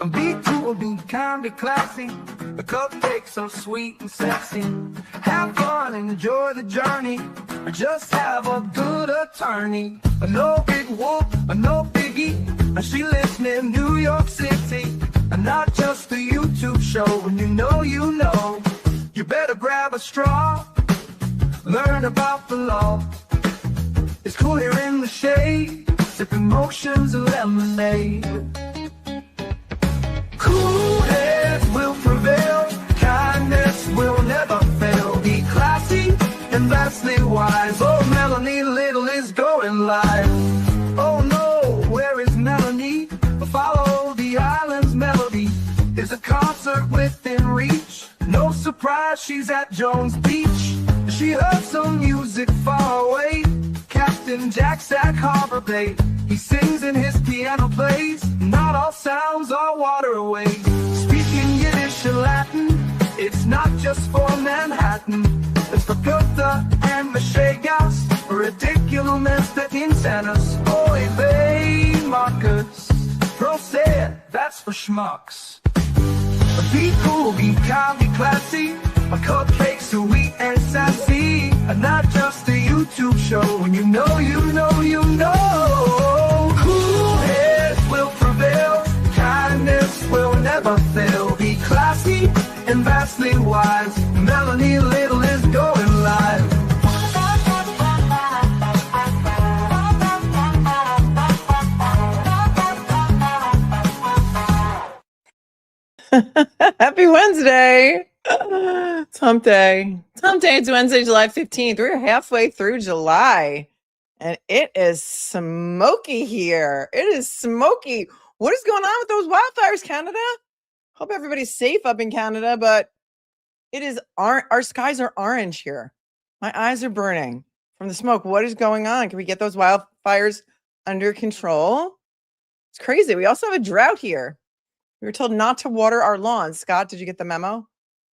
Be cool, be kind, be classy. The cupcakes are sweet and sexy. Have fun and enjoy the journey. Or just have a good attorney. No big whoop, no biggie. She lives near New York City. And not just a YouTube show. When you know, you better grab a straw. Learn about the law. It's cool here in the shade. Sipping motions of lemonade. Cool heads will prevail, kindness will never fail. Be classy and vastly wise. Oh, Melanie Little is going live. Oh no, where is Melanie? Follow the island's melody. There's a concert within reach. No surprise, she's at Jones Beach. She heard some music far away. Captain Jack's at Harbor Bay. He sings and his piano plays. Not all sounds are waterways. Speaking Yiddish and Latin, it's not just for Manhattan. It's for Proctor and Michigas. Ridiculous that insanus. Oy vey, Marcus. Pro said, that's for schmucks. Be cool, be kind, be classy. A cupcake sweet and sassy. And not just a YouTube show. When you know. Cool heads will prevail. Kindness will never fail. Be classy and vastly wise. Melanie Little is going live. Happy Wednesday. It's hump day. It's hump day. It's Wednesday, July 15th. We're halfway through July and it is smoky here. It is smoky. What is going on with those wildfires, Canada? Hope everybody's safe up in Canada, but it is our skies are orange here. My eyes are burning from the smoke. What is going on? Can we get those wildfires under control? It's crazy. We also have a drought here. We were told not to water our lawns. Scott, did you get the memo?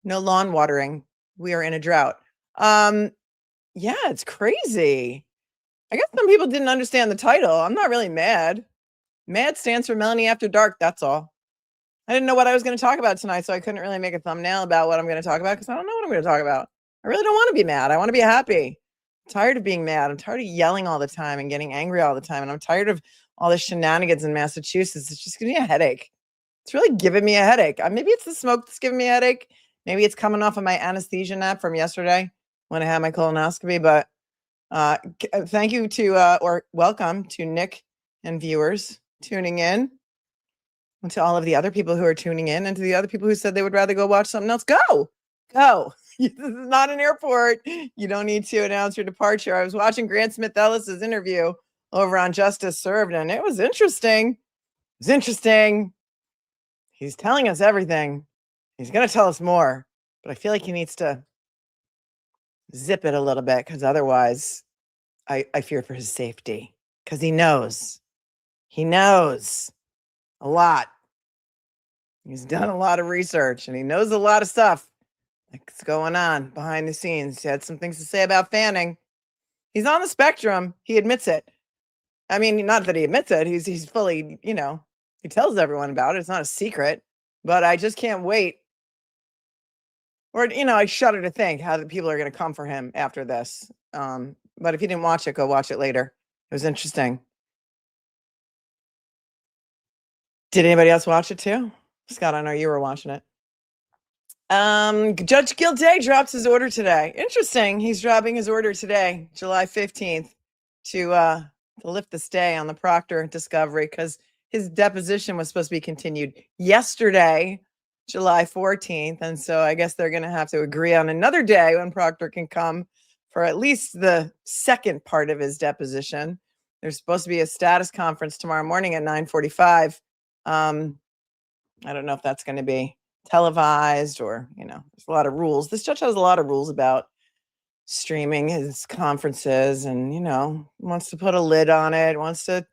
No lawn watering. We are in a drought. Yeah, it's crazy. I guess some people didn't understand the title. I'm not really mad. MAD stands for Melanie After Dark. That's all. I didn't know what I was going to talk about tonight, so I couldn't really make a thumbnail about what I'm going to talk about because I don't know what I'm going to talk about. I really don't want to be mad. I want to be happy. I'm tired of being mad. I'm tired of yelling all the time and getting angry all the time. And I'm tired of all the shenanigans in Massachusetts. It's just giving me a headache. It's really giving me a headache. Maybe it's the smoke that's giving me a headache. Maybe it's coming off of my anesthesia nap from yesterday when I had my colonoscopy. But thank you to, or welcome to Nick and viewers tuning in, and to all of the other people who are tuning in, and to the other people who said they would rather go watch something else. Go. This is not an airport. You don't need to announce your departure. I was watching Grant Smith Ellis's interview over on Justice Served, and it was interesting. He's telling us everything. He's going to tell us more, but I feel like he needs to zip it a little bit because otherwise I fear for his safety because he knows a lot. He's done a lot of research and he knows a lot of stuff that's going on behind the scenes. He had some things to say about Fanning. He's on the spectrum. He admits it. I mean, not that he admits it. He's fully, he tells everyone about it. It's not a secret, but I just can't wait. Or, I shudder to think how the people are going to come for him after this. But if you didn't watch it, go watch it later. It was interesting. Did anybody else watch it too? Scott, I know you were watching it. Judge Gildea drops his order today. Interesting. He's dropping his order today, July 15th, to lift the stay on the Proctor discovery because his deposition was supposed to be continued yesterday, July 14th. And so I guess they're going to have to agree on another day when Proctor can come for at least the second part of his deposition. There's supposed to be a status conference tomorrow morning at 9:45. I don't know if that's going to be televised or, there's a lot of rules. This judge has a lot of rules about streaming his conferences and, wants to put a lid on it, wants to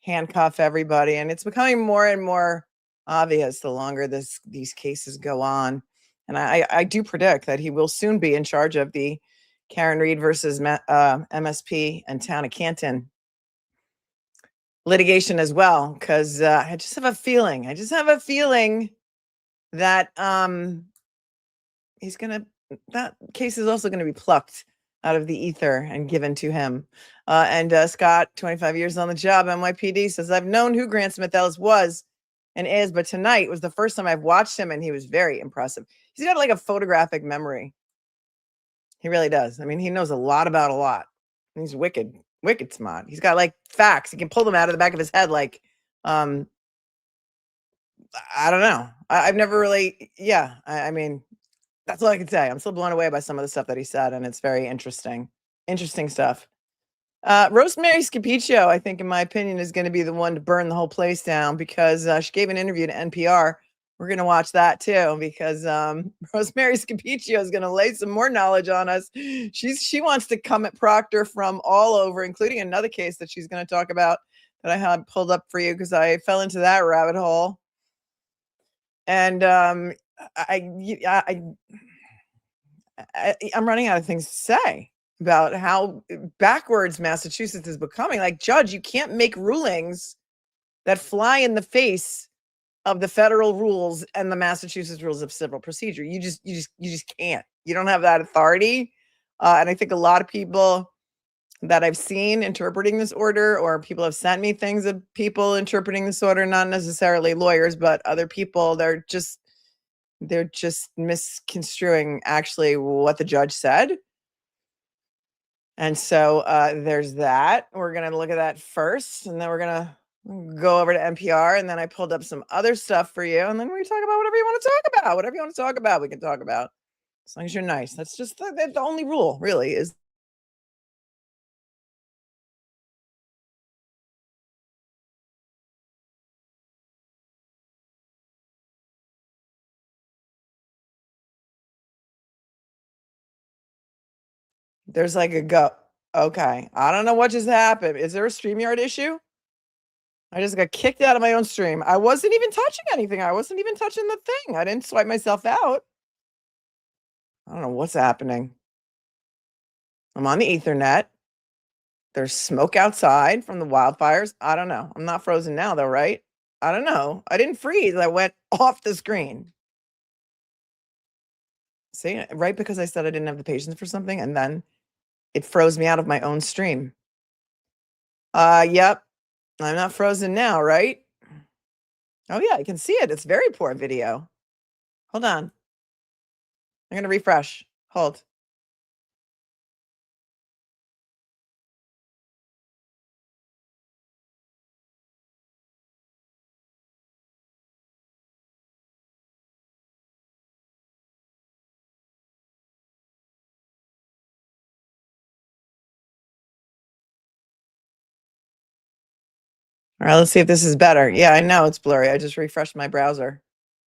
handcuff everybody. And it's becoming more and more obvious the longer these cases go on. And I do predict that he will soon be in charge of the Karen Reed versus MSP and Town of Canton litigation as well, because I just have a feeling. That that case is also gonna be plucked out of the ether and given to him. And Scott, 25 years on the job, NYPD, says, I've known who Grant Smith Ellis was and is, but tonight was the first time I've watched him, and he was very impressive. He's got like a photographic memory. He really does. I mean, he knows a lot about a lot. He's wicked smart. He's got like facts. He can pull them out of the back of his head. Like, I don't know. I've never really, I mean, that's all I can say. I'm still blown away by some of the stuff that he said, and it's very interesting. Interesting stuff. Rosemary Scapicchio, I think, in my opinion, is going to be the one to burn the whole place down, because she gave an interview to NPR. We're going to watch that too, because Rosemary Scapicchio is going to lay some more knowledge on us. She wants to come at Proctor from all over, including another case that she's going to talk about that I had pulled up for you, because I fell into that rabbit hole. And I'm running out of things to say about how backwards Massachusetts is becoming. Like, Judge, you can't make rulings that fly in the face of the federal rules and the Massachusetts rules of civil procedure. You just can't. You don't have that authority. And I think a lot of people that I've seen interpreting this order, or people have sent me things of people interpreting this order, not necessarily lawyers, but other people, they're just misconstruing actually what the judge said. And so there's that. We're going to look at that first, and then we're going to go over to NPR, and then I pulled up some other stuff for you, and then we talk about whatever you want to talk about. Whatever you want to talk about, we can talk about, as long as you're nice. That's just the only rule, really, is there's like a go. Okay. I don't know what just happened. Is there a StreamYard issue? I just got kicked out of my own stream. I wasn't even touching anything. I wasn't even touching the thing. I didn't swipe myself out. I don't know what's happening. I'm on the Ethernet. There's smoke outside from the wildfires. I don't know. I'm not frozen now, though, right? I don't know. I didn't freeze. I went off the screen. See, right, because I said I didn't have the patience for something, and then it froze me out of my own stream. Yep. I'm not frozen now, right? Oh, yeah, I can see it. It's very poor video. Hold on. I'm going to refresh. Hold. All right, let's see if this is better. Yeah, I know it's blurry. I just refreshed my browser.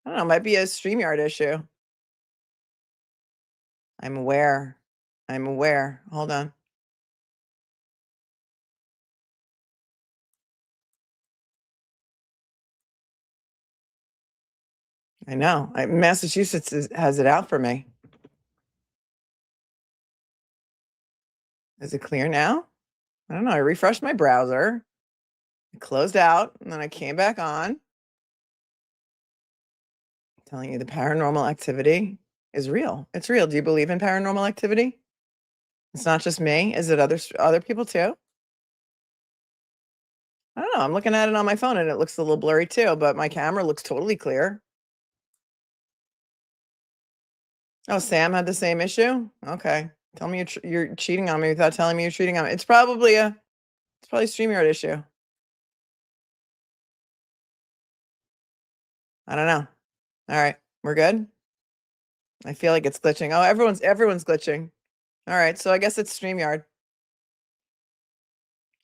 I don't know. It might be a StreamYard issue. I'm aware. Hold on. I know. Massachusetts has it out for me. Is it clear now? I don't know. I refreshed my browser. I closed out, and then I came back on. I'm telling you, the paranormal activity is real. It's real. Do you believe in paranormal activity? It's not just me. Is it other people too? I don't know. I'm looking at it on my phone, and it looks a little blurry too, but my camera looks totally clear. Oh, Sam had the same issue? Okay. Tell me you're cheating on me without telling me you're cheating on me. It's probably StreamYard issue. I don't know. All right. We're good? I feel like it's glitching. Oh, everyone's glitching. All right. So I guess it's StreamYard.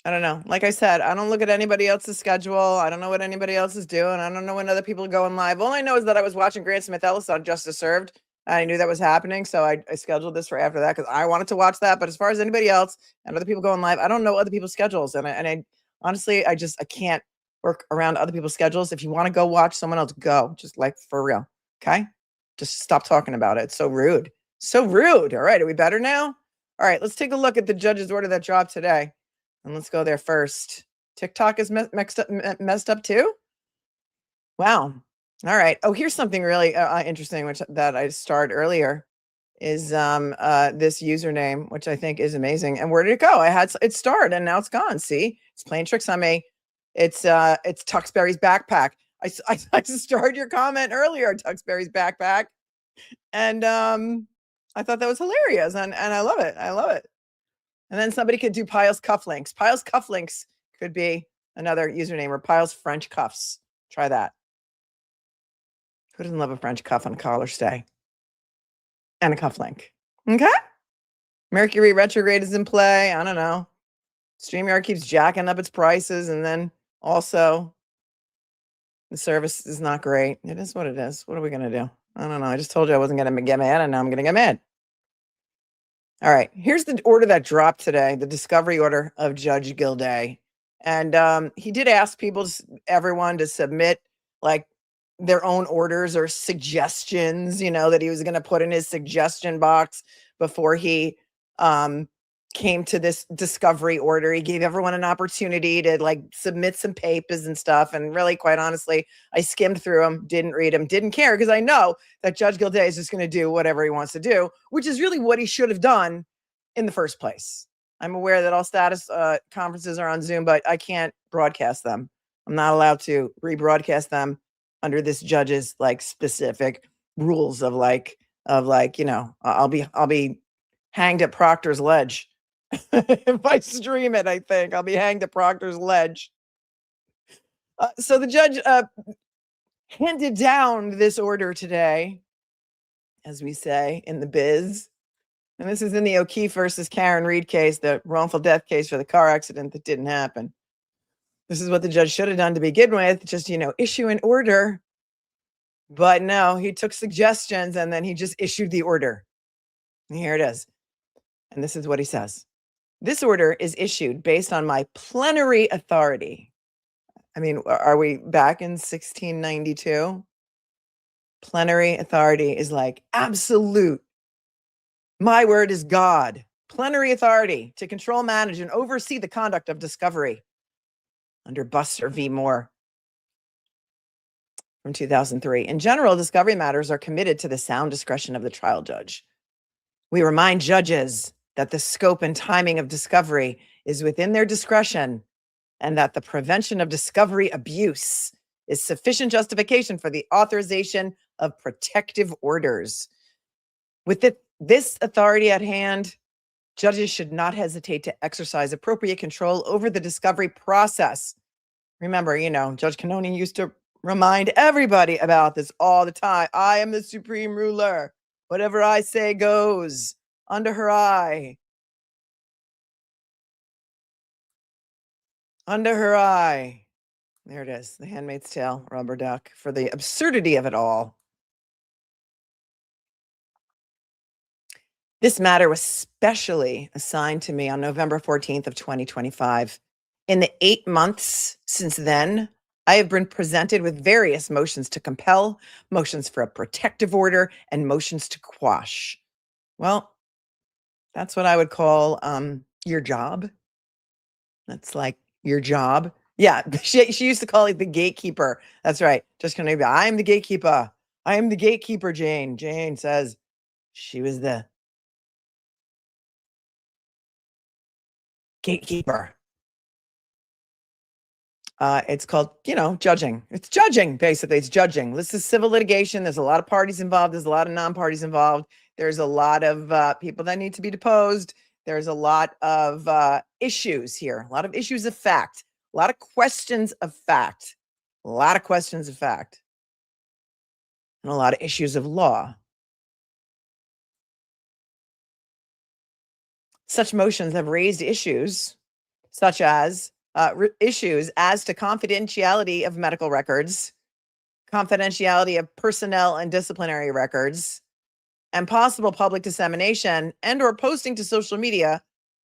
I don't know. Like I said, I don't look at anybody else's schedule. I don't know what anybody else is doing. I don't know when other people are going live. All I know is that I was watching Grant Smith Ellis on Justice Served. I knew that was happening, so I scheduled this for after that because I wanted to watch that. But as far as anybody else and other people going live, I don't know other people's schedules, and I honestly, I can't work around other people's schedules. If you want to go watch someone else, go. Just like for real, okay? Just stop talking about it. It's so rude. So rude. All right, are we better now? All right, let's take a look at the judge's order that dropped today, and let's go there first. TikTok is messed up too? Wow. All right. Oh, here's something really interesting, that I starred earlier, is this username, which I think is amazing. And where did it go? It starred and now it's gone. See, it's playing tricks on me. It's Tuxberry's backpack. I starred your comment earlier, Tuxberry's backpack, and I thought that was hilarious, and I love it. I love it. And then somebody could do Piles cufflinks. Piles cufflinks could be another username, or Piles French cuffs. Try that. Who doesn't love a French cuff on collar stay? And a cufflink. Okay. Mercury retrograde is in play. I don't know. StreamYard keeps jacking up its prices, and then also the service is not great. It is what it is. What are we going to do? I don't know. I just told you I wasn't going to get mad, and now I'm going to get mad. All right. Here's the order that dropped today, the discovery order of Judge Gildea. And he did ask everyone to submit like their own orders or suggestions, that he was going to put in his suggestion box before he came to this discovery order. He gave everyone an opportunity to like submit some papers and stuff. And really, quite honestly, I skimmed through them, didn't read them, didn't care, because I know that Judge Gildea is just going to do whatever he wants to do, which is really what he should have done in the first place. I'm aware that all status conferences are on Zoom, but I can't broadcast them. I'm not allowed to rebroadcast them under this judge's like specific rules of I'll be hanged at Proctor's ledge. If I stream it, I think I'll be hanged at Proctor's ledge. So the judge handed down this order today, as we say in the biz. And this is in the O'Keefe versus Karen Reed case, the wrongful death case for the car accident that didn't happen. This is what the judge should have done to begin with, just, issue an order. But no, he took suggestions and then he just issued the order. And here it is. And this is what he says. This order is issued based on my plenary authority. I mean, are we back in 1692? Plenary authority is like absolute. My word is God. Plenary authority to control, manage, and oversee the conduct of discovery under Buster v. Moore from 2003. In general, discovery matters are committed to the sound discretion of the trial judge. We remind judges that the scope and timing of discovery is within their discretion, and that the prevention of discovery abuse is sufficient justification for the authorization of protective orders. With this authority at hand, judges should not hesitate to exercise appropriate control over the discovery process. Remember, Judge Canoni used to remind everybody about this all the time. I am the supreme ruler. Whatever I say goes. Under her eye. Under her eye. There it is. The Handmaid's Tale, rubber duck, for the absurdity of it all. This matter was specially assigned to me on November 14th of 2025. In the 8 months since then, I have been presented with various motions to compel, motions for a protective order, and motions to quash. Well, that's what I would call your job. That's like your job. Yeah, she used to call it the gatekeeper. That's right. Just going to be, I am the gatekeeper. I am the gatekeeper, Jane. Jane says she was the gatekeeper. It's called, judging. It's judging, basically. It's judging. This is civil litigation. There's a lot of parties involved. There's a lot of non-parties involved. There's a lot of people that need to be deposed. There's a lot of issues here. A lot of issues of fact. A lot of questions of fact. A lot of questions of fact. And a lot of issues of law. Such motions have raised issues such as issues as to confidentiality of medical records, confidentiality of personnel and disciplinary records, and possible public dissemination and or posting to social media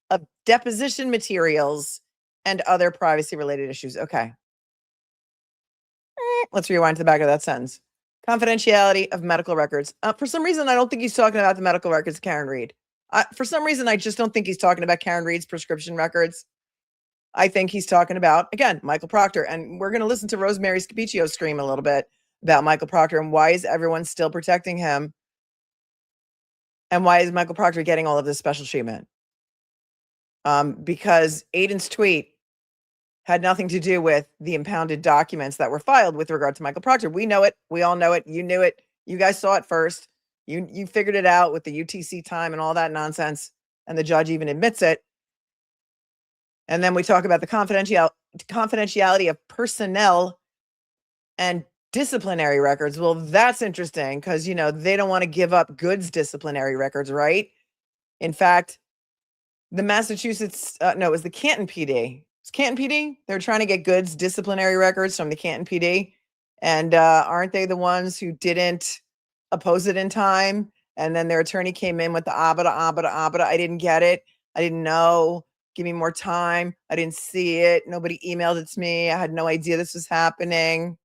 of deposition materials and other privacy-related issues. Okay. Let's rewind to the back of that sentence. Confidentiality of medical records. For some reason, I don't think he's talking about the medical records of Karen Reed. For some reason, I just don't think he's talking about Karen Reed's prescription records. I think he's talking about, again, Michael Proctor. And we're going to listen to Rosemary Scapicchio scream a little bit about Michael Proctor and why is everyone still protecting him? And why is Michael Proctor getting all of this special treatment? Because Aiden's tweet had nothing to do with the impounded documents that were filed with regard to Michael Proctor. We know it. We all know it. You knew it. You guys saw it first. You figured it out with the UTC time and all that nonsense. And the judge even admits it. And then we talk about the confidentiality of personnel and disciplinary records. Well, that's interesting because, you know, they don't want to give up goods disciplinary records, right? In fact, the Massachusetts, no, it was the Canton PD. It's Canton PD. They're trying to get goods disciplinary records from the Canton PD. And aren't they the ones who didn't oppose it in time? And then their attorney came in with the abada. I didn't get it. I didn't know. Give me more time. I didn't see it. Nobody emailed it to me. I had no idea this was happening.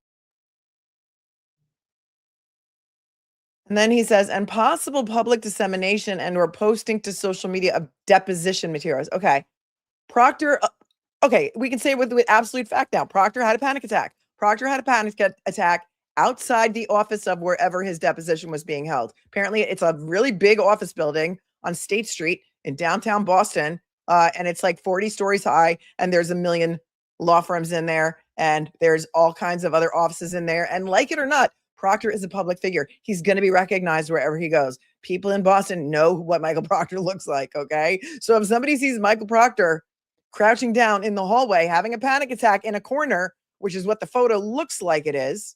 And then he says, and possible public dissemination and or posting to social media of deposition materials. Okay. Proctor, okay, we can say with absolute fact now, Proctor had a panic attack. Proctor had a panic attack outside the office of wherever his deposition was being held. Apparently, it's a really big office building on State Street in downtown Boston, and it's like 40 stories high, and there's a million law firms in there, and there's all kinds of other offices in there. And like it or not, Proctor is a public figure. He's going to be recognized wherever he goes. People in Boston know what Michael Proctor looks like, okay? So if somebody sees Michael Proctor crouching down in the hallway, having a panic attack in a corner, which is what the photo looks like it is,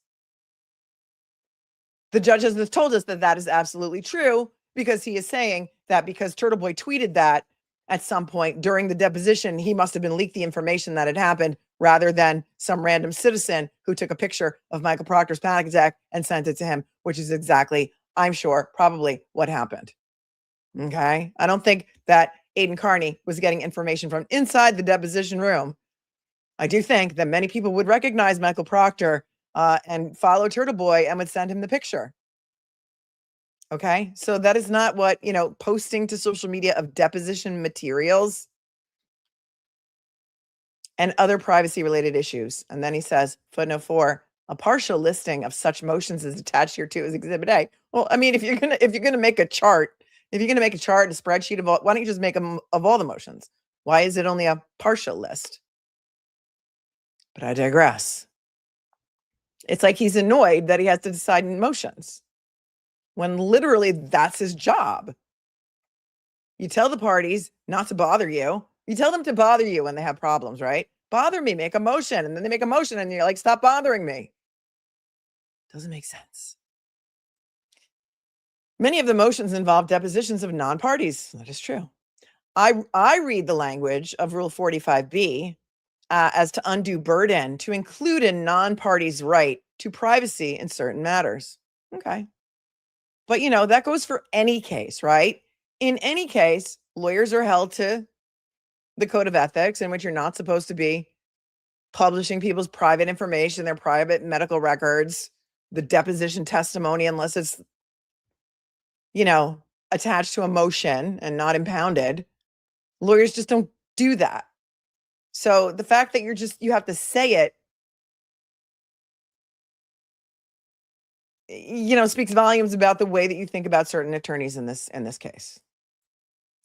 the judge has told us that that is absolutely true because he is saying that because Turtle Boy tweeted that at some point during the deposition, he must have been leaked the information that had happened rather than some random citizen who took a picture of Michael Proctor's panic attack and sent it to him, which is exactly, I'm sure, probably what happened. Okay. I don't think that Aiden Carney was getting information from inside the deposition room. I do think that many people would recognize Michael Proctor and follow Turtle Boy and would send him the picture. Okay. So that is not what, you know, posting to social media of deposition materials and other privacy related issues. And then he says, footnote 4, a partial listing of such motions is attached here too as Exhibit A. Well, I mean, if you're gonna make a chart, a spreadsheet of all, why don't you just make them of all the motions? Why is it only a partial list? But I digress. It's like he's annoyed that he has to decide in motions when literally that's his job. You tell the parties not to bother you. You tell them to bother you when they have problems, right? Bother me, make a motion. And then they make a motion and you're like, stop bothering me. Doesn't make sense. Many of the motions involve depositions of non-parties. That is true. I read the language of Rule 45B as to undue burden to include a non-party's right to privacy in certain matters. Okay. But, you know, that goes for any case, right? In any case, lawyers are held to the code of ethics in which you're not supposed to be publishing people's private information, their private medical records, the deposition testimony, unless it's, you know, attached to a motion and not impounded. Lawyers just don't do that. So the fact that you have to say it, you know, speaks volumes about the way that you think about certain attorneys in this case.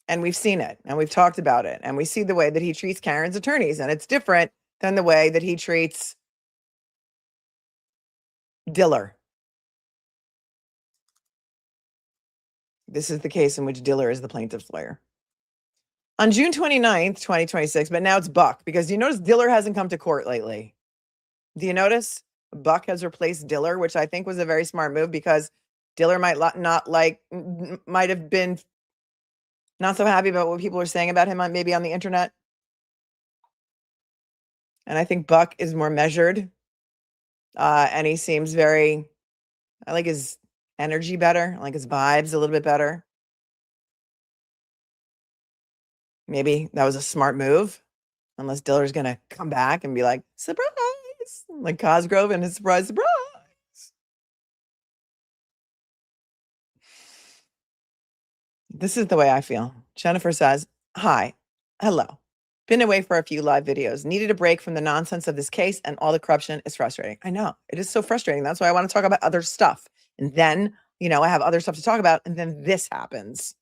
And we've seen it and we've talked about it and we see the way that he treats Karen's attorneys, and it's different than the way that he treats Diller. This is the case in which Diller is the plaintiff's lawyer. On June 29th, 2026, but now it's Buck, because you notice Diller hasn't come to court lately. Do you notice? Buck has replaced Diller, which I think was a very smart move because Diller might have been not so happy about what people are saying about him maybe on the internet. And I think Buck is more measured. And he seems I like his energy better. I like his vibes a little bit better. Maybe that was a smart move, unless Diller's going to come back and be like, surprise, like Cosgrove and his surprise. This is the way I feel. Jennifer says, hi, hello. Been away for a few live videos. Needed a break from the nonsense of this case and all the corruption is frustrating. I know. It is so frustrating. That's why I want to talk about other stuff. And then, I have other stuff to talk about. And then this happens.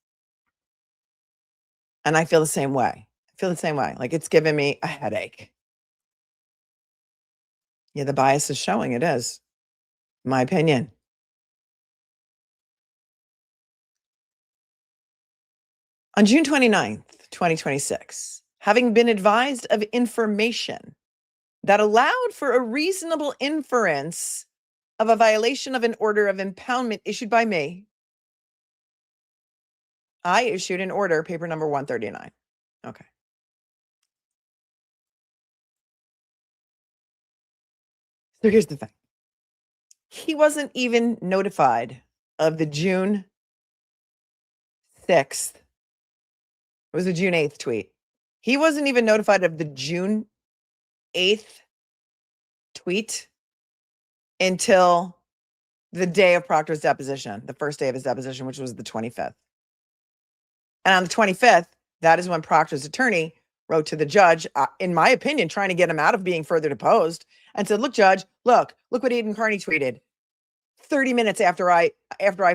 And I feel the same way. Like it's giving me a headache. Yeah, the bias is showing. It is. My opinion. On June 29th, 2026, having been advised of information that allowed for a reasonable inference of a violation of an order of impoundment issued by me, I issued an order, paper number 139. Okay. So here's the thing. He wasn't even notified of the June 6th. It was a June 8th tweet. He wasn't even notified of the June 8th tweet until the day of Proctor's deposition, the first day of his deposition, which was the 25th. And on the 25th, that is when Proctor's attorney wrote to the judge, in my opinion, trying to get him out of being further deposed, and said, look, judge, look what Aidan Carney tweeted. 30 minutes after I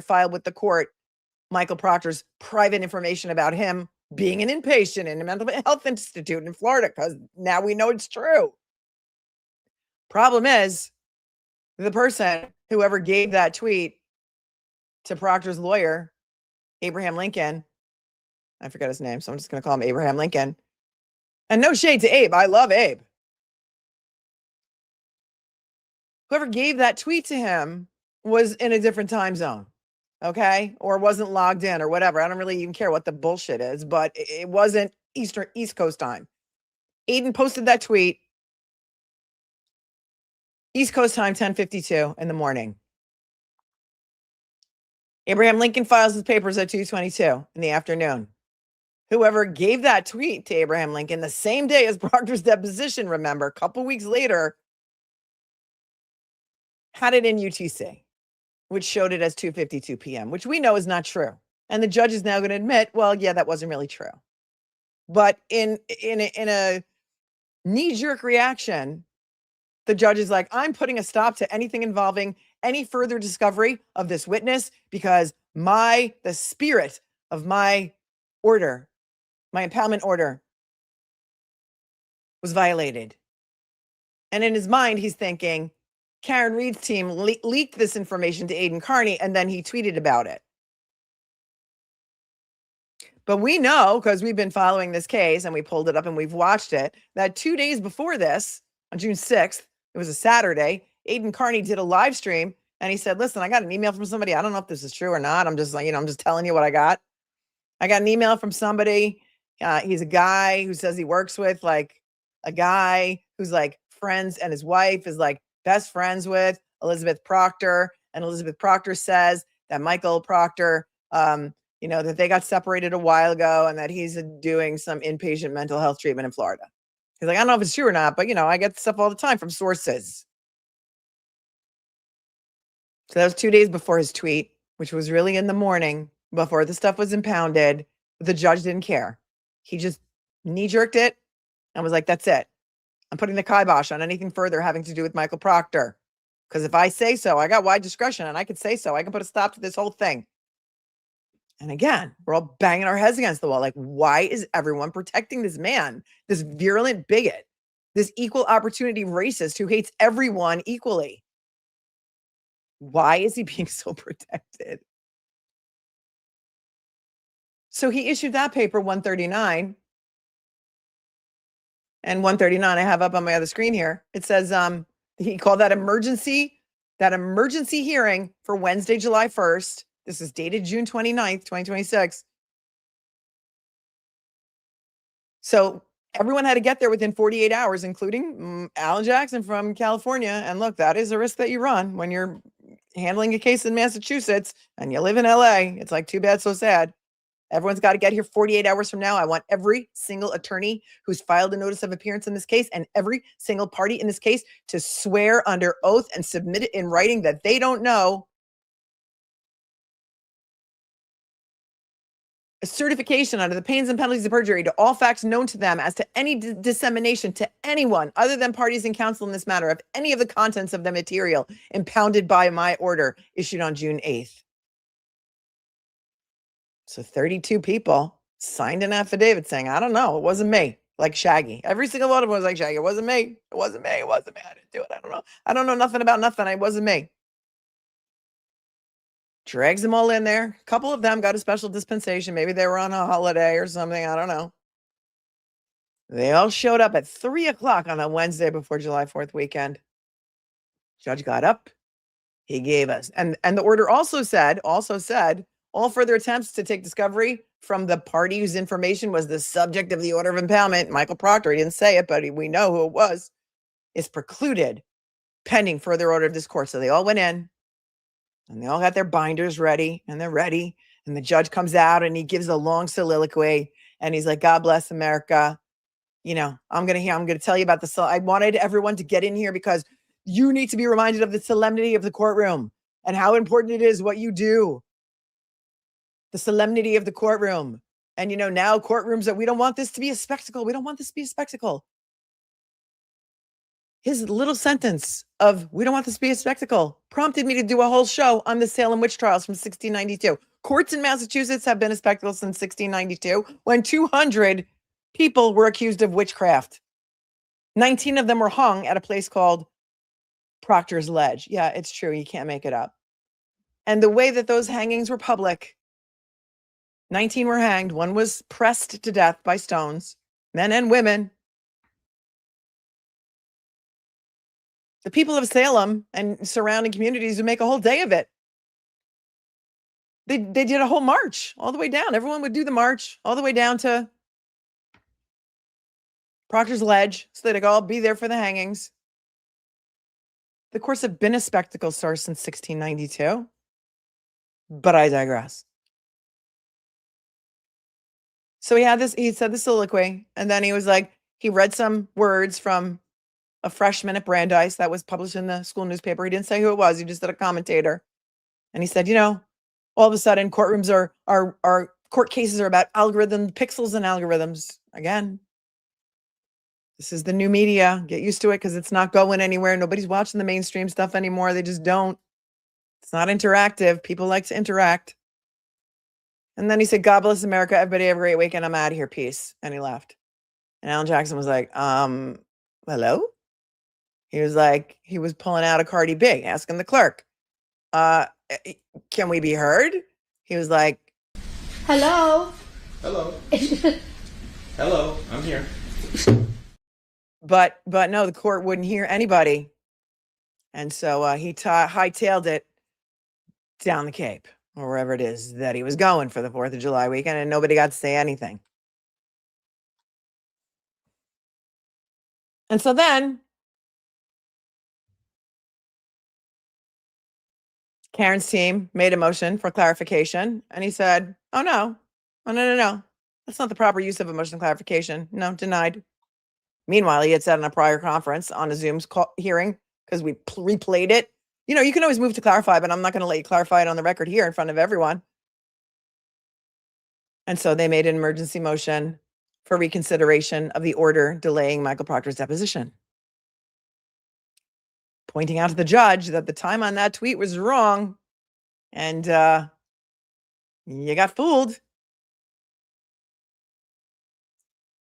filed with the court, Michael Proctor's private information about him being an inpatient in a mental health institute in Florida, because now we know it's true. Problem is, the person, whoever gave that tweet to Proctor's lawyer, Abraham Lincoln, I forgot his name, so I'm just going to call him Abraham Lincoln. And no shade to Abe. I love Abe. Whoever gave that tweet to him was in a different time zone, okay? Or wasn't logged in or whatever. I don't really even care what the bullshit is, but it wasn't East Coast time. Aiden posted that tweet, East Coast time, 10:52 in the morning. Abraham Lincoln files his papers at 2:22 in the afternoon. Whoever gave that tweet to Abraham Lincoln the same day as Proctor's deposition, remember, a couple weeks later, had it in UTC, which showed it as 2:52 p.m., which we know is not true. And the judge is now going to admit, well, yeah, that wasn't really true. But in a knee-jerk reaction, the judge is like, I'm putting a stop to anything involving any further discovery of this witness because the spirit of my order, my impoundment order, was violated. And in his mind, he's thinking, Karen Reed's team leaked this information to Aidan Carney, and then he tweeted about it. But we know, because we've been following this case and we pulled it up and we've watched it, that 2 days before this, on June 6th, it was a Saturday, Aidan Carney did a live stream and he said, listen, I got an email from somebody. I don't know if this is true or not. I'm just I'm just telling you what I got. I got an email from somebody. He's a guy who says he works with like a guy who's like friends, and his wife is like best friends with Elizabeth Proctor. And Elizabeth Proctor says that Michael Proctor, that they got separated a while ago and that he's doing some inpatient mental health treatment in Florida. He's like, I don't know if it's true or not, but I get stuff all the time from sources. So that was 2 days before his tweet, which was really in the morning before the stuff was impounded. The judge didn't care. He just knee-jerked it and was like, that's it. I'm putting the kibosh on anything further having to do with Michael Proctor. Because if I say so, I got wide discretion and I could say so. I can put a stop to this whole thing. And again, we're all banging our heads against the wall. Like, why is everyone protecting this man, this virulent bigot, this equal opportunity racist who hates everyone equally? Why is he being so protected? So he issued that paper 139. And 139 I have up on my other screen here. It says he called that emergency hearing for Wednesday, July 1st. This is dated June 29th, 2026. So everyone had to get there within 48 hours, including Alan Jackson from California. And look, that is a risk that you run when you're handling a case in Massachusetts and you live in LA. It's like too bad, so sad. Everyone's got to get here 48 hours from now. I want every single attorney who's filed a notice of appearance in this case and every single party in this case to swear under oath and submit it in writing that they don't know. certification under the pains and penalties of perjury to all facts known to them as to any dissemination to anyone other than parties in counsel in this matter of any of the contents of the material impounded by my order issued on June 8th. So 32 people signed an affidavit saying, I don't know, it wasn't me. Like Shaggy. Every single one of them was like Shaggy. It wasn't me. It wasn't me. It wasn't me. I didn't do it. I don't know. I don't know nothing about nothing. It wasn't me. Drags them all in there. A couple of them got a special dispensation. Maybe they were on a holiday or something. I don't know. They all showed up at 3 o'clock on a Wednesday before July 4th weekend. Judge got up. He gave us, and the order also said, all further attempts to take discovery from the party whose information was the subject of the order of impoundment, Michael Proctor, he didn't say it, but we know who it was, is precluded pending further order of this court. So they all went in and they all got their binders ready and they're ready. And the judge comes out and he gives a long soliloquy and he's like, God bless America. You know, I'm going to tell you about I wanted everyone to get in here because you need to be reminded of the solemnity of the courtroom and how important it is what you do. The solemnity of the courtroom. And, you know, now courtrooms that we don't want this to be a spectacle. We don't want this to be a spectacle. His little sentence of, we don't want this to be a spectacle, prompted me to do a whole show on the Salem witch trials from 1692. Courts in Massachusetts have been a spectacle since 1692 when 200 people were accused of witchcraft. 19 of them were hung at a place called Proctor's Ledge. Yeah, it's true. You can't make it up. And the way that those hangings were public, 19 were hanged. One was pressed to death by stones, men and women. The people of Salem and surrounding communities would make a whole day of it. They did a whole march all the way down. Everyone would do the march all the way down to Proctor's Ledge so that they could all be there for the hangings. The courts have been a spectacle source since 1692, but I digress. So he said the soliloquy, and then he was like, he read some words from a freshman at Brandeis that was published in the school newspaper. He didn't say who it was. He just said a commentator. And he said, you know, all of a sudden courtrooms are court cases are about algorithms, pixels and algorithms. Again, this is the new media. Get used to it because it's not going anywhere. Nobody's watching the mainstream stuff anymore. They just don't. It's not interactive. People like to interact. And then he said, God bless America. Everybody have a great weekend. I'm out of here. Peace. And he left. And Alan Jackson was like, hello? He was like, he was pulling out a Cardi B, asking the clerk, can we be heard? He was like, hello. Hello. Hello, I'm here. But no, the court wouldn't hear anybody. And so he hightailed it down the Cape or wherever it is that he was going for the 4th of July weekend, and nobody got to say anything. And so then Karen's team made a motion for clarification, and he said, oh, no. That's not the proper use of a motion of clarification. No, denied. Meanwhile, he had said on a prior conference on a Zoom hearing, because we replayed it, you know, you can always move to clarify, but I'm not going to let you clarify it on the record here in front of everyone. And so they made an emergency motion for reconsideration of the order delaying Michael Proctor's deposition, pointing out to the judge that the time on that tweet was wrong and you got fooled.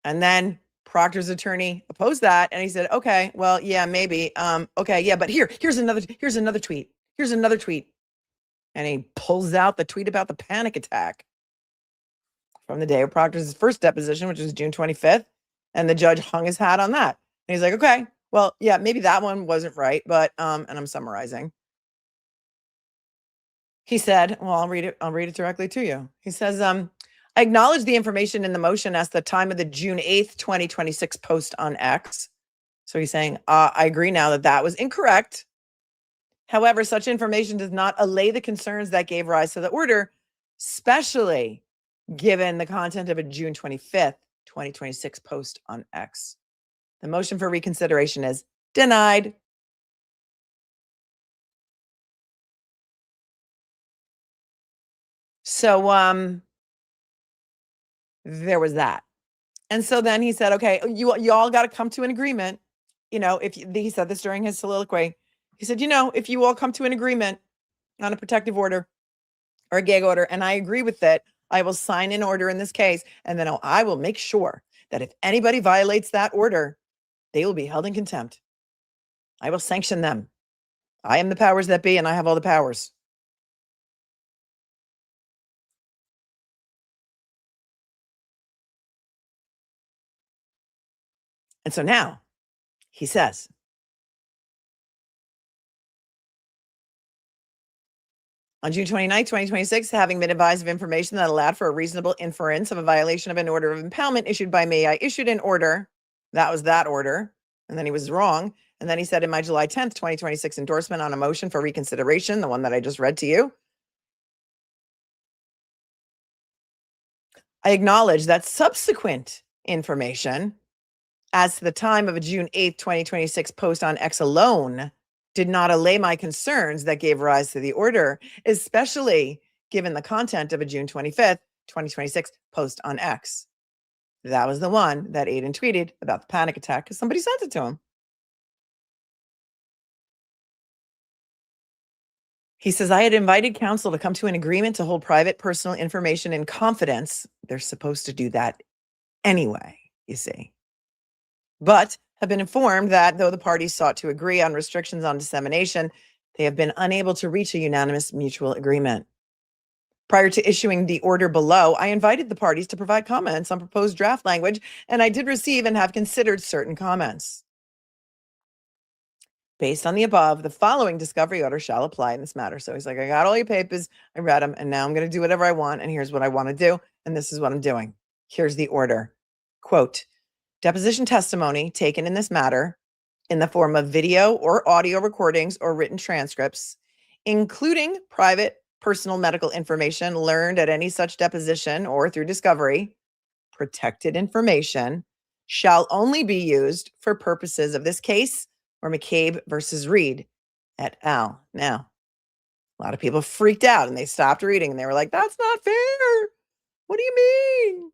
And then Proctor's attorney opposed that, and he said, okay, well, yeah, maybe. Okay, yeah, but here's another tweet. Here's another tweet. And he pulls out the tweet about the panic attack from the day of Proctor's first deposition, which was June 25th. And the judge hung his hat on that. And he's like, okay, well, yeah, maybe that one wasn't right, but, and I'm summarizing. He said, well, I'll read it directly to you. He says, I acknowledge the information in the motion as the time of the June 8th, 2026 post on X. So he's saying, I agree now that was incorrect. However, such information does not allay the concerns that gave rise to the order, especially given the content of a June 25th, 2026 post on X. The motion for reconsideration is denied. So, there was that. And so then he said, okay, you all got to come to an agreement. If he said this during his soliloquy, he said, if you all come to an agreement on a protective order or a gag order, and I agree with that, I will sign an order in this case. And then I will make sure that if anybody violates that order, they will be held in contempt. I will sanction them. I am the powers that be, and I have all the powers. And so now he says, on June 29th, 2026, having been advised of information that allowed for a reasonable inference of a violation of an order of impoundment issued by me, I issued an order. That was that order. And then he was wrong. And then he said in my July 10th, 2026 endorsement on a motion for reconsideration, the one that I just read to you, I acknowledge that subsequent information as to the time of a June 8th, 2026 post on X alone did not allay my concerns that gave rise to the order, especially given the content of a June 25th, 2026 post on X. That was the one that Aiden tweeted about the panic attack because somebody sent it to him. He says, I had invited counsel to come to an agreement to hold private personal information in confidence. They're supposed to do that anyway, you see. But have been informed that though the parties sought to agree on restrictions on dissemination, they have been unable to reach a unanimous mutual agreement. Prior to issuing the order below, I invited the parties to provide comments on proposed draft language, and I did receive and have considered certain comments. Based on the above, the following discovery order shall apply in this matter. So he's like, I got all your papers, I read them, and now I'm going to do whatever I want, and here's what I want to do, and this is what I'm doing. Here's the order. Quote, deposition testimony taken in this matter in the form of video or audio recordings or written transcripts, including private personal medical information learned at any such deposition or through discovery, protected information, shall only be used for purposes of this case or McCabe versus Reed et al. Now, a lot of people freaked out and they stopped reading and they were like, that's not fair. What do you mean?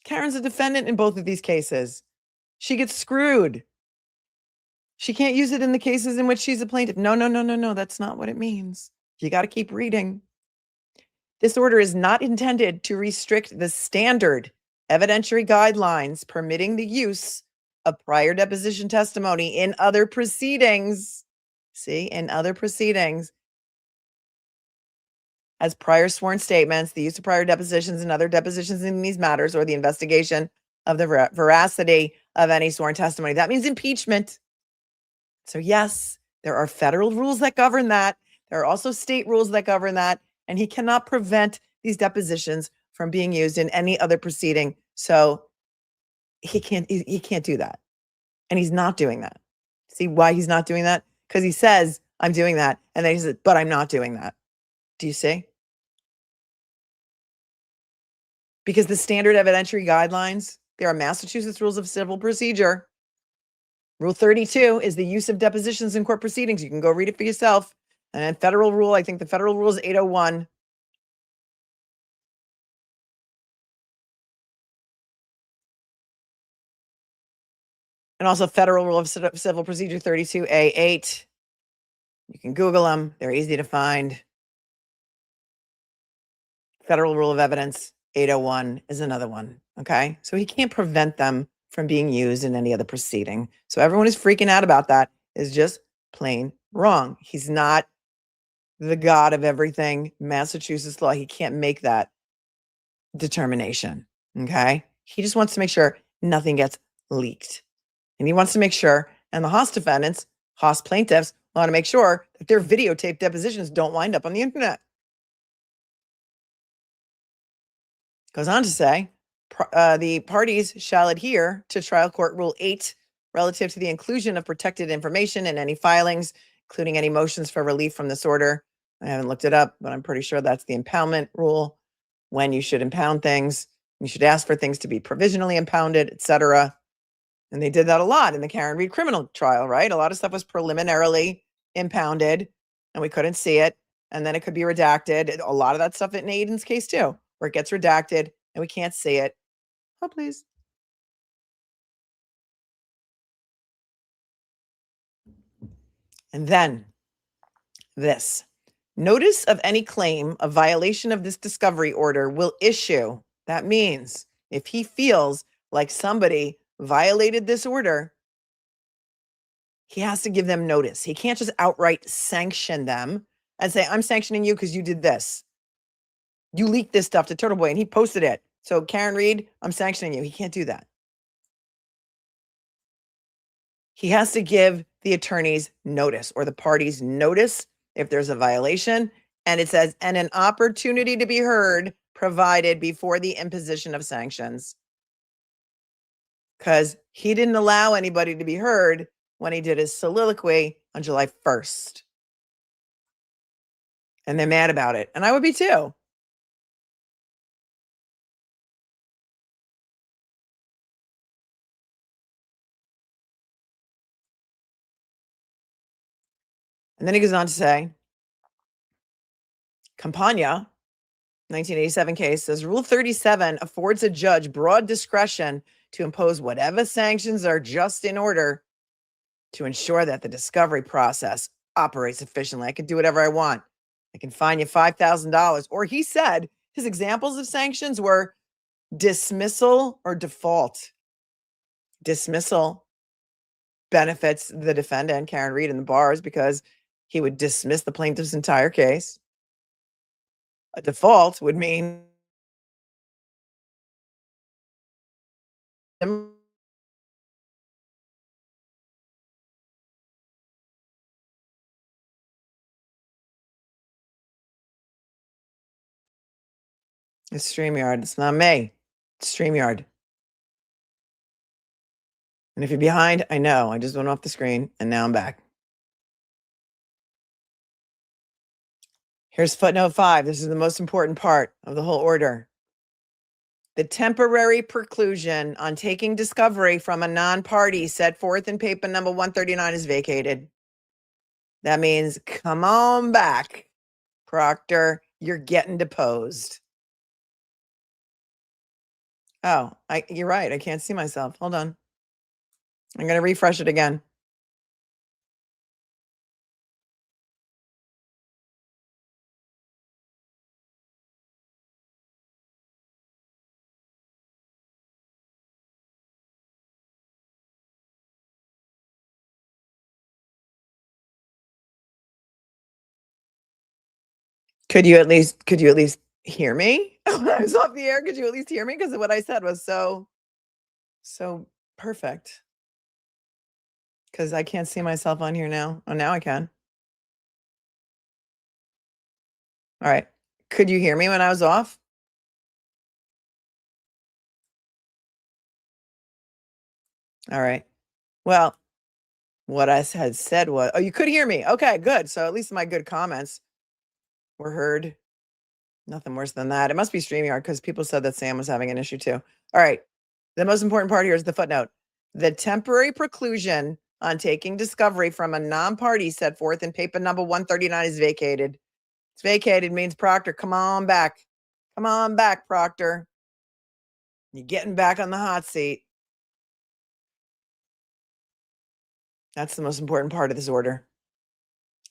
Karen's a defendant in both of these cases. She gets screwed. She can't use it in the cases in which she's a plaintiff. No. That's not what it means. You got to keep reading. This order is not intended to restrict the standard evidentiary guidelines permitting the use of prior deposition testimony in other proceedings. See, in other proceedings. As prior sworn statements, the use of prior depositions and other depositions in these matters, or the investigation of the veracity of any sworn testimony. That means impeachment. So yes, there are federal rules that govern that. There are also state rules that govern that. And he cannot prevent these depositions from being used in any other proceeding. So he can't do that. And he's not doing that. See why he's not doing that? Because he says, I'm doing that. And then he says, but I'm not doing that. Do you see? Because the standard evidentiary guidelines, there are Massachusetts rules of civil procedure. Rule 32 is the use of depositions in court proceedings. You can go read it for yourself. And then federal rule, I think the federal rule is 801. And also Federal Rule of Civil Procedure 32A8. You can Google them. They're easy to find. Federal Rule of Evidence 801 is another one. Okay. So he can't prevent them from being used in any other proceeding. So everyone is freaking out about that is just plain wrong. He's not the God of everything. Massachusetts law, he can't make that determination. Okay. He just wants to make sure nothing gets leaked. And he wants to make sure, and the Haas defendants, Haas plaintiffs, want to make sure that their videotaped depositions don't wind up on the internet. Goes on to say, the parties shall adhere to Trial Court Rule 8 relative to the inclusion of protected information in any filings, including any motions for relief from this order. I haven't looked it up, but I'm pretty sure that's the impoundment rule, when you should impound things. You should ask for things to be provisionally impounded, etc. And they did that a lot in the Karen Reed criminal trial, right? A lot of stuff was preliminarily impounded and we couldn't see it. And then it could be redacted. A lot of that stuff in Aiden's case too where it gets redacted and we can't see it. Oh, please. And then this. Notice of any claim of violation of this discovery order will issue. That means if he feels like somebody violated this order, he has to give them notice. He can't just outright sanction them and say, I'm sanctioning you because you did this. You leaked this stuff to Turtle Boy and he posted it. So Karen Reed, I'm sanctioning you. He can't do that. He has to give the attorneys notice or the parties notice if there's a violation. And it says, and an opportunity to be heard provided before the imposition of sanctions. Because he didn't allow anybody to be heard when he did his soliloquy on July 1st. And they're mad about it. And I would be too. And then he goes on to say, Campagna, 1987 case, says Rule 37 affords a judge broad discretion to impose whatever sanctions are just in order to ensure that the discovery process operates efficiently. I can do whatever I want. I can fine you $5,000. Or he said his examples of sanctions were dismissal or default. Dismissal benefits the defendant, Karen Reed, in the bars because he would dismiss the plaintiff's entire case. A default would mean it's StreamYard. It's not me. It's StreamYard. And if you're behind, I know. I just went off the screen and now I'm back. Here's footnote 5. This is the most important part of the whole order. The temporary preclusion on taking discovery from a non-party set forth in paper number 139 is vacated. That means, come on back, Proctor. You're getting deposed. Oh, you're right. I can't see myself. Hold on. I'm going to refresh it again. Could you at least hear me? When I was off the air, could you at least hear me? Because what I said was so perfect. Because I can't see myself on here now. Oh, now I can. All right. Could you hear me when I was off? All right. Well, what I had said was, oh, you could hear me. Okay, good. So at least my good comments were heard. Nothing worse than that. It must be StreamYard because people said that Sam was having an issue too. All right. The most important part here is the footnote. The temporary preclusion on taking discovery from a non-party set forth in paper number 139 is vacated. It's vacated means Proctor, come on back. Come on back, Proctor. You're getting back on the hot seat. That's the most important part of this order.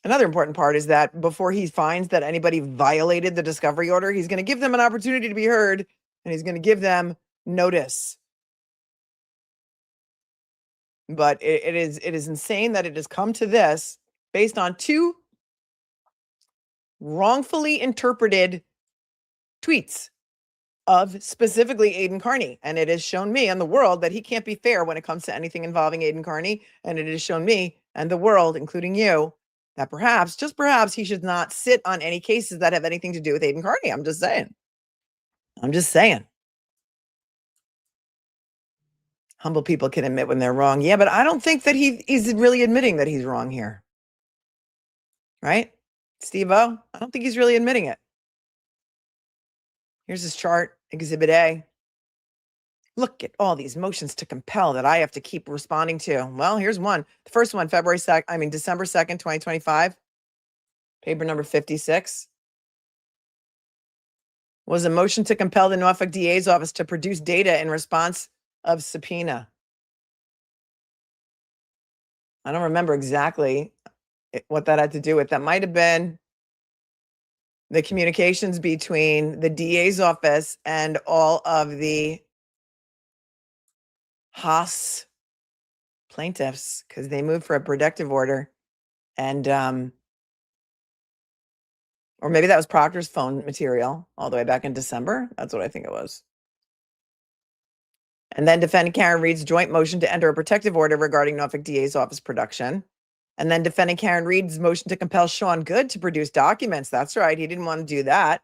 Another important part is that before he finds that anybody violated the discovery order, he's going to give them an opportunity to be heard, and he's going to give them notice. But it is insane that it has come to this based on 2 wrongfully interpreted tweets of specifically Aidan Carney. And it has shown me and the world that he can't be fair when it comes to anything involving Aidan Carney. And it has shown me and the world, including you, that perhaps, just perhaps, he should not sit on any cases that have anything to do with Aidan Carney. I'm just saying. I'm just saying. Humble people can admit when they're wrong. Yeah, but I don't think that he's really admitting that he's wrong here. Right? Steve-O? I don't think he's really admitting it. Here's his chart, Exhibit A. Look at all these motions to compel that I have to keep responding to. Well, here's one. The first one, December 2nd, 2025. Paper number 56. was a motion to compel the Norfolk DA's office to produce data in response of subpoena. I don't remember exactly what that had to do with. That might have been the communications between the DA's office and all of the Haas plaintiffs, because they moved for a protective order. And, or maybe that was Proctor's phone material all the way back in December. That's what I think it was. And then defendant Karen Reed's joint motion to enter a protective order regarding Norfolk DA's office production. And then defendant Karen Reed's motion to compel Sean Good to produce documents. That's right. He didn't want to do that.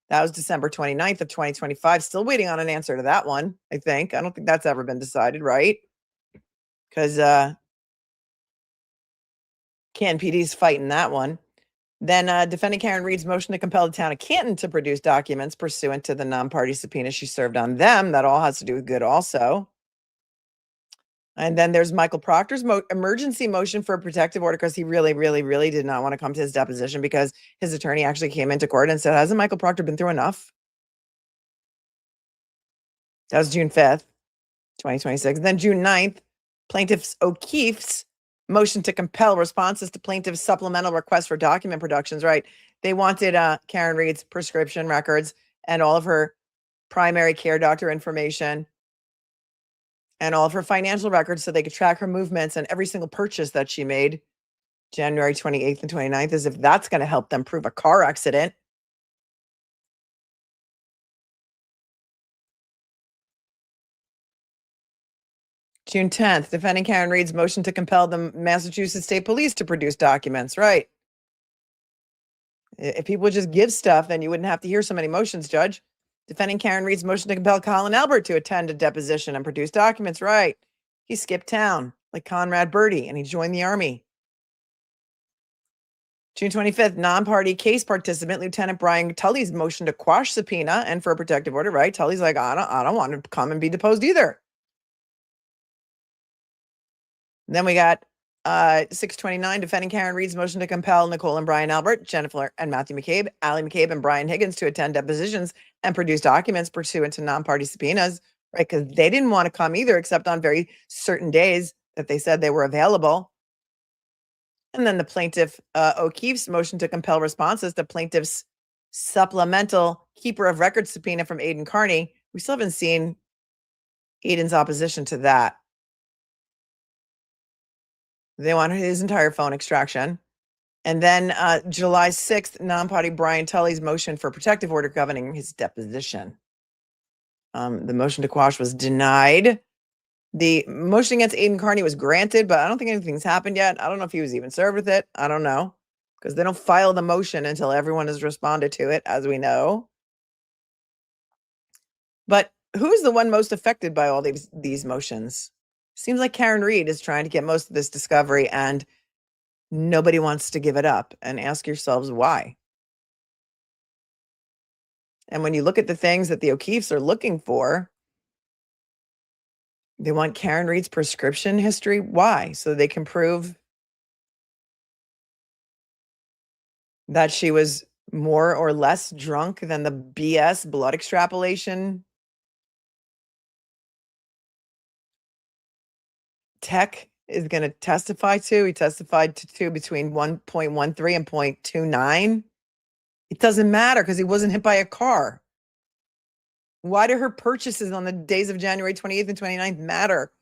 That was December 29th of 2025. Still waiting on an answer to that one, I think. I don't think that's ever been decided, right? Because Canton PD's fighting that one. Then defendant Karen Reed's motion to compel the town of Canton to produce documents pursuant to the non-party subpoena she served on them. That all has to do with Good also. And then there's Michael Proctor's emergency motion for a protective order because he really, really, really did not want to come to his deposition because his attorney actually came into court and said, hasn't Michael Proctor been through enough? That was June 5th, 2026. Then June 9th, plaintiffs O'Keefe's motion to compel responses to plaintiff's supplemental request for document productions, right? They wanted Karen Reed's prescription records and all of her primary care doctor information and all of her financial records so they could track her movements and every single purchase that she made January 28th and 29th, as if that's going to help them prove a car accident. June 10th, defendant Karen Reed's motion to compel the Massachusetts State Police to produce documents, right? If people would just give stuff, then you wouldn't have to hear so many motions, Judge. Defending Karen Reed's motion to compel Colin Albert to attend a deposition and produce documents, right? He skipped town like Conrad Birdie and he joined the Army. June 25th, non-party case participant Lieutenant Brian Tully's motion to quash subpoena and for a protective order, right? Tully's like, I don't want to come and be deposed either. Then we got 629, defending Karen Reed's motion to compel Nicole and Brian Albert, Jennifer and Matthew McCabe, Allie McCabe and Brian Higgins to attend depositions and produce documents pursuant to non-party subpoenas, right? Because they didn't want to come either, except on very certain days that they said they were available. And then the plaintiff O'Keefe's motion to compel responses to plaintiff's supplemental keeper of records subpoena from Aidan Carney. We still haven't seen Aidan's opposition to that. They wanted his entire phone extraction. And then July 6th, non-party Brian Tully's motion for protective order governing his deposition. The motion to quash was denied. The motion against Aidan Carney was granted, but I don't think anything's happened yet. I don't know if he was even served with it. I don't know. Because they don't file the motion until everyone has responded to it, as we know. But who's the one most affected by all these motions? Seems like Karen Reed is trying to get most of this discovery and nobody wants to give it up. And ask yourselves why. And when you look at the things that the O'Keefes are looking for, they want Karen Reed's prescription history. Why? So they can prove that she was more or less drunk than the BS blood extrapolation tech is going to testify to. He testified to between 1.13 and 0.29. It doesn't matter because he wasn't hit by a car. Why do her purchases on the days of January 28th and 29th matter?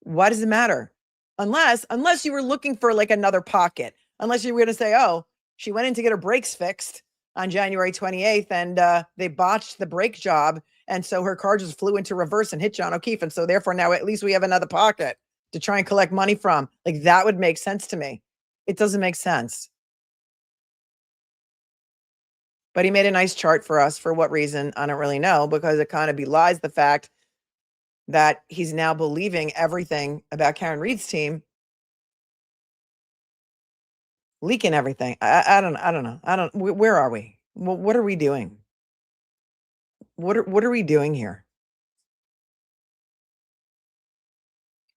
Why does it matter? Unless you were looking for like another pocket. Unless you were going to say, oh, she went in to get her brakes fixed on January 28th and they botched the brake job. And so her car just flew into reverse and hit John O'Keefe. And so therefore now at least we have another pocket to try and collect money from. Like that would make sense to me. It doesn't make sense. But he made a nice chart for us. For what reason? I don't really know, because it kind of belies the fact that he's now believing everything about Karen Reed's team, leaking everything. I don't know. Where are we? What are we doing? What are we doing here?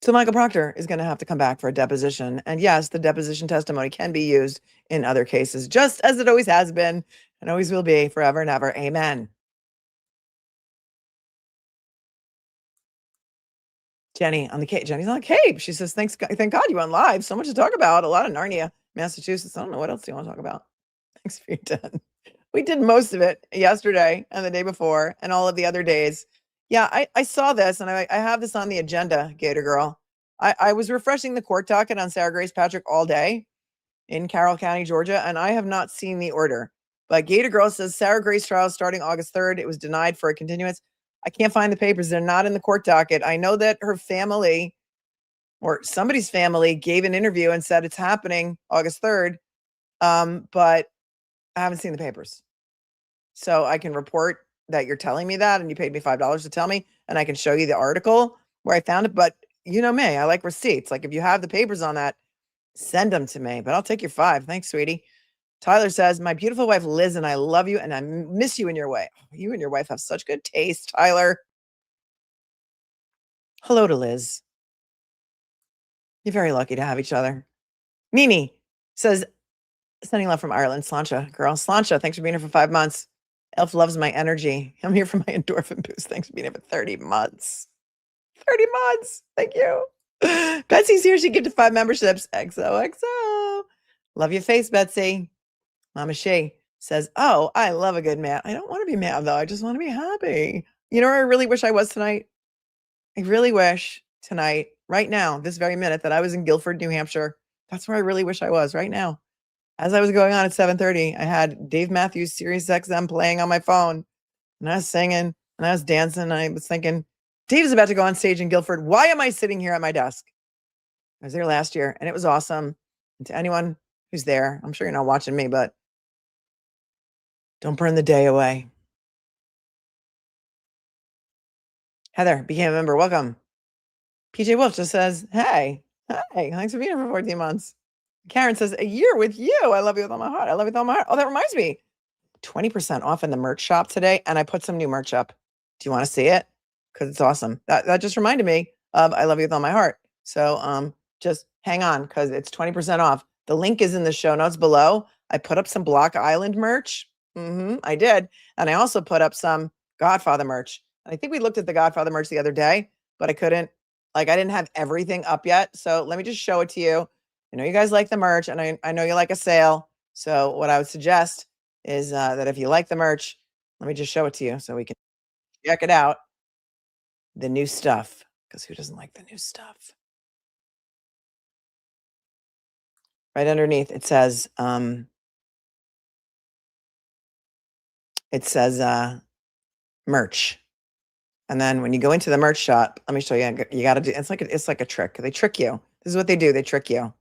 So Michael Proctor is going to have to come back for a deposition. And yes, the deposition testimony can be used in other cases, just as it always has been and always will be forever and ever. Amen. Jenny's on the Cape. She says, thank God you went live. So much to talk about. A lot of Narnia, Massachusetts. I don't know. What else do you want to talk about? Thanks for your time. We did most of it yesterday and the day before and all of the other days. Yeah, I saw this and I have this on the agenda, Gator Girl. I was refreshing the court docket on Sarah Grace Patrick all day in Carroll County, Georgia, and I have not seen the order. But Gator Girl says Sarah Grace trial starting August 3rd. It was denied for a continuance. I can't find the papers. They're not in the court docket. I know that her family or somebody's family gave an interview and said it's happening August 3rd, but I haven't seen the papers. So I can report that you're telling me that and you paid me $5 to tell me, and I can show you the article where I found it. But you know me, I like receipts. Like if you have the papers on that, send them to me, but I'll take your $5. Thanks, sweetie. Tyler says, my beautiful wife, Liz, and I love you, and I miss you and your wife. You and your wife have such good taste, Tyler. Hello to Liz. You're very lucky to have each other. Mimi says, sending love from Ireland, Slancha. Girl, Slancha, thanks for being here for 5 months. Elf loves my energy. I'm here for my endorphin boost. Thanks for being here for 30 months. 30 months. Thank you. Betsy's here. She gifted 5 memberships. XOXO. Love your face, Betsy. Mama Shay says, oh, I love a good mad. I don't want to be mad, though. I just want to be happy. You know where I really wish I was tonight? I really wish tonight, right now, this very minute, that I was in Guilford, New Hampshire. That's where I really wish I was right now. As I was going on at 7:30, I had Dave Matthews Sirius XM playing on my phone, and I was singing, and I was dancing, and I was thinking, Dave's about to go on stage in Guilford. Why am I sitting here at my desk? I was there last year, and it was awesome. And to anyone who's there, I'm sure you're not watching me, but don't burn the day away. Heather became a member. Welcome. PJ Wolf just says, hey, thanks for being here for 14 months. Karen says, a year with you. I love you with all my heart. I love you with all my heart. Oh, that reminds me. 20% off in the merch shop today, and I put some new merch up. Do you want to see it? Because it's awesome. That just reminded me of I love you with all my heart. So just hang on because it's 20% off. The link is in the show notes below. I put up some Block Island merch. I did. And I also put up some Godfather merch. And I think we looked at the Godfather merch the other day, but I couldn't, I didn't have everything up yet. So let me just show it to you. I know you guys like the merch, and I know you like a sale. So what I would suggest is that if you like the merch, let me just show it to you so we can check it out. The new stuff, because who doesn't like the new stuff? Right underneath, it says merch. And then when you go into the merch shop, let me show you. You got to do. It's like a trick. They trick you. This is what they do. They trick you.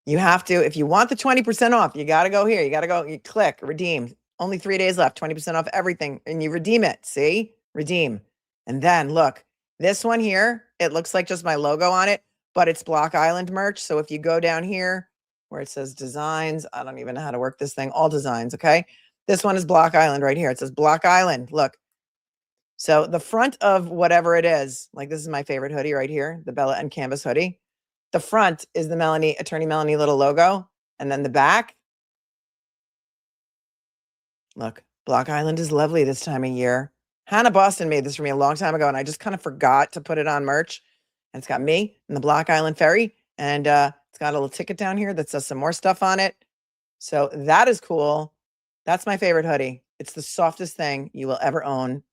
You have to, if you want the 20% off, you got to go here. You got to go, you click, redeem. Only 3 days left, 20% off everything. And you redeem it. See? Redeem. And then look, this one here, it looks like just my logo on it, but it's Block Island merch. So if you go down here where it says designs, I don't even know how to work this thing, all designs, okay? This one is Block Island right here. It says Block Island. Look. So the front of whatever it is, like this is my favorite hoodie right here, the Bella and Canvas hoodie. The front is the Attorney Melanie little logo. And then the back, look, Block Island is lovely this time of year. Hannah Boston made this for me a long time ago, and I just kind of forgot to put it on merch. And it's got me and the Block Island Ferry. And it's got a little ticket down here that says some more stuff on it. So that is cool. That's my favorite hoodie. It's the softest thing you will ever own.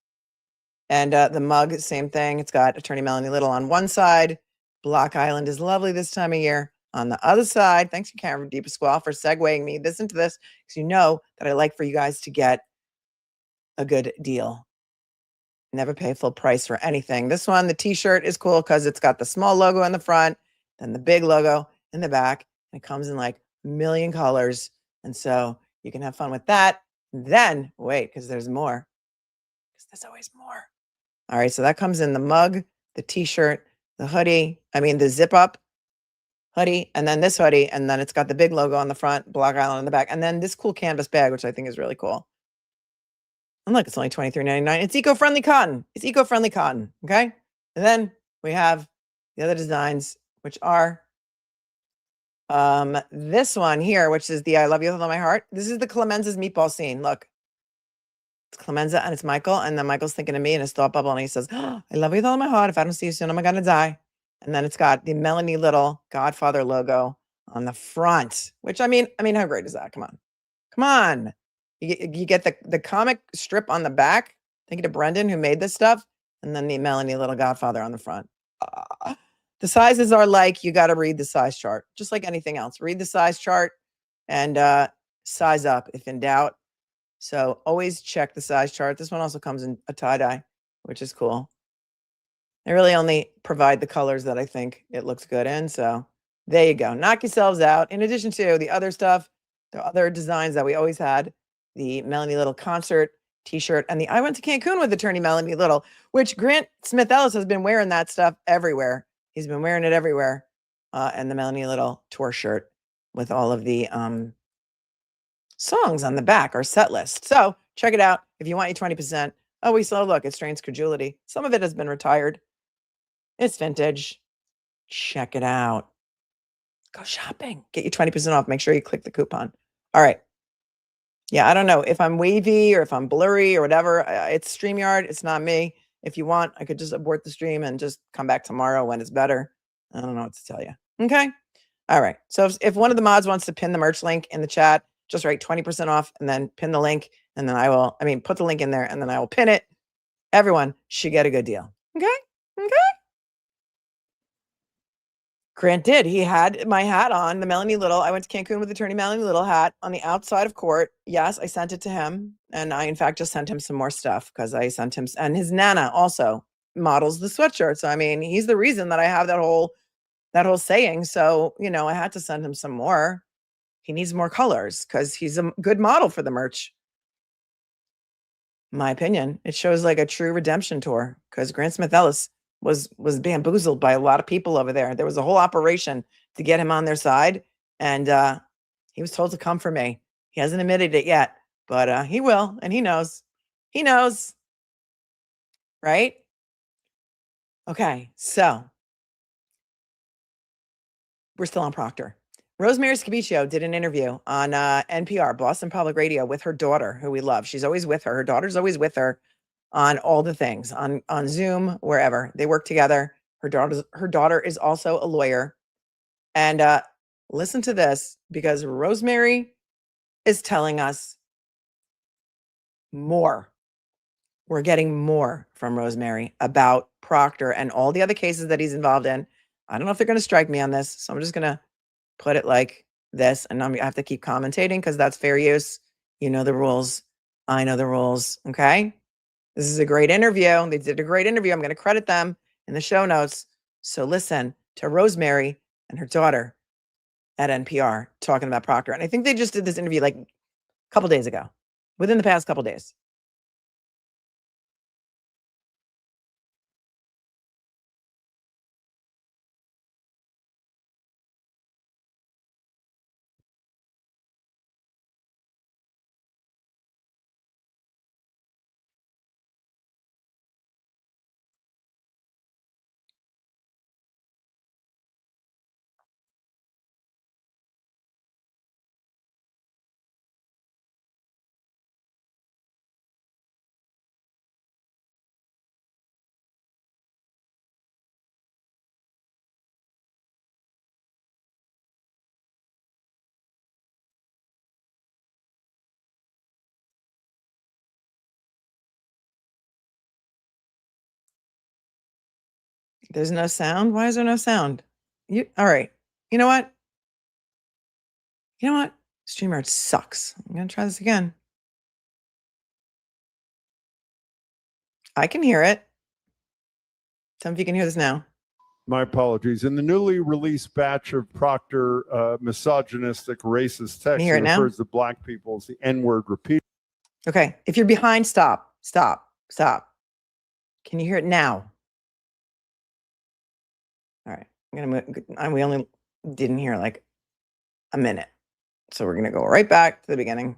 And the mug, same thing. It's got Attorney Melanie Little on one side. Block Island is lovely this time of year. On the other side, thanks to Karen Deep Squall for segueing me this into this, because you know that I like for you guys to get a good deal. Never pay full price for anything. This one, the t-shirt is cool because it's got the small logo in the front, then the big logo in the back. And it comes in like a million colors. And so you can have fun with that. And then, wait, because there's more. Because there's always more. All right, so that comes in the mug, the t-shirt, the hoodie, the zip up hoodie, and then this hoodie, and then it's got the big logo on the front, Block Island on the back, and then this cool canvas bag, which I think is really cool. And look, it's only $23.99. It's eco-friendly cotton. It's eco-friendly cotton, okay? And then we have the other designs, which are this one here, which is the I Love You with All My Heart. This is the Clemenza's meatball scene. Look. It's Clemenza and it's Michael. And then Michael's thinking of me in his thought bubble. And he says, oh, I love you with all my heart. If I don't see you soon, I'm going to die. And then it's got the Melanie Little Godfather logo on the front, which I mean, how great is that? Come on. Come on. You get the comic strip on the back. Thank you to Brendan who made this stuff. And then the Melanie Little Godfather on the front. The sizes are like, you got to read the size chart, just like anything else. Read the size chart and size up if in doubt. So always check the size chart. This one also comes in a tie-dye, which is cool. They really only provide the colors that I think it looks good in. So there you go. Knock yourselves out. In addition to the other stuff, the other designs that we always had, the Melanie Little concert t-shirt and the I Went to Cancun with Attorney Melanie Little, which Grant Smith Ellis has been wearing that stuff everywhere. He's been wearing it everywhere. And the Melanie Little tour shirt with all of the songs on the back, our set list. So check it out if you want your 20%. Oh, we saw, look, it strains credulity. Some of it has been retired. It's vintage. Check it out. Go shopping. Get you 20% off. Make sure you click the coupon. All right. Yeah, I don't know if I'm wavy or if I'm blurry or whatever. It's StreamYard. It's not me. If you want, I could just abort the stream and just come back tomorrow when it's better. I don't know what to tell you. Okay. All right. So if one of the mods wants to pin the merch link in the chat, just write 20% off and then pin the link. And then put the link in there and then I will pin it. Everyone should get a good deal. Okay. Okay. Grant did. He had my hat on, the Melanie Little. I went to Cancun with Attorney Melanie Little hat on the outside of court. Yes, I sent it to him. And I, in fact, just sent him some more stuff because I sent him, and his Nana also models the sweatshirt. So, I mean, he's the reason that I have that whole saying. So, I had to send him some more. He needs more colors because he's a good model for the merch. My opinion. It shows like a true redemption tour because Grant Smith Ellis was bamboozled by a lot of people over there. There was a whole operation to get him on their side. And he was told to come for me. He hasn't admitted it yet, but he will. And he knows. He knows. Right? Okay. So we're still on Proctor. Rosemary Scapicchio did an interview on NPR, Boston Public Radio, with her daughter, who we love. She's always with her. Her daughter's always with her on all the things, on Zoom, wherever. They work together. Her daughter is also a lawyer. And listen to this, because Rosemary is telling us more. We're getting more from Rosemary about Proctor and all the other cases that he's involved in. I don't know if they're going to strike me on this, so I'm just going to put it like this, and I have to keep commentating because that's fair use. You know the rules. I know the rules. Okay. This is a great interview. They did a great interview. I'm going to credit them in the show notes. So listen to Rosemary and her daughter at NPR talking about Proctor. And I think they just did this interview like a couple days ago, within the past couple days. There's no sound. Why is there no sound? All right. You know what? StreamYard sucks. I'm going to try this again. I can hear it. Tell me if you can hear this now. My apologies. In the newly released batch of Proctor misogynistic, racist text, it refers to black people as the N-word repeat. Okay. If you're behind, stop. Can you hear it now? All right. We only didn't hear like a minute. So we're going to go right back to the beginning.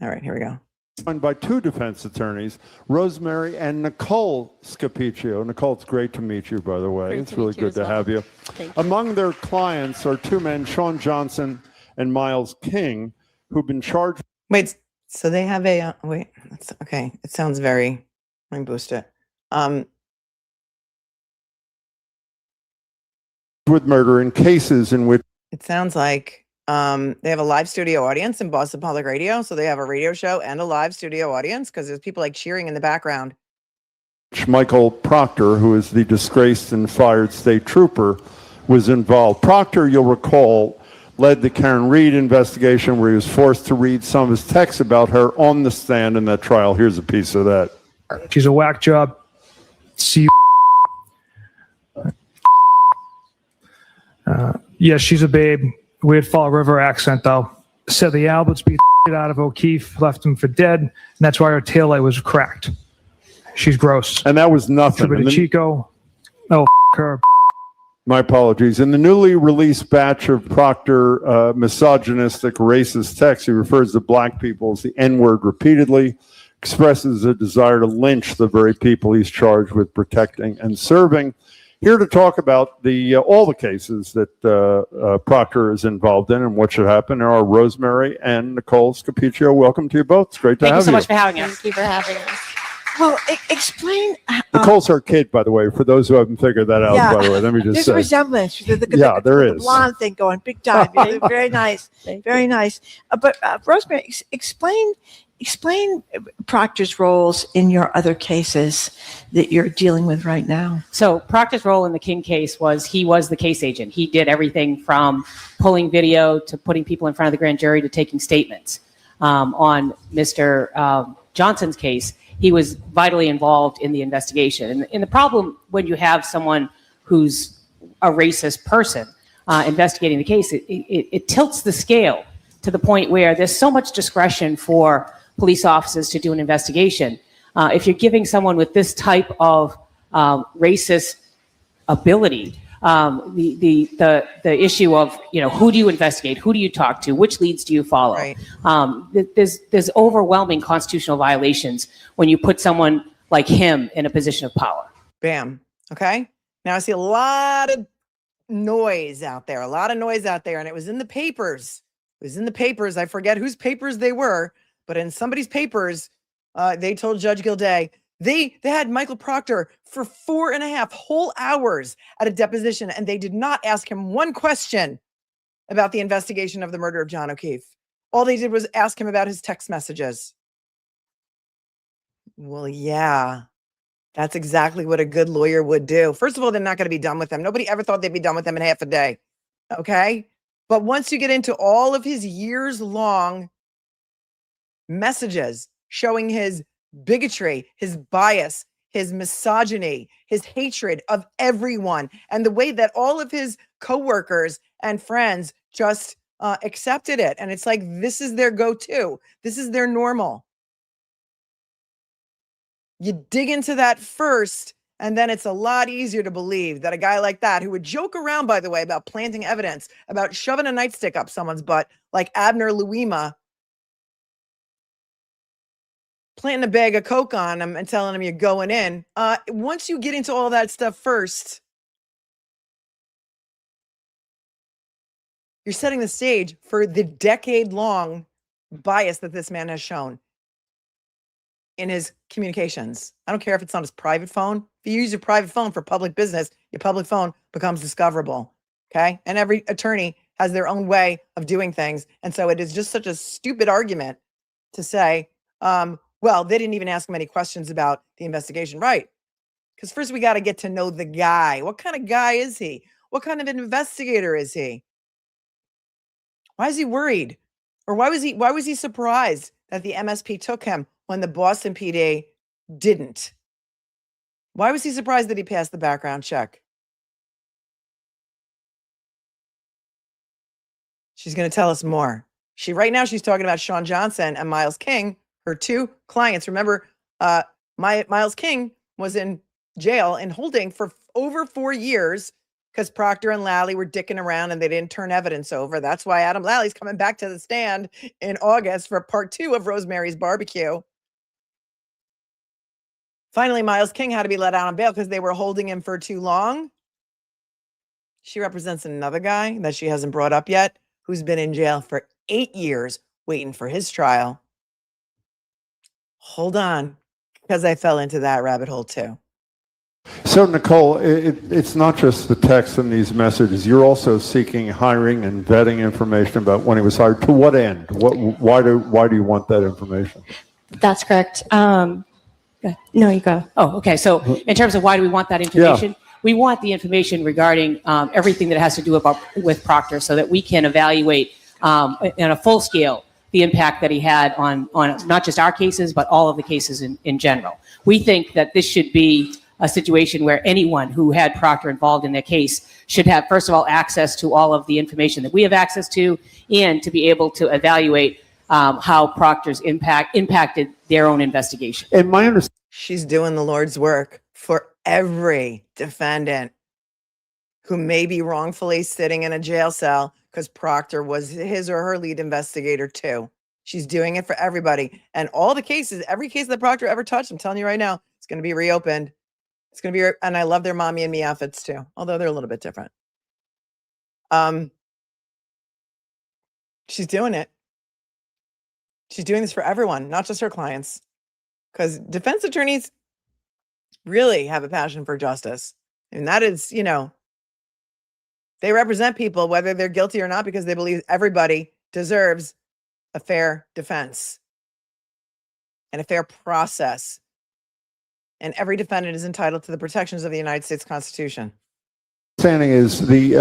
All right, here we go. joined by two defense attorneys, Rosemary and Nicole Scapicchio. Nicole, it's great to meet you, by the way. Great It's to really meet you good as to well. have you. Thank you. Among their clients are two men, Sean Johnson and Miles King, who've been charged. Wait, so they have a wait. That's okay. It sounds very. Let me boost it. With murder in cases in which It sounds like they have a live studio audience in Boston Public Radio. So they have a radio show and a live studio audience because there's people like cheering in the background. Michael Proctor, who is the disgraced and fired state trooper, was involved. Proctor, you'll recall, led the Karen Reed investigation where he was forced to read some of his texts about her on the stand in that trial. Here's a piece of that. She's a whack job. See, yes, she's a babe. Weird Fall River accent, though. Said the Alberts beat the out of O'Keefe, left him for dead, and that's why her taillight was cracked. She's gross. And that was nothing. Tribute to Chico. Oh, her. My apologies. In the newly released batch of Proctor misogynistic, racist texts, he refers to black people as the N-word repeatedly, expresses a desire to lynch the very people he's charged with protecting and serving. Here to talk about the all the cases that Proctor is involved in and what should happen are Rosemary and Nicole Scapicchio. Welcome to you both. It's great to have you. Thank you so much for having us. Thank you for having us. Well, explain. Nicole's her kid, by the way, for those who haven't figured that out, Yeah. by the way. Let me just There's say. a resemblance. Yeah, there the is. blonde thing going big time. Very nice. Very nice. But Rosemary, explain Proctor's roles in your other cases that you're dealing with right now. So Proctor's role in the King case was he was the case agent. He did everything from pulling video to putting people in front of the grand jury to taking statements. On Mr. Johnson's case, he was vitally involved in the investigation. And the problem when you have someone who's a racist person investigating the case, it tilts the scale to the point where there's so much discretion for police officers to do an investigation. If you're giving someone with this type of racist ability, the issue of, who do you investigate, who do you talk to, which leads do you follow? Right. There's overwhelming constitutional violations when you put someone like him in a position of power. Bam. Okay. Now I see a lot of noise out there, and it was in the papers. I forget whose papers they were, but in somebody's papers, they told Judge Gildea they had Michael Proctor for 4.5 whole hours at a deposition, and they did not ask him one question about the investigation of the murder of John O'Keefe. All they did was ask him about his text messages. Well, yeah, that's exactly what a good lawyer would do. First of all, they're not going to be done with him. Nobody ever thought they'd be done with him in half a day. Okay. But once you get into all of his years-long messages showing his bigotry, his bias, his misogyny, his hatred of everyone, and the way that all of his coworkers and friends just accepted it. And it's like, this is their go-to. This is their normal. You dig into that first, and then it's a lot easier to believe that a guy like that, who would joke around, by the way, about planting evidence, about shoving a nightstick up someone's butt, like Abner Louima, planting a bag of Coke on him and telling him you're going in. Once you get into all that stuff first, you're setting the stage for the decade-long bias that this man has shown in his communications. I don't care if it's on his private phone. If you use your private phone for public business, your public phone becomes discoverable. Okay. And every attorney has their own way of doing things. And so it is just such a stupid argument to say, well, they didn't even ask him any questions about the investigation. Right. Because first we got to get to know the guy. What kind of guy is he? What kind of an investigator is he? Why is he worried? Or why was he surprised that the MSP took him when the Boston PD didn't? Why was he surprised that he passed the background check? She's going to tell us more. Right now she's talking about Sean Johnson and Miles King, her two clients. Remember, Miles King was in jail in holding for over 4 years because Proctor and Lally were dicking around and they didn't turn evidence over. That's why Adam Lally's coming back to the stand in August for part 2 of Rosemary's Barbecue. Finally, Miles King had to be let out on bail because they were holding him for too long. She represents another guy that she hasn't brought up yet, who's been in jail for 8 years waiting for his trial. Hold on, because I fell into that rabbit hole too. So, Nicole, it's not just the text in these messages. You're also seeking hiring and vetting information about when he was hired. To what end? Why do you want that information? That's correct. No, you go. Oh, okay. So in terms of why do we want that information? We want the information regarding everything that has to do with Proctor so that we can evaluate on a full scale the impact that he had on not just our cases, but all of the cases in general. We think that this should be a situation where anyone who had Proctor involved in their case should have, first of all, access to all of the information that we have access to, and to be able to evaluate how Proctor's impacted their own investigation. And my understanding, She's doing the Lord's work for every defendant who may be wrongfully sitting in a jail cell because Proctor was his or her lead investigator too. She's doing it for everybody. And all the cases, every case that Proctor ever touched, I'm telling you right now, it's going to be reopened. It's going to be, and I love their mommy and me outfits too, although they're a little bit different. She's doing it. She's doing this for everyone, not just her clients. Because defense attorneys really have a passion for justice. And that is, they represent people, whether they're guilty or not, because they believe everybody deserves a fair defense and a fair process. And every defendant is entitled to the protections of the United States Constitution. understanding is the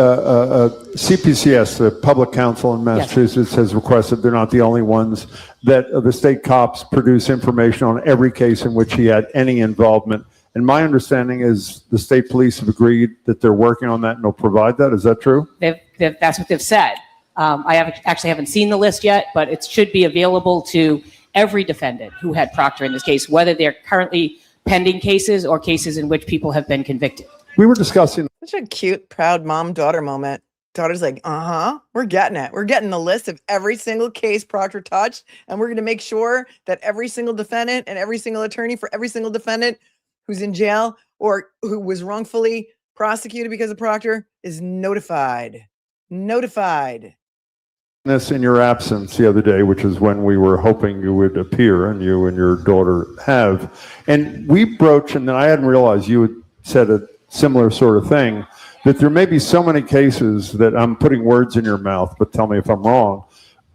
CPCS, the Public Counsel in Massachusetts, has requested, they're not the only ones, that the state cops produce information on every case in which he had any involvement. And my understanding is the state police have agreed that they're working on that and they'll provide that. Is that true? That's what they've said. I haven't seen the list yet, but it should be available to every defendant who had Proctor in this case, whether they're currently pending cases or cases in which people have been convicted. We were discussing. Such a cute, proud mom-daughter moment. Daughter's like, we're getting it. We're getting the list of every single case Proctor touched, and we're going to make sure that every single defendant and every single attorney for every single defendant who's in jail or who was wrongfully prosecuted because of Proctor is notified. Notified. This in your absence the other day, which is when we were hoping you would appear, and you and your daughter have. And we broached, and I hadn't realized you had said a similar sort of thing, that there may be so many cases that I'm putting words in your mouth, but tell me if I'm wrong.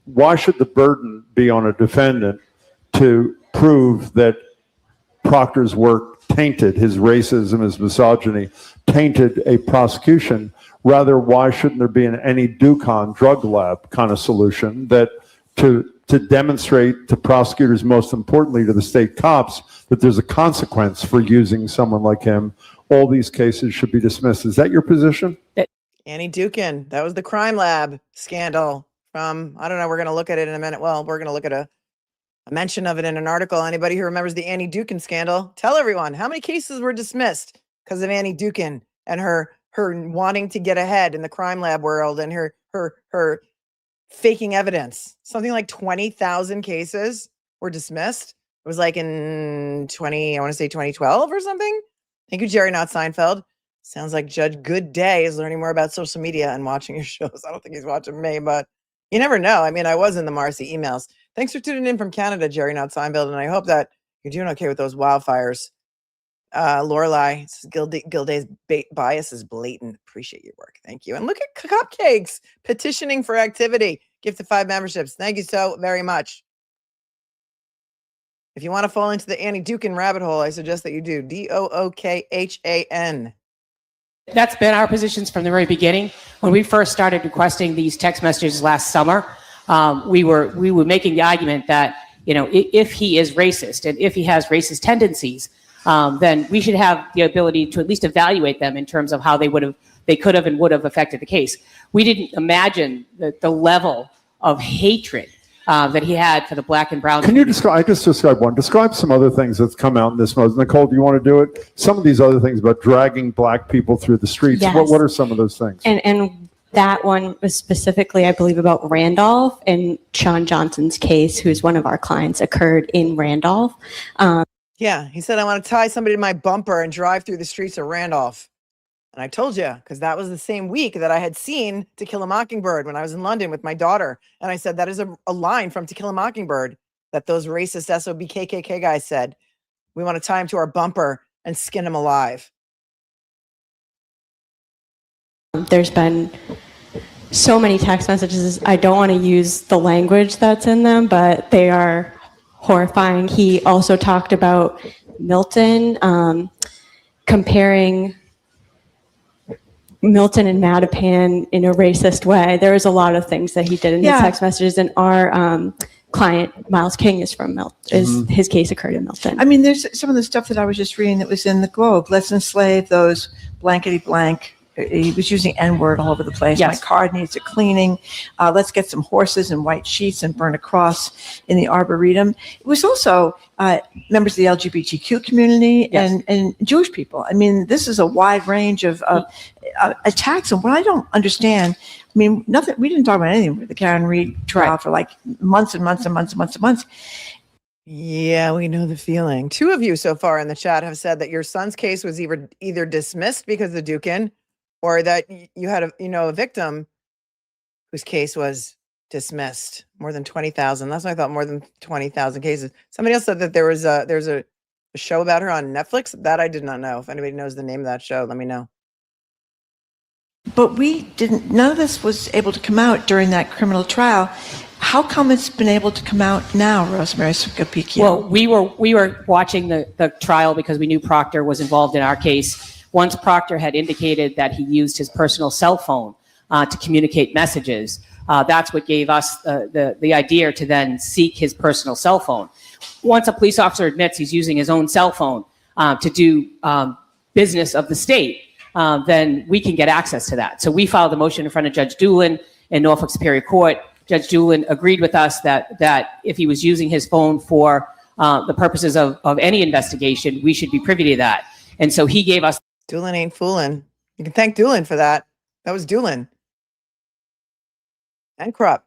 Why should the burden be on a defendant to prove that Proctor's work tainted, his racism, his misogyny, tainted a prosecution? Rather, why shouldn't there be an any Ducon drug lab kind of solution that to demonstrate to prosecutors, most importantly to the state cops, that there's a consequence for using someone like him? All these cases should be dismissed. Is that your position? Annie Dukin, that was the crime lab scandal from, I don't know, we're going to look at it in a minute. Well, we're going to look at a mention of it in an article. Anybody who remembers the Annie Dukin scandal, tell everyone how many cases were dismissed because of Annie Dukin and her wanting to get ahead in the crime lab world and her faking evidence. Something like 20,000 cases were dismissed. It was like in 2012 or something. Thank you, Jerry, not Seinfeld. Sounds like Judge Good Day is learning more about social media and watching your shows. I don't think he's watching me, but you never know. I mean, I was in the Marcy emails. Thanks for tuning in from Canada, Jerry, not Seinfeld, and I hope that you're doing okay with those wildfires. Lorelei, Gildea's bias is blatant. Appreciate your work. Thank you. And look at Cupcakes petitioning for activity. Gift of 5 memberships. Thank you so very much. If you want to fall into the Annie Dukin rabbit hole, I suggest that you do. DOOKHAN. That's been our positions from the very beginning. When we first started requesting these text messages last summer, we were making the argument that, if he is racist and if he has racist tendencies, then we should have the ability to at least evaluate them in terms of how they could have and would have affected the case. We didn't imagine the level of hatred that he had for the black and brown Can you community. describe, I just described one, describe some other things that's come out in this month. Nicole, do you want to do it? Some of these other things about dragging black people through the streets. Yes. What are some of those things? And that one was specifically, I believe, about Randolph and Sean Johnson's case, who's one of our clients, occurred in Randolph. Yeah, he said, I want to tie somebody to my bumper and drive through the streets of Randolph. And I told you, because that was the same week that I had seen To Kill a Mockingbird when I was in London with my daughter. And I said, that is a line from To Kill a Mockingbird that those racist SOB KKK guys said. We want to tie him to our bumper and skin him alive. There's been so many text messages. I don't want to use the language that's in them, but they are horrifying. He also talked about Milton, comparing Milton and Mattapan in a racist way. There was a lot of things that he did in his text messages, and our client, Miles King, is from Milton. His case occurred in Milton. I mean, there's some of the stuff that I was just reading that was in the Globe. Let's enslave those blankety blank. He was using N-word all over the place. Yes. My car needs a cleaning. Let's get some horses and white sheets and burn a cross in the Arboretum. It was also members of the LGBTQ community and Jewish people. I mean, this is a wide range of attacks. And what I don't understand, I mean, nothing. We didn't talk about anything with the Karen Reed trial for like months and months and months and months and months. Yeah, we know the feeling. 2 of you so far in the chat have said that your son's case was either dismissed because of Dukin, or that you had a victim whose case was dismissed. More than 20,000. That's what I thought. More than 20,000 cases. Somebody else said that there's a show about her on Netflix. That I did not know. If anybody knows the name of that show, let me know. But none of this was able to come out during that criminal trial. How come it's been able to come out now, Rosemary Scapicchio? Well, we were watching the trial because we knew Proctor was involved in our case. Once Proctor had indicated that he used his personal cell phone to communicate messages, that's what gave us the idea to then seek his personal cell phone. Once a police officer admits he's using his own cell phone to do business of the state, then we can get access to that. So we filed a motion in front of Judge Doolin in Norfolk Superior Court. Judge Doolin agreed with us that if he was using his phone for the purposes of any investigation, we should be privy to that. And so he gave us. Doolin ain't fooling. You can thank Doolin for that. That was Doolin. And Krupp.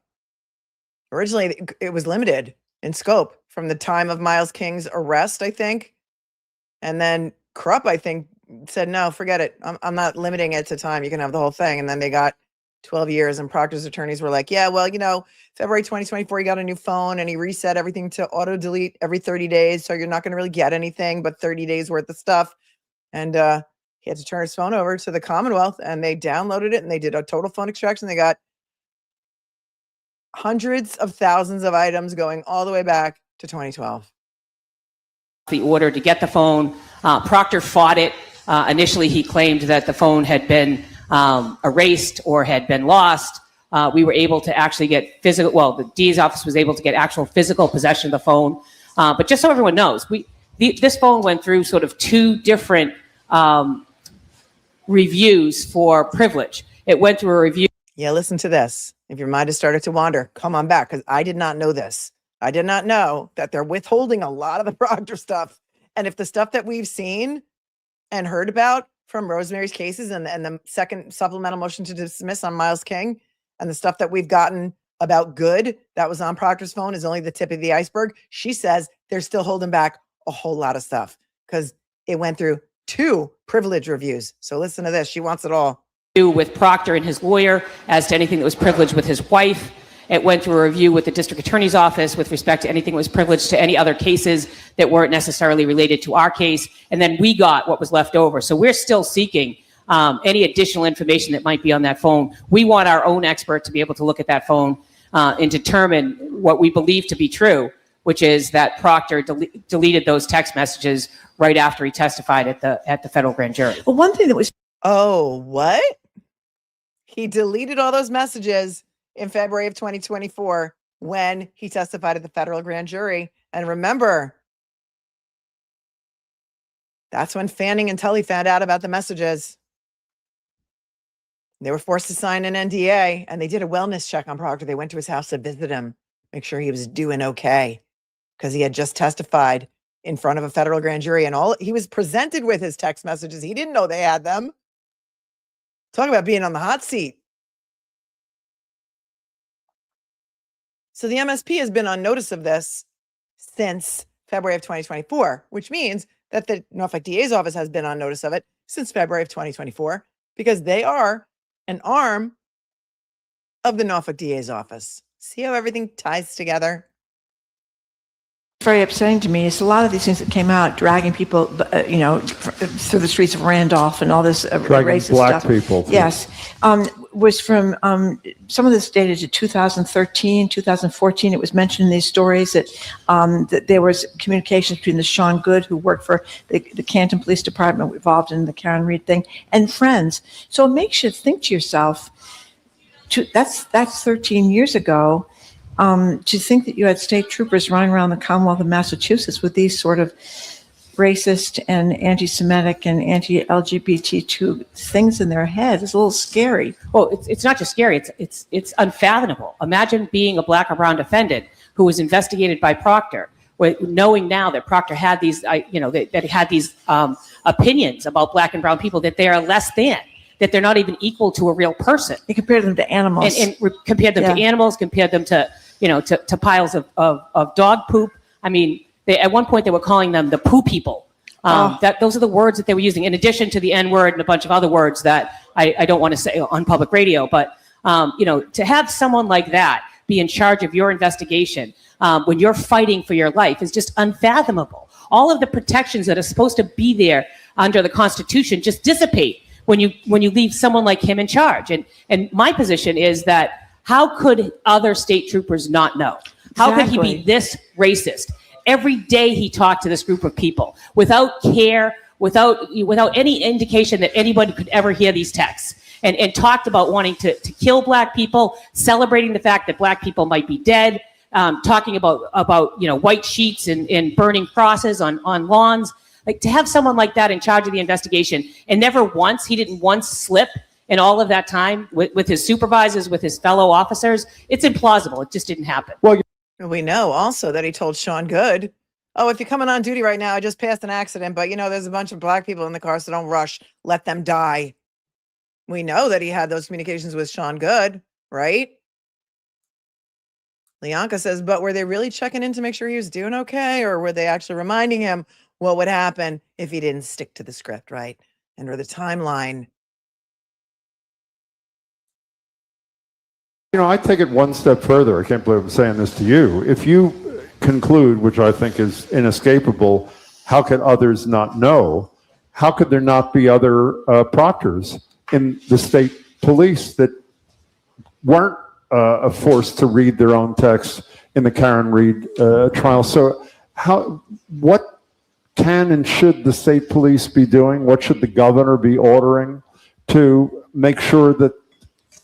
Originally, it was limited in scope from the time of Miles King's arrest, I think. And then Krupp, I think, said, no, forget it. I'm not limiting it to time. You can have the whole thing. And then they got 12 years, and Proctor's attorneys were like, yeah, well, February 2024, he got a new phone and he reset everything to auto delete every 30 days. So you're not going to really get anything but 30 days worth of stuff. And he had to turn his phone over to the Commonwealth, and they downloaded it and they did a total phone extraction. They got hundreds of thousands of items going all the way back to 2012. The order to get the phone. Proctor fought it. Initially, he claimed that the phone had been erased or had been lost. We were able to actually get physical, the D's office was able to get actual physical possession of the phone. But just so everyone knows, this phone went through sort of 2 different reviews for privilege. It went through a review. Yeah, listen to this. If your mind has started to wander, come on back, because I did not know this. I did not know that they're withholding a lot of the Proctor stuff. And if the stuff that we've seen and heard about from Rosemary's cases and the second supplemental motion to dismiss on Miles King, and the stuff that we've gotten about Good that was on Proctor's phone is only the tip of the iceberg, she says they're still holding back a whole lot of stuff because it went through 2 privilege reviews. So listen to this. She wants it all. With Proctor and his lawyer as to anything that was privileged with his wife. It went through a review with the district attorney's office with respect to anything that was privileged to any other cases that weren't necessarily related to our case. And then we got what was left over. So we're still seeking any additional information that might be on that phone. We want our own expert to be able to look at that phone and determine what we believe to be true, which is that Proctor deleted those text messages right after he testified at the federal grand jury. Well, one thing that was. Oh, what? He deleted all those messages in February of 2024 when he testified at the federal grand jury. And remember, that's when Fanning and Tully found out about the messages. They were forced to sign an NDA, and they did a wellness check on Proctor. They went to his house to visit him. make sure he was doing okay, because he had just testified in front of a federal grand jury, and all he was presented with his text messages. He didn't know they had them. Talk about being on the hot seat. So the MSP has been on notice of this since February of 2024, which means that the Norfolk DA's office has been on notice of it since February of 2024, because they are an arm of the Norfolk DA's office. See how everything ties together? Very upsetting to me is a lot of these things that came out dragging people, through the streets of Randolph and all this Dragging racist black stuff. people. Yes, was from some of this dated to 2013, 2014. It was mentioned in these stories that there was communications between the Sean Good, who worked for the Canton Police Department, involved in the Karen Reed thing, and friends. So it makes you think to yourself, that's 13 years ago. To think that you had state troopers running around the Commonwealth of Massachusetts with these sort of racist and anti-Semitic and anti-LGBTQ things in their head is a little scary. Well, it's not just scary, it's unfathomable. Imagine being a black or brown defendant who was investigated by Proctor, knowing now that Proctor had these, that had these opinions about black and brown people, that they are less than, that they're not even equal to a real person. You compare them to animals. And compared them to animals, compared them to, to piles of dog poop. I mean, at one point they were calling them the poo people. Those are the words that they were using, in addition to the N-word and a bunch of other words that I don't want to say on public radio. But, to have someone like that be in charge of your investigation when you're fighting for your life is just unfathomable. All of the protections that are supposed to be there under the Constitution just dissipate when you leave someone like him in charge. And my position is that how could other state troopers not know? How could he be this racist? Every day he talked to this group of people without care, without any indication that anybody could ever hear these texts, and talked about wanting to kill black people, celebrating the fact that black people might be dead, talking about white sheets and burning crosses on lawns. Like, to have someone like that in charge of the investigation, and he didn't once slip in all of that time with his supervisors, with his fellow officers, it's implausible. It just didn't happen. Well, We know also that he told Sean Good, oh, if you're coming on duty right now, I just passed an accident, but there's a bunch of black people in the car, so don't rush. Let them die. We know that he had those communications with Sean Good, right? Leonka says, but were they really checking in to make sure he was doing okay? Or were they actually reminding him what would happen if he didn't stick to the script, right? And or the timeline. I take it one step further. I can't believe I'm saying this to you. If you conclude, which I think is inescapable, how could others not know? How could there not be other proctors in the state police that weren't forced to read their own text in the Karen Reed trial? So what can and should the state police be doing? What should the governor be ordering to make sure that,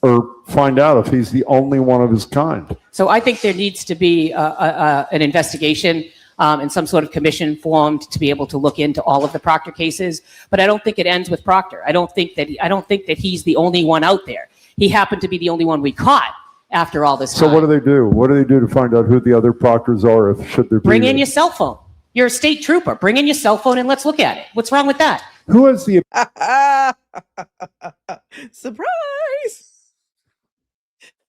or find out if he's the only one of his kind? So I think there needs to be an investigation and some sort of commission formed to be able to look into all of the Proctor cases. But I don't think it ends with Proctor. I don't think that he's the only one out there. He happened to be the only one we caught after all this time. So what do they do? What do they do to find out who the other proctors are? If should there be? Bring in your cell phone. You're a state trooper. Bring in your cell phone and let's look at it. What's wrong with that? Who has the Surprise!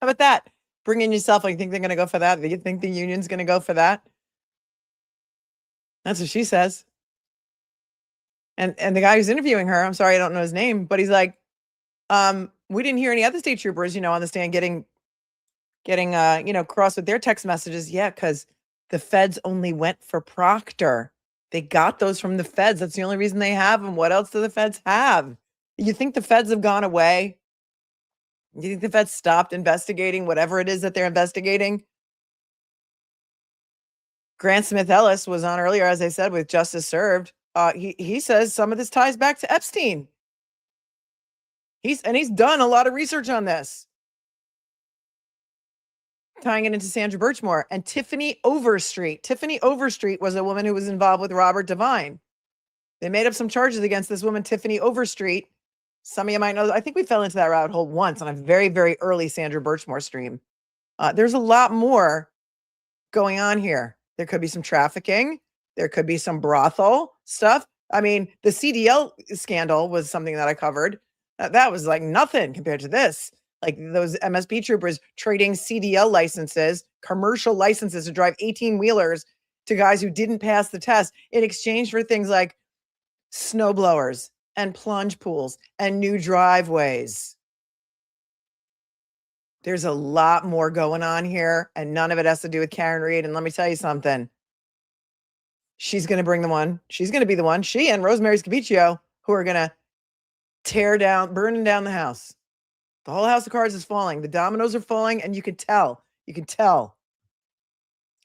How about that? Bring in your cell phone. You think they're going to go for that? Do you think the union's going to go for that? That's what she says. And the guy who's interviewing her, I'm sorry, I don't know his name, but he's like, we didn't hear any other state troopers, on the stand getting cross with their text messages. Yeah, because the feds only went for Proctor. They got those from the feds. That's the only reason they have them. What else do the feds have? You think the feds have gone away? You think the feds stopped investigating whatever it is that they're investigating? Grant Smith Ellis was on earlier, as I said, with Justice Served. He says some of this ties back to Epstein. He's done a lot of research on this, tying it into Sandra Birchmore and Tiffany Overstreet. Tiffany Overstreet was a woman who was involved with Robert Devine. They made up some charges against this woman, Tiffany Overstreet. Some of you might know, I think we fell into that rabbit hole once on a very, very early Sandra Birchmore stream. There's a lot more going on here. There could be some trafficking. There could be some brothel stuff. I mean, the CDL scandal was something that I covered. That was like nothing compared to this. Like those MSP troopers trading CDL licenses, commercial licenses to drive 18-wheelers to guys who didn't pass the test in exchange for things like snow blowers and plunge pools and new driveways. There's a lot more going on here, and none of it has to do with Karen Reed. And let me tell you something. She's going to bring the one. She's going to be the one. She and Rosemary Scapicchio, who are going to burning down the house. The whole house of cards is falling. The dominoes are falling, and you can tell. You can tell.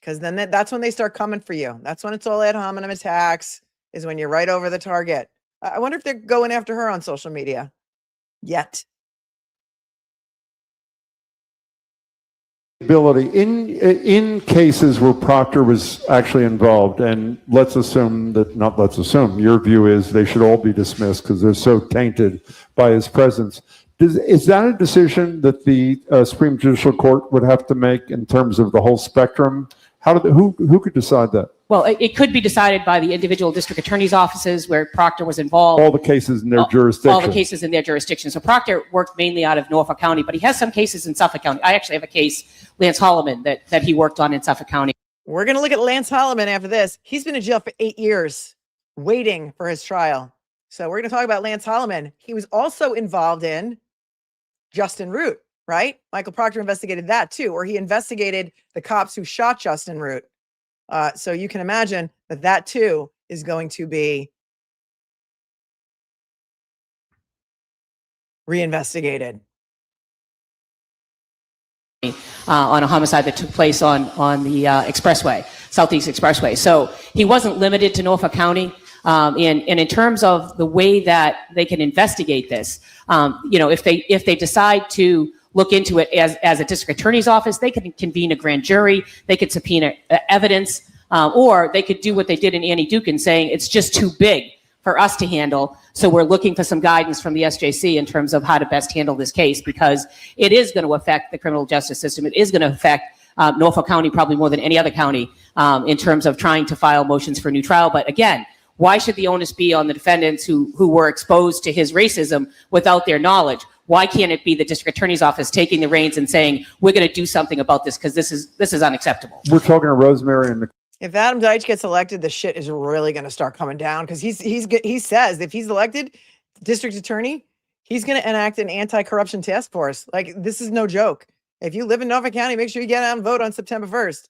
Because then that's when they start coming for you. That's when it's all ad hominem attacks, is when you're right over the target. I wonder if they're going after her on social media yet. Ability in cases where Proctor was actually involved, and let's assume that, not let's assume, your view is they should all be dismissed because they're so tainted by his presence. Is that a decision that the Supreme Judicial Court would have to make in terms of the whole spectrum? Who could decide that? Well, it could be decided by the individual district attorney's offices where Proctor was involved. All the cases in their jurisdiction. All the cases in their jurisdiction. So Proctor worked mainly out of Norfolk County, but he has some cases in Suffolk County. I actually have a case, Lance Hollomon, that he worked on in Suffolk County. We're going to look at Lance Hollomon after this. He's been in jail for 8 years waiting for his trial. So we're going to talk about Lance Hollomon. He was also involved in Justin Root, right? Michael Proctor investigated that too, or he investigated the cops who shot Justin Root. So you can imagine that too is going to be reinvestigated. On a homicide that took place on the expressway, Southeast Expressway. So he wasn't limited to Norfolk County. And in terms of the way that they can investigate this, if they decide to look into it as a district attorney's office, they could convene a grand jury, they could subpoena evidence, or they could do what they did in Annie Dukin, saying it's just too big for us to handle. So we're looking for some guidance from the SJC in terms of how to best handle this case, because it is going to affect the criminal justice system. It is going to affect Norfolk County probably more than any other county in terms of trying to file motions for a new trial. But again, why should the onus be on the defendants who were exposed to his racism without their knowledge? Why can't it be the district attorney's office taking the reins and saying, we're going to do something about this because this is unacceptable? We're talking to Rosemary and If Adam Deitch gets elected, the shit is really going to start coming down, because he says if he's elected district attorney, he's going to enact an anti-corruption task force. Like, this is no joke. If you live in Norfolk County, make sure you get out and vote on September 1st.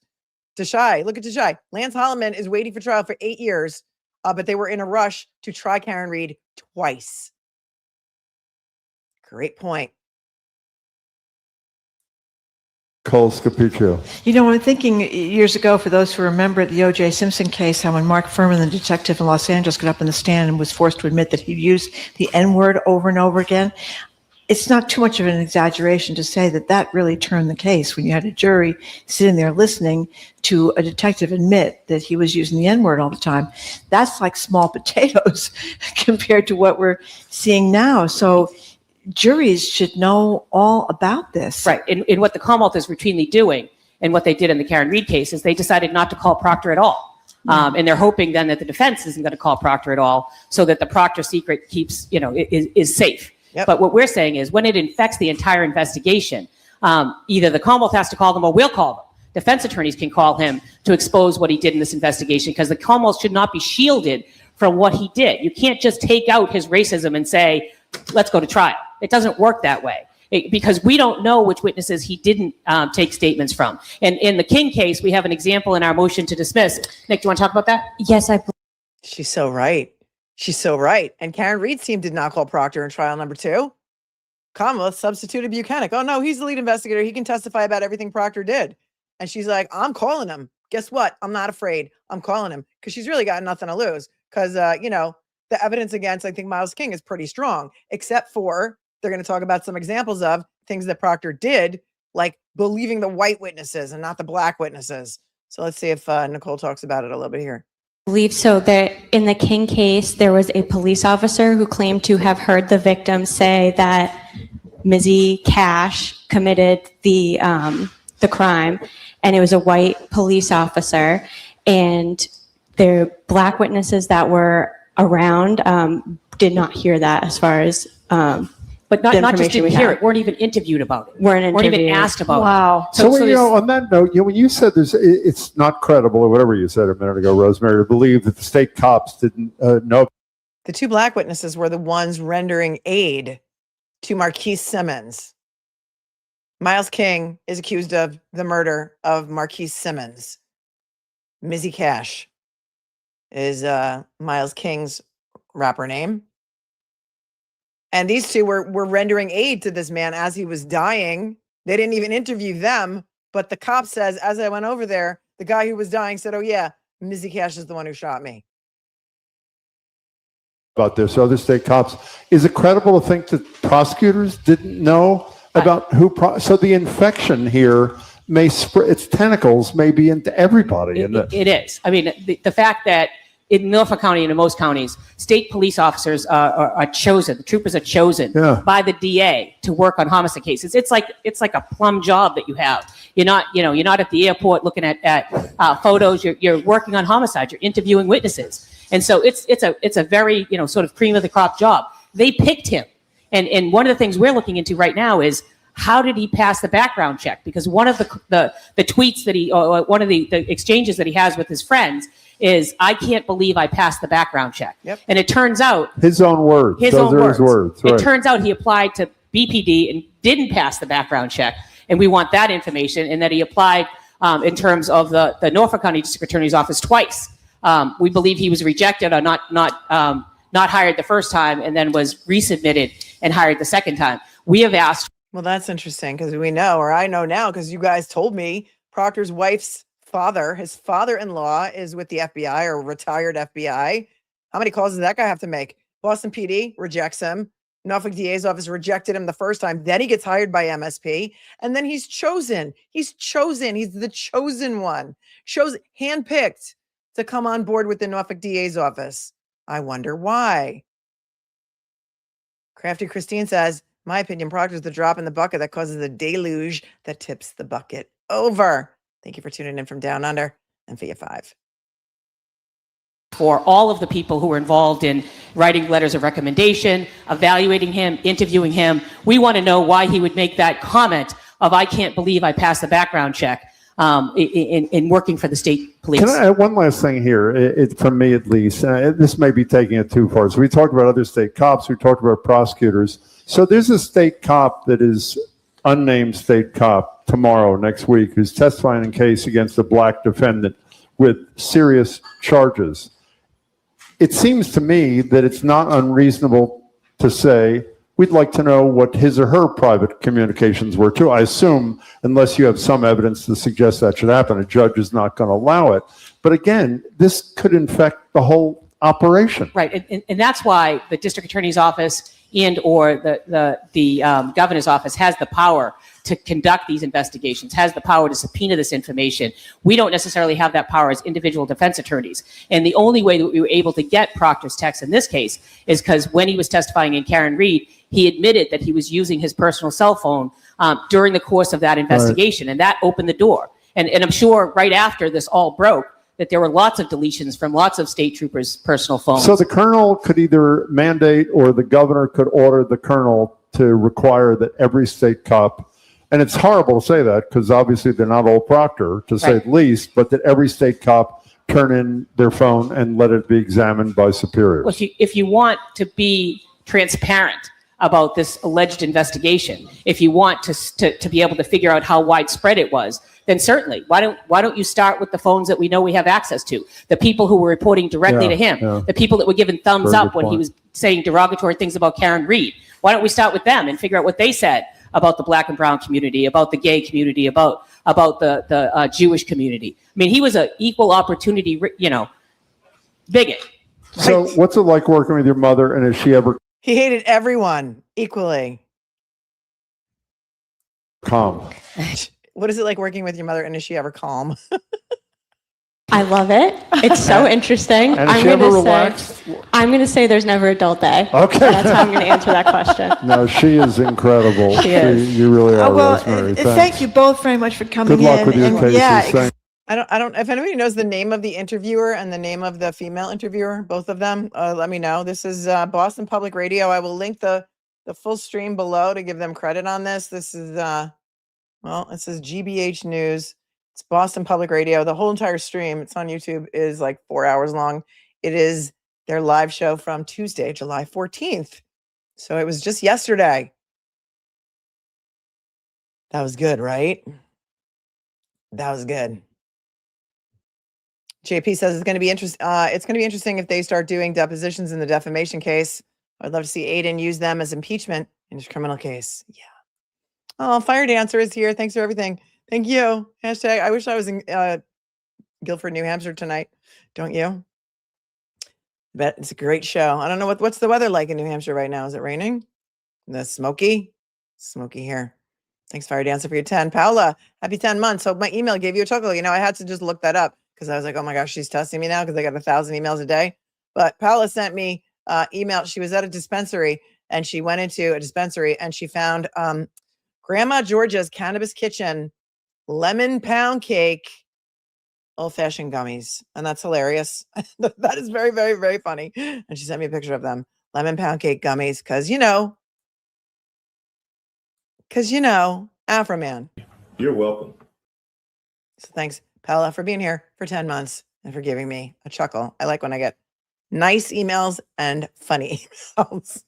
Tashai, look at Tashai. Lance Hollomon is waiting for trial for 8 years, but they were in a rush to try Karen Reed twice. Great point. Carol Scapicchio. I'm thinking years ago, for those who remember the O.J. Simpson case, how when Mark Furman, the detective in Los Angeles, got up in the stand and was forced to admit that he'd used the N-word over and over again. It's not too much of an exaggeration to say that really turned the case when you had a jury sitting there listening to a detective admit that he was using the N-word all the time. That's like small potatoes compared to what we're seeing now. So juries should know all about this. Right. And what the Commonwealth is routinely doing, and what they did in the Karen Reed case, is they decided not to call Proctor at all. And they're hoping then that the defense isn't going to call Proctor at all, so that the Proctor secret keeps, is safe. Yep. But what we're saying is, when it infects the entire investigation, either the Commonwealth has to call them or we'll call them. Defense attorneys can call him to expose what he did in this investigation, because the Commonwealth should not be shielded from what he did. You can't just take out his racism and say, let's go to trial. It doesn't work that way, because we don't know which witnesses he didn't take statements from. And in the King case, we have an example in our motion to dismiss. Nick, do you want to talk about that? Yes, I believe. She's so right. She's so right. And Karen Reed's team did not call Proctor in trial number 2. Commonwealth substituted Buchanan. Oh, no, he's the lead investigator. He can testify about everything Proctor did. And she's like, I'm calling him. Guess what? I'm not afraid. I'm calling him, because she's really got nothing to lose. Because, the evidence against, I think, Miles King is pretty strong, except for they're going to talk about some examples of things that Proctor did, like believing the white witnesses and not the black witnesses. So let's see if Nicole talks about it a little bit here. I believe so. That in the King case, there was a police officer who claimed to have heard the victim say that Mizzy Cash committed the crime, and it was a white police officer, and the black witnesses that were around did not hear that as far as But the not just information we didn't hear have. it, weren't even interviewed about it. Weren't Weren't even interviewed. asked about it. Wow. So, you there's- know, on that note, you know, when you said it's not credible or whatever you said a minute ago, Rosemary, to believe that the state cops didn't know. The two black witnesses were the ones rendering aid to Marquise Simmons. Miles King is accused of the murder of Marquise Simmons. Mizzy Cash is Miles King's rapper name. And these two were rendering aid to this man as he was dying. They didn't even interview them, but the cop says, as I went over there, the guy who was dying said, "Oh yeah, Mizzy Cash is the one who shot me." About this, other state cops. Is it credible to think that prosecutors didn't know about so the infection here may spread, its tentacles may be into everybody. It is. I mean, the fact that in Norfolk County and in most counties, state police officers are chosen, the troopers are chosen by the DA to work on homicide cases. It's like a plum job that you have. You're not at the airport looking at photos. You're working on homicides. You're interviewing witnesses. And so it's a very, sort of cream of the crop job. They picked him. And one of the things we're looking into right now is how did he pass the background check? Because one of the tweets that or one of the exchanges that he has with his friends is, "I can't believe I passed the background check." Yep. And it turns out his own words. His words. It Right. turns out he applied to BPD and didn't pass the background check, and we want that information. And that he applied in terms of the Norfolk County District Attorney's Office twice. We believe he was rejected or not hired the first time, and then was resubmitted and hired the second time. We have asked. Well, that's interesting because we know, or I know now because you guys told me, Proctor's wife's father, his father-in-law, is with the FBI or retired FBI. How many calls does that guy have to make? Boston PD rejects him. Norfolk DA's office rejected him the first time. Then he gets hired by MSP, and then he's chosen. He's the chosen one. Handpicked to come on board with the Norfolk DA's office. I wonder why. Crafty Christine says, "My opinion, Proctor's the drop in the bucket that causes the deluge that tips the bucket over." Thank you for tuning in from Down Under and Via 5. For all of the people who were involved in writing letters of recommendation, evaluating him, interviewing him, we want to know why he would make that comment of, "I can't believe I passed the background check," in working for the state police. Can I add one last thing here, from me at least? This may be taking it too far. So we talked about other state cops, we talked about prosecutors. So there's a state cop that is unnamed state cop tomorrow, next week, who's testifying in case against a black defendant with serious charges. It seems to me that it's not unreasonable to say, we'd like to know what his or her private communications were too. I assume, unless you have some evidence to suggest that should happen, a judge is not going to allow it. But again, this could infect the whole operation. Right, and that's why the district attorney's office and or the governor's office has the power to conduct these investigations, has the power to subpoena this information. We don't necessarily have that power as individual defense attorneys. And the only way that we were able to get Proctor's text in this case is because when he was testifying in Karen Reed, he admitted that he was using his personal cell phone during the course of that investigation, and that opened the door. And I'm sure right after this all broke, that there were lots of deletions from lots of state troopers' personal phones. So the colonel could either mandate or the governor could order the colonel to require that every state cop, and it's horrible to say that because obviously they're not all Proctor, to say the least, but that every state cop turn in their phone and let it be examined by superiors. Well, if you want to be transparent about this alleged investigation, if you want to be able to figure out how widespread it was, then certainly, why don't you start with the phones that we know we have access to? The people who were reporting directly to him, the people that were giving thumbs Very up good when he point. was saying derogatory things about Karen Reed. Why don't we start with them and figure out what they said about the black and brown community, about the gay community, about the Jewish community? I mean, he was an equal opportunity, bigot. So what's it like working with your mother, and has she ever He hated everyone equally. calm? What is it like working with your mother, and is she ever calm? I love it. It's so interesting. And is she ever relaxed? I'm going to say there's never a dull day. Okay. That's how I'm going to answer that question. No, she is incredible. She is. You really are, Well, Rosemary. thank you both very much for coming Good luck in. with your And cases. yeah, Thank- I don't, if anybody knows the name of the interviewer and the name of the female interviewer, both of them, let me know. This is Boston Public Radio. I will link the full stream below to give them credit on this. This is, well, it says GBH News. It's Boston Public Radio. The whole entire stream, it's on YouTube, is like 4 hours long. It is their live show from Tuesday, July 14th. So it was just yesterday. That was good, right? That was good. JP says it's going to be interesting if they start doing depositions in the defamation case. I'd love to see Aiden use them as impeachment in his criminal case. Yeah. Oh, Fire Dancer is here. Thanks for everything. Thank you. Hashtag, I wish I was in Guilford, New Hampshire tonight. Don't you? Bet it's a great show. I don't know what's the weather like in New Hampshire right now. Is it raining? The smoky here. Thanks, Fire Dancer, for your 10. Paula, happy 10 months. Hope my email gave you a chuckle. You know, I had to just look that up because I was like, oh my gosh, she's testing me now because I got 1,000 emails a day. But Paula sent me email. She was at a dispensary and she went into a dispensary and she found Grandma Georgia's Cannabis Kitchen lemon pound cake old-fashioned gummies. And that's hilarious. That is very, very, very funny. And she sent me a picture of them. Lemon pound cake gummies because, you know, Afro Man. You're welcome. So thanks, Paula, for being here for 10 months and for giving me a chuckle. I like when I get nice emails and funny emails.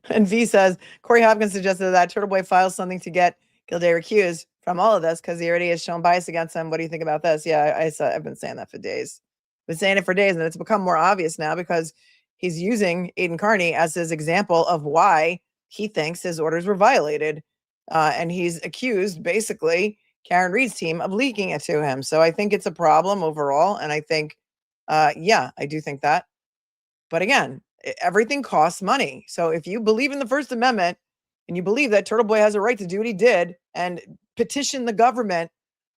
And V says, Corey Hopkins suggested that Turtle Boy files something to get Gildea recused from all of this because he already has shown bias against him. What do you think about this? Yeah, I've been saying that for days. I've been saying it for days, and it's become more obvious now because he's using Aiden Carney as his example of why he thinks his orders were violated. And he's accused, basically, Karen Reed's team of leaking it to him. So I think it's a problem overall. And I think, yeah, I do think that. But again, everything costs money. So if you believe in the First Amendment and you believe that Turtle Boy has a right to do what he did and petition the government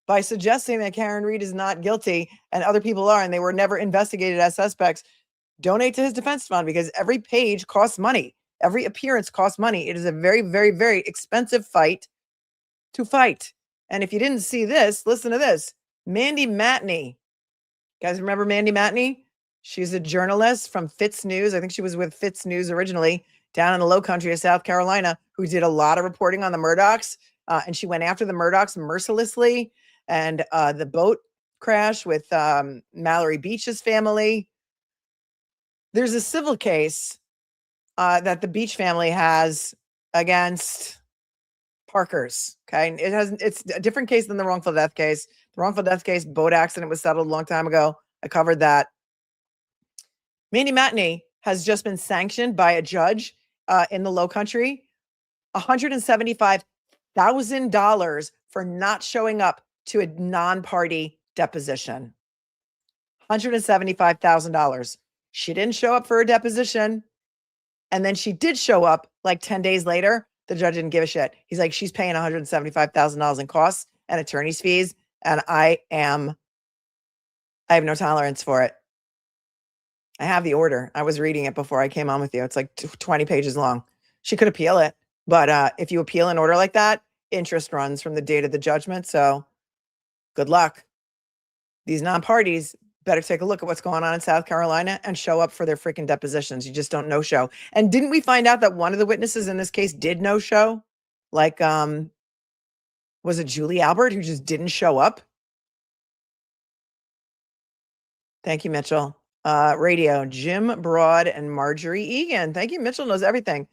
by suggesting that Karen Reed is not guilty and other people are, and they were never investigated as suspects, donate to his defense fund because every page costs money. Every appearance costs money. It is a very, very, very expensive fight to fight. And if you didn't see this, listen to this. Mandy Matney. You guys remember Mandy Matney? She's a journalist from Fitz News. I think she was with Fitz News originally down in the low country of South Carolina, who did a lot of reporting on the Murdochs. And she went after the Murdochs mercilessly. And the boat crash with Mallory Beach's family. There's a civil case that the Beach family has against Parker's. Okay. It's a different case than the wrongful death case. The wrongful death case, boat accident, was settled a long time ago. I covered that. Mandy Matney has just been sanctioned by a judge in the Low Country, $175,000 for not showing up to a non-party deposition. $175,000. She didn't show up for a deposition. And then she did show up like 10 days later. The judge didn't give a shit. He's like, she's paying $175,000 in costs and attorney's fees. And I have no tolerance for it. I have the order. I was reading it before I came on with you. It's like 20 pages long. She could appeal it. But if you appeal an order like that, interest runs from the date of the judgment. So good luck. These non-parties better take a look at what's going on in South Carolina and show up for their freaking depositions. You just don't no-show. And didn't we find out that one of the witnesses in this case did no-show? Like, was it Julie Albert who just didn't show up? Thank you, Mitchell. Radio, Jim Broad and Marjorie Egan. Thank you. Mitchell knows everything.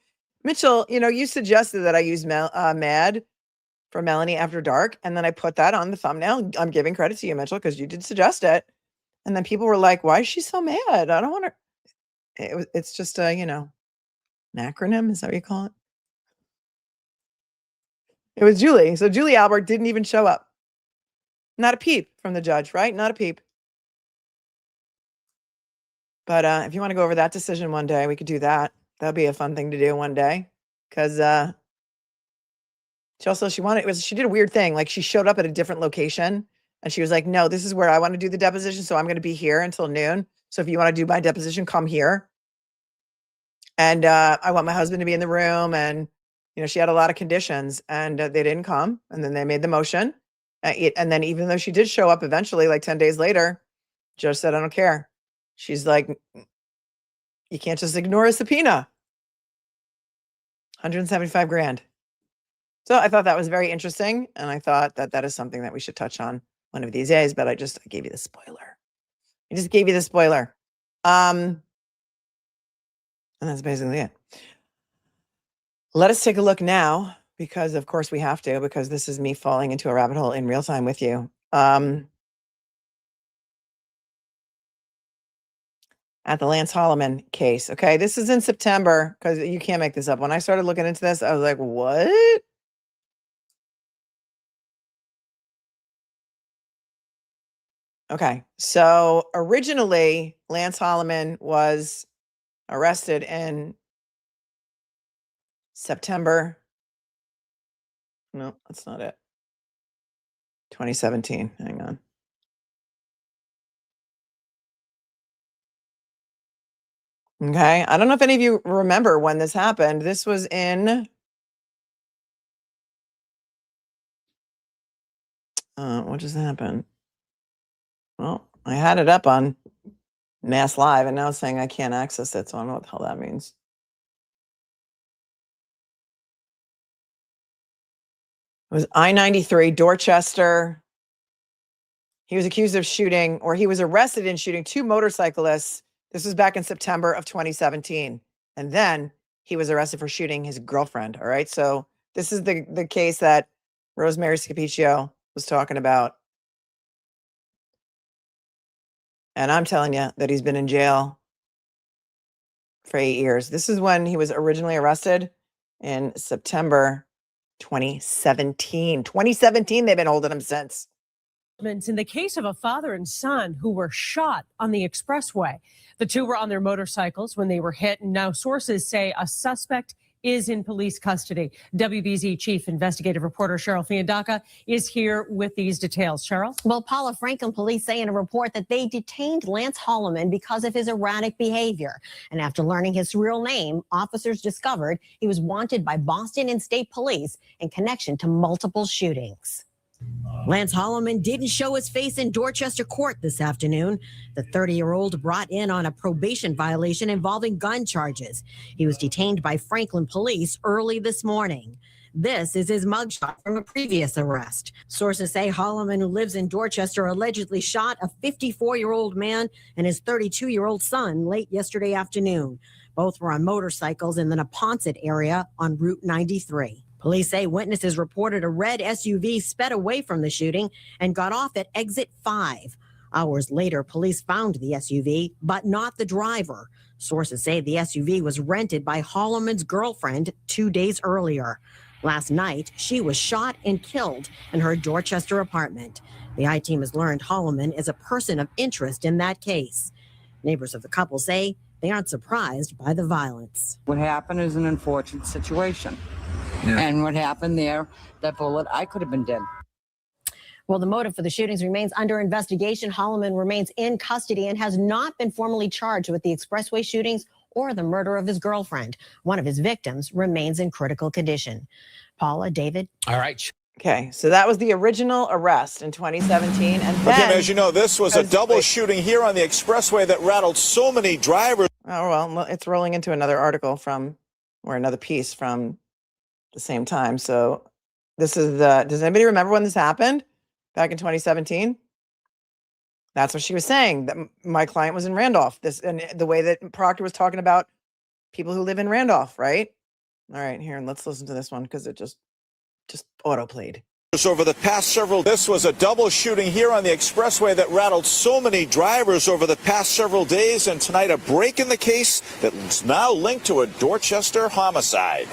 Mitchell, you suggested that I use MAD for Melanie After Dark. And then I put that on the thumbnail. I'm giving credit to you, Mitchell, because you did suggest it. And then people were like, why is she so mad? I don't want her. It's just an acronym. Is that what you call it? It was Julie. So Julie Albert didn't even show up. Not a peep from the judge, right? Not a peep. But if you want to go over that decision one day, we could do that. That'd be a fun thing to do one day. Because she did a weird thing. Like she showed up at a different location And she was like, no, this is where I want to do the deposition. So I'm going to be here until noon. So if you want to do my deposition, come here. And I want my husband to be in the room. And, she had a lot of conditions and they didn't come. And then they made the motion. And then even though she did show up eventually, like 10 days later, judge said, I don't care. She's like, you can't just ignore a subpoena. 175 grand. So I thought that was very interesting. And I thought that that is something that we should touch on one of these days, but I gave you the spoiler. I just gave you the spoiler. And that's basically it. Let us take a look now, because of course we have to, because this is me falling into a rabbit hole in real time with you. At the Lance Hollomon case. Okay, this is in September, because you can't make this up. When I started looking into this, I was like, what? Okay, so originally Lance Hollomon was arrested in September. No, that's not it. 2017. Hang on. Okay, I don't know if any of you remember when this happened. This was in what just happened? Well, I had it up on Mass Live, and now it's saying I can't access it, so I don't know what the hell that means. It was I-93, Dorchester. He was accused of shooting, or he was arrested in shooting 2 motorcyclists. This was back in September of 2017. And then he was arrested for shooting his girlfriend. All right. So this is the case that Rosemary Scapicchio was talking about. And I'm telling you that he's been in jail for 8 years. This is when he was originally arrested in September 2017. 2017, they've been holding him since. In the case of a father and son who were shot on the expressway. The 2 were on their motorcycles when they were hit, and now sources say a suspect is in police custody. WBZ chief investigative reporter Cheryl Fiandaca is here with these details. Cheryl? Well, Paula, Franklin police say in a report that they detained Lance Hollomon because of his erratic behavior. And after learning his real name, officers discovered he was wanted by Boston and State Police in connection to multiple shootings. Lance Hollomon didn't show his face in Dorchester court this afternoon. The 30-year-old brought in on a probation violation involving gun charges. He was detained by Franklin police early this morning. This is his mugshot from a previous arrest. Sources say Hollomon, who lives in Dorchester, allegedly shot a 54-year-old man and his 32-year-old son late yesterday afternoon. Both were on motorcycles in the Neponset area on Route 93. Police say witnesses reported a red SUV sped away from the shooting and got off at exit 5. Hours later, police found the SUV, but not the driver. Sources say the SUV was rented by Hollomon's girlfriend 2 days earlier. Last night, she was shot and killed in her Dorchester apartment. The I-team has learned Hollomon is a person of interest in that case. Neighbors of the couple say they aren't surprised by the violence. What happened is an unfortunate situation. Yeah. And what happened there, that bullet, I could have been dead. Well, the motive for the shootings remains under investigation. Hollomon remains in custody and has not been formally charged with the expressway shootings or the murder of his girlfriend. One of his victims remains in critical condition. Paula, David? All right. Okay, so that was the original arrest in 2017. And then, again, as you know, this was a double shooting here on the expressway that rattled so many drivers. Oh, well, it's rolling into another article or another piece from the same time. So this is does anybody remember when this happened back in 2017? That's what she was saying, that my client was in Randolph. And the way that Proctor was talking about people who live in Randolph, right? All right, here, let's listen to this one because it just auto-played. Over the past several, this was a double shooting here on the expressway that rattled so many drivers over the past several days, and tonight a break in the case that's now linked to a Dorchester homicide.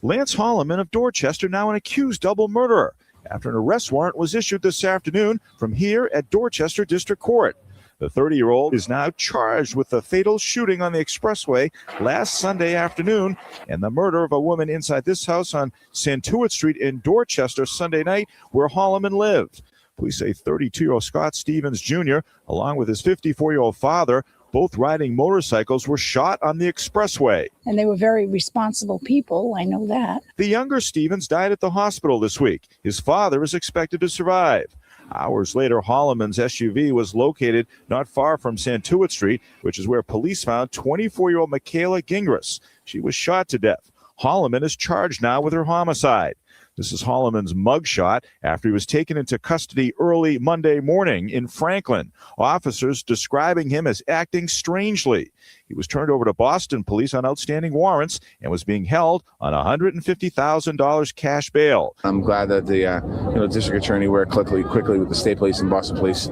Lance Hollomon of Dorchester, now an accused double murderer, after an arrest warrant was issued this afternoon from here at Dorchester District Court. The 30-year-old is now charged with the fatal shooting on the expressway last Sunday afternoon and the murder of a woman inside this house on Santuit Street in Dorchester Sunday night, where Hollomon lived. Police say 32-year-old Scott Stevens Jr., along with his 54-year-old father, both riding motorcycles, were shot on the expressway. And they were very responsible people. I know that. The younger Stevens died at the hospital this week. His father is expected to survive. Hours later, Hollomon's SUV was located not far from Santuit Street, which is where police found 24-year-old Michaela Gingras. She was shot to death. Hollomon is charged now with her homicide. This is Hollomon's mugshot after he was taken into custody early Monday morning in Franklin. Officers describing him as acting strangely. He was turned over to Boston police on outstanding warrants and was being held on $150,000 cash bail. I'm glad that the district attorney worked quickly with the state police and Boston police.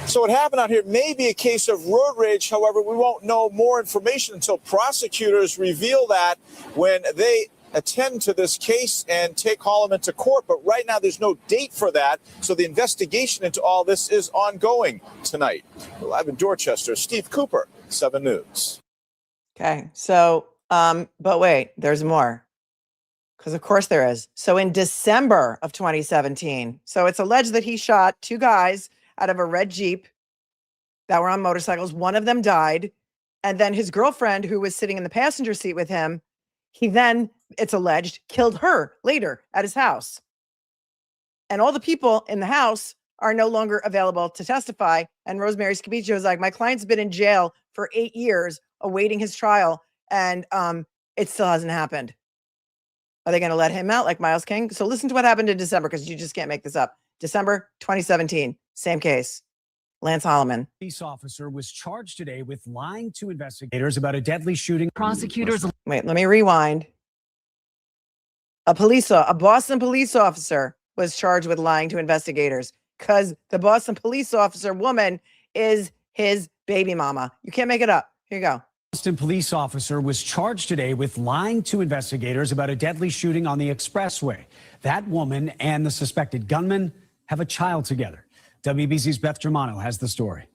So what happened out here may be a case of road rage. However, we won't know more information until prosecutors reveal that when they attend to this case and take Hollomon to court. But right now, there's no date for that. So the investigation into all this is ongoing tonight. We're live in Dorchester. Steve Cooper, 7 News. Okay. So, but wait, there's more. Because of course there is. So in December of 2017, so it's alleged that he shot 2 guys out of a red Jeep that were on motorcycles. One of them died. And then his girlfriend, who was sitting in the passenger seat with him, he then, it's alleged, killed her later at his house. And all the people in the house are no longer available to testify. And Rosemary Scapicchio is like, my client's been in jail for 8 years awaiting his trial. And it still hasn't happened. Are they going to let him out like Miles King? So listen to what happened in December, because you just can't make this up. December 2017, same case. Lance Hollomon. Police officer was charged today with lying to investigators about a deadly shooting. Prosecutors. Wait, let me rewind. A Boston police officer was charged with lying to investigators because the Boston police officer woman is his baby mama. You can't make it up. Here you go. Boston police officer was charged today with lying to investigators about a deadly shooting on the expressway. That woman and the suspected gunman have a child together. WBZ's Beth Germano has the story.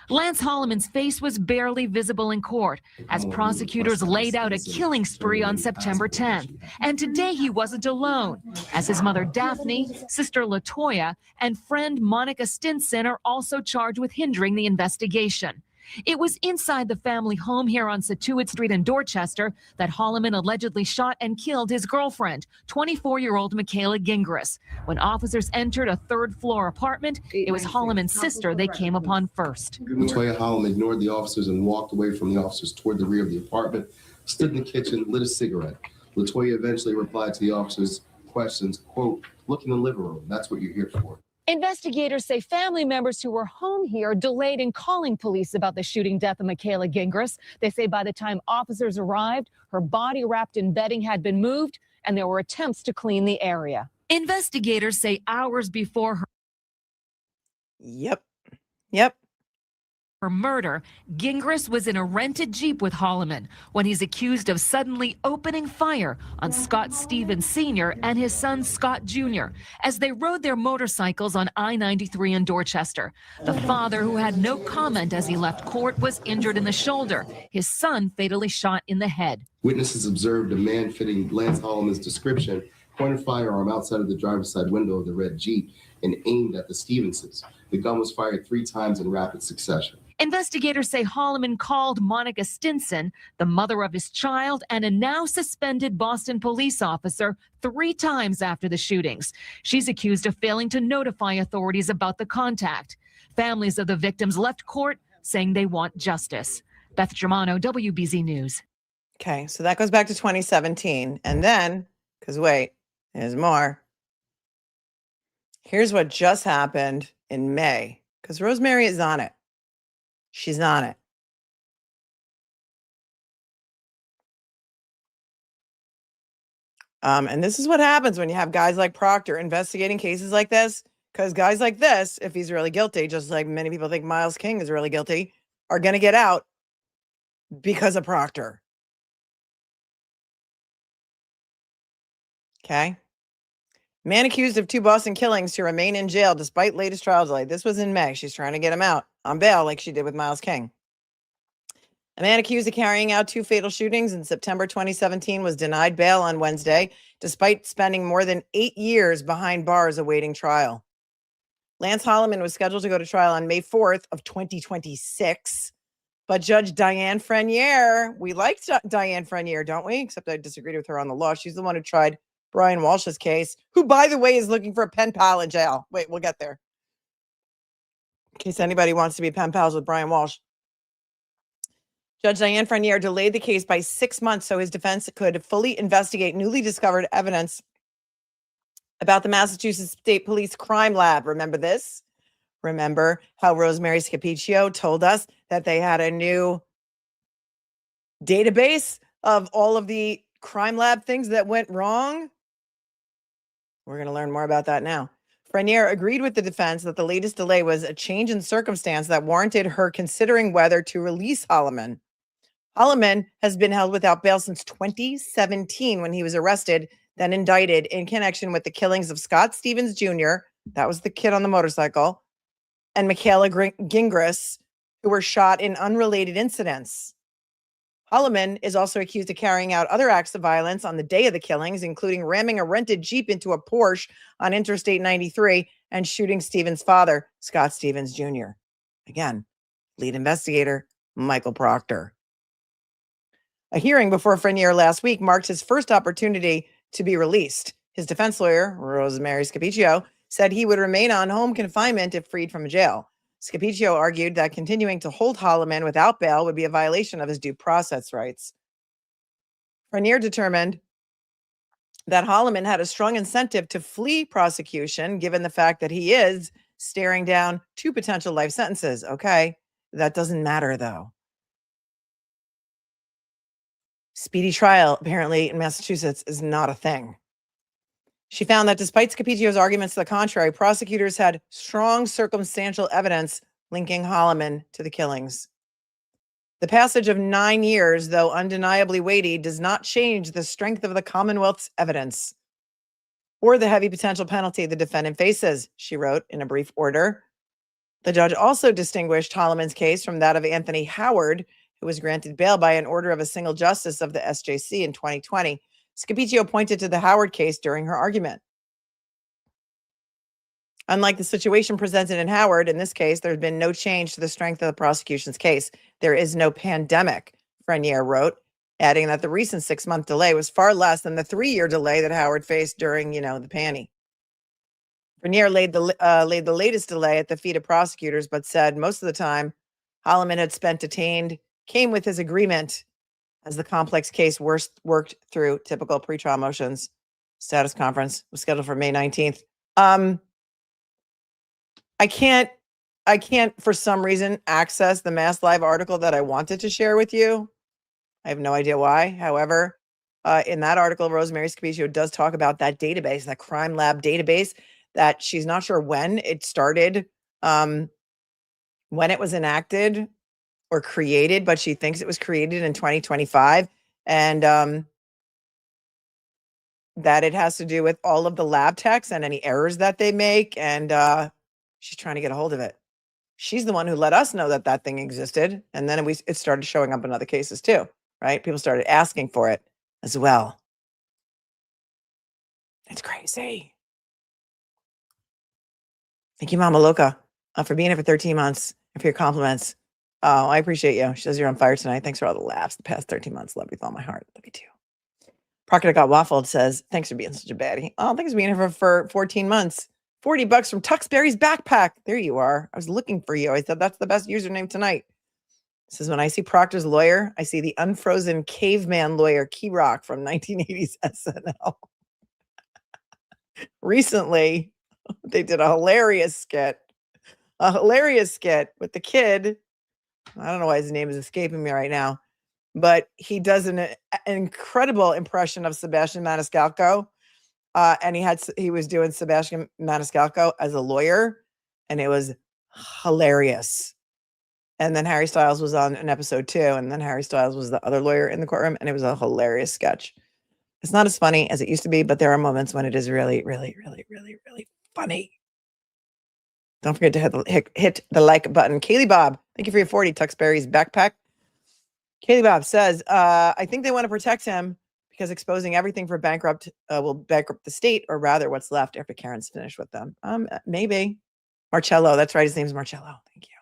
Lance Hollomon's face was barely visible in court as prosecutors laid out a killing spree on September 10th. And today he wasn't alone, as his mother Daphne, sister LaToya, and friend Monica Stinson are also charged with hindering the investigation. It was inside the family home here on Santuit Street in Dorchester that Hollomon allegedly shot and killed his girlfriend, 24-year-old Michaela Gingras. When officers entered a third-floor apartment, it was Hollomon's sister they came upon first. LaToya Hollomon ignored the officers and walked away from the officers toward the rear of the apartment, stood in the kitchen, lit a cigarette. LaToya eventually replied to the officers' questions, quote, look in the living room, that's what you're here for. Investigators say family members who were home here delayed in calling police about the shooting death of Michaela Gingras. They say by the time officers arrived, her body wrapped in bedding had been moved, and there were attempts to clean the area. Investigators say hours before her her murder, Gingras was in a rented Jeep with Hollomon when he's accused of suddenly opening fire on Scott Stevens Sr. and his son Scott Jr. as they rode their motorcycles on I-93 in Dorchester. The father, who had no comment as he left court, was injured in the shoulder. His son fatally shot in the head. Witnesses observed a man fitting Lance Hollomon's description point a firearm outside of the driver's side window of the red Jeep and aimed at the Stevenses. The gun was fired 3 times in rapid succession. Investigators say Hollomon called Monica Stinson, the mother of his child, and a now suspended Boston police officer 3 times after the shootings. She's accused of failing to notify authorities about the contact. Families of the victims left court saying they want justice. Beth Germano, WBZ News. Okay, so that goes back to 2017. And then, because wait, there's more. Here's what just happened in May, because Rosemary is on it. She's on it. And this is what happens when you have guys like Proctor investigating cases like this, because guys like this, if he's really guilty, just like many people think Miles King is really guilty, are going to get out because of Proctor. Okay. Man accused of 2 Boston killings to remain in jail despite latest trial delay. This was in May. She's trying to get him out on bail like she did with Miles King. A man accused of carrying out 2 fatal shootings in September 2017 was denied bail on Wednesday, despite spending more than 8 years behind bars awaiting trial. Lance Hollomon was scheduled to go to trial on May 4th of 2026, but Judge Diane Frenier, we like Diane Frenier, don't we? Except I disagreed with her on the law. She's the one who tried Brian Walsh's case, who, by the way, is looking for a pen pal in jail. Wait, we'll get there. In case anybody wants to be pen pals with Brian Walsh. Judge Diane Frenier delayed the case by 6 months so his defense could fully investigate newly discovered evidence about the Massachusetts State Police Crime Lab. Remember this? Remember how Rosemary Scapicchio told us that they had a new database of all of the crime lab things that went wrong? We're going to learn more about that now. Frenier agreed with the defense that the latest delay was a change in circumstance that warranted her considering whether to release Hollomon. Hollomon has been held without bail since 2017 when he was arrested, then indicted in connection with the killings of Scott Stevens Jr., that was the kid on the motorcycle, and Michaela Gingras, who were shot in unrelated incidents. Hollomon is also accused of carrying out other acts of violence on the day of the killings, including ramming a rented Jeep into a Porsche on Interstate 93 and shooting Stevens' father, Scott Stevens Jr. Again, lead investigator, Michael Proctor. A hearing before Frenier last week marked his first opportunity to be released. His defense lawyer, Rosemary Scapicchio, said he would remain on home confinement if freed from jail. Scapicchio argued that continuing to hold Hollomon without bail would be a violation of his due process rights. Frenier determined that Hollomon had a strong incentive to flee prosecution, given the fact that he is staring down 2 potential life sentences. Okay, that doesn't matter, though. Speedy trial, apparently, in Massachusetts is not a thing. She found that despite Scapicchio's arguments to the contrary, prosecutors had strong circumstantial evidence linking Hollomon to the killings. The passage of 9 years, though undeniably weighty, does not change the strength of the Commonwealth's evidence or the heavy potential penalty the defendant faces, she wrote in a brief order. The judge also distinguished Hollomon's case from that of Anthony Howard, who was granted bail by an order of a single justice of the SJC in 2020. Scapicchio pointed to the Howard case during her argument. Unlike the situation presented in Howard, in this case, there's been no change to the strength of the prosecution's case. There is no pandemic, Frenier wrote, adding that the recent 6-month delay was far less than the 3-year delay that Howard faced during, the panty. Frenier laid the latest delay at the feet of prosecutors, but said most of the time Hollomon had spent detained came with his agreement as the complex case worked through typical pretrial motions. Status conference was scheduled for May 19th. I can't for some reason access the Mass Live article that I wanted to share with you. I have no idea why. However, in that article, Rosemary Scapicchio does talk about that database, that crime lab database, that she's not sure when it started, when it was enacted or created, but she thinks it was created in 2025, and that it has to do with all of the lab techs and any errors that they make, and she's trying to get a hold of it. She's the one who let us know that that thing existed, and then it started showing up in other cases too, right? People started asking for it as well. It's crazy. Thank you, Mama Loca, for being here for 13 months and for your compliments. Oh, I appreciate you. She says you're on fire tonight. Thanks for all the laughs the past 13 months. Love you with all my heart. Love you too. Proctor got waffled says, thanks for being such a baddie. Oh, thanks for being here for 14 months. $40 from Tuxberry's backpack. There you are. I was looking for you. I said, that's the best username tonight. This is when I see Proctor's lawyer, I see the unfrozen caveman lawyer, Key Rock from 1980s SNL. Recently, they did a hilarious skit with the kid. I don't know why his name is escaping me right now, but he does an incredible impression of Sebastian Maniscalco. And he was doing Sebastian Maniscalco as a lawyer, and it was hilarious. And then Harry Styles was on an episode too, and then Harry Styles was the other lawyer in the courtroom, and it was a hilarious sketch. It's not as funny as it used to be, but there are moments when it is really, really, really, really, really funny. Don't forget to hit the like button. Kaylee Bob, thank you for your 40. Tuxberry's backpack. Kaylee Bob says, I think they want to protect him because exposing everything for bankrupt will bankrupt the state, or rather what's left after Karen's finished with them. Maybe. Marcello, that's right. His name's Marcello. Thank you.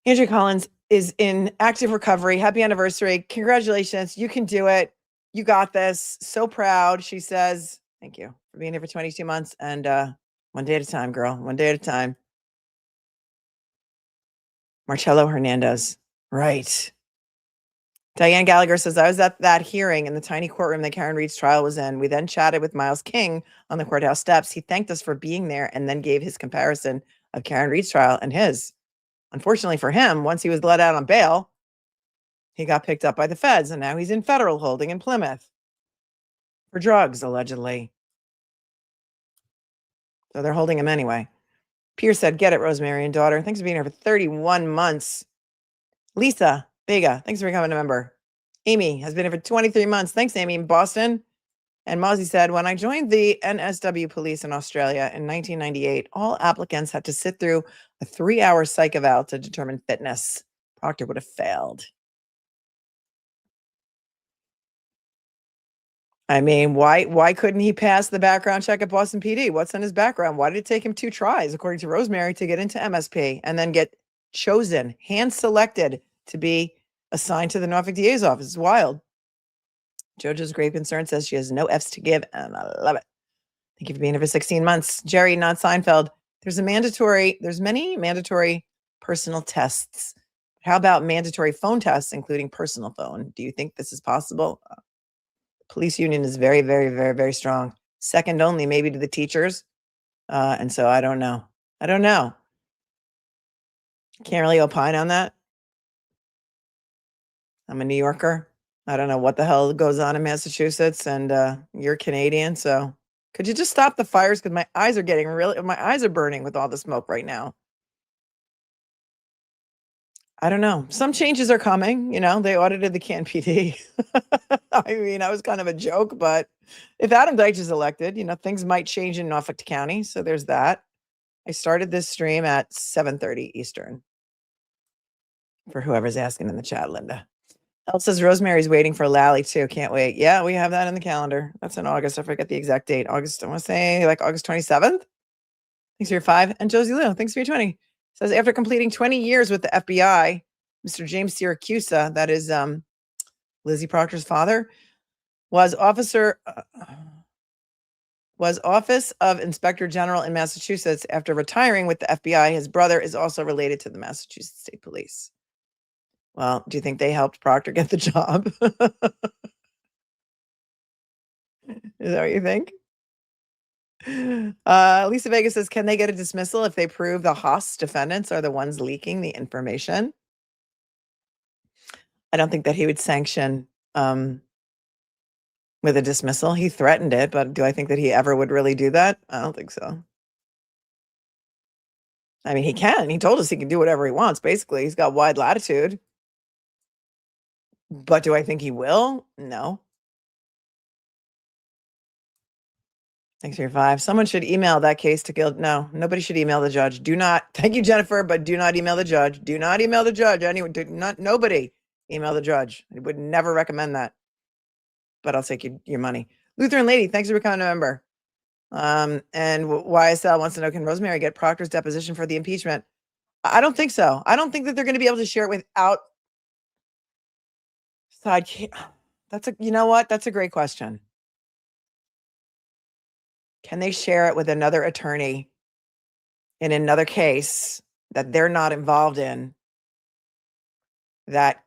Andrew Collins is in active recovery. Happy anniversary. Congratulations. You can do it. You got this. So proud. She says, thank you for being here for 22 months. And one day at a time, girl. One day at a time. Marcello Hernandez. Right. Diane Gallagher says, I was at that hearing in the tiny courtroom that Karen Reed's trial was in. We then chatted with Miles King on the courthouse steps. He thanked us for being there and then gave his comparison of Karen Reed's trial and his. Unfortunately for him, once he was let out on bail, he got picked up by the feds, and now he's in federal holding in Plymouth for drugs, allegedly. So they're holding him anyway. Pierce said, get it, Rosemary and daughter. Thanks for being here for 31 months. Lisa Vega, thanks for becoming a member. Amy has been here for 23 months. Thanks, Amy, in Boston. And Mozzie said, when I joined the NSW police in Australia in 1998, all applicants had to sit through a 3-hour psych eval to determine fitness. Proctor would have failed. I mean, why couldn't he pass the background check at Boston PD? What's in his background? Why did it take him 2 tries, according to Rosemary, to get into MSP and then get chosen, hand-selected to be assigned to the Norfolk DA's office? It's wild. JoJo's grave concern says she has no F's to give, and I love it. Thank you for being here for 16 months. Jerry, not Seinfeld. There's many mandatory personal tests. How about mandatory phone tests, including personal phone? Do you think this is possible? Police union is very, very, very, very strong. Second only maybe to the teachers. And so I don't know. Can't really opine on that. I'm a New Yorker. I don't know what the hell goes on in Massachusetts, and you're Canadian, so could you just stop the fires? Because my eyes are burning with all the smoke right now. I don't know. Some changes are coming. They audited the Can PD. I mean, that was kind of a joke, but if Adam Deitch is elected, things might change in Norfolk County. So there's that. I started this stream at 7:30 Eastern. For whoever's asking in the chat, Linda. El says Rosemary's waiting for Lally too. Can't wait. Yeah, we have that in the calendar. That's in August. I forget the exact date. August, I want to say like August 27th. Thanks for your 5. And Josie Lou, thanks for your 20. Says after completing 20 years with the FBI, Mr. James Syracusa, that is Lizzie Proctor's father, was Office of Inspector General in Massachusetts. After retiring with the FBI, his brother is also related to the Massachusetts State Police. Well, do you think they helped Proctor get the job? Is that what you think? Lisa Vega says, can they get a dismissal if they prove the Haas defendants are the ones leaking the information? I don't think that he would sanction with a dismissal. He threatened it, but do I think that he ever would really do that? I don't think so. I mean, he can. He told us he can do whatever he wants, basically. He's got wide latitude. But do I think he will? No. Thanks for your 5. Someone should email that case to Gildea. No, nobody should email the judge. Do not. Thank you, Jennifer, but do not email the judge. Do not email the judge. Anyone, nobody email the judge. I would never recommend that. But I'll take your money. Lutheran Lady, thanks for becoming a member. And YSL wants to know, can Rosemary get Proctor's deposition for the impeachment? I don't think so. I don't think that they're going to be able to share it without side. You know what? That's a great question. Can they share it with another attorney in another case that they're not involved in, that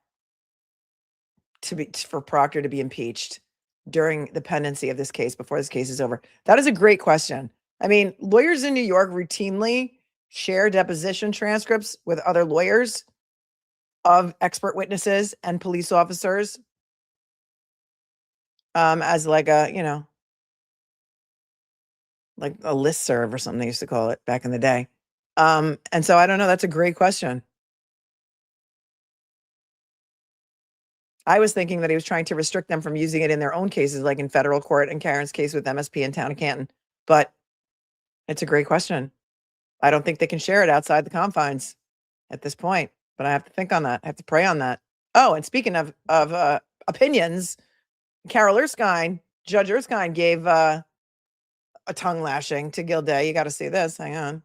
for Proctor to be impeached during the pendency of this case before this case is over? That is a great question. I mean, lawyers in New York routinely share deposition transcripts with other lawyers of expert witnesses and police officers as like a, like a listserv or something they used to call it back in the day. And so I don't know. That's a great question. I was thinking that he was trying to restrict them from using it in their own cases, like in federal court and Karen's case with MSP in town of Canton. But it's a great question. I don't think they can share it outside the confines at this point. but I have to think on that. I have to pray on that. Oh, and speaking of opinions, Carol Erskine, Judge Erskine gave a tongue lashing to Gildea. You got to see this. Hang on.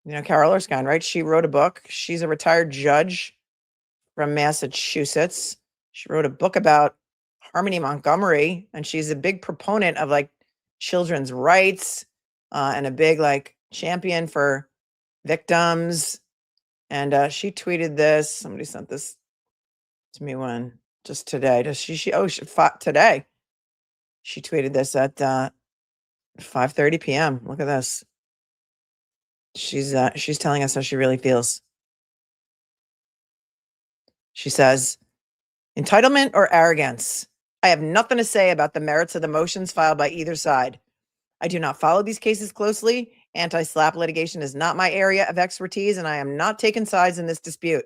You know, Carol Erskine, right? She wrote a book. She's a retired judge from Massachusetts. She wrote a book about Harmony Montgomery, and she's a big proponent of like children's rights and a big like champion for victims. And she tweeted this. Somebody sent this to me when just today. Does today. She tweeted this at 5:30 p.m. Look at this. She's telling us how she really feels. She says, entitlement or arrogance? I have nothing to say about the merits of the motions filed by either side. I do not follow these cases closely. Anti-SLAPP litigation is not my area of expertise, and I am not taking sides in this dispute.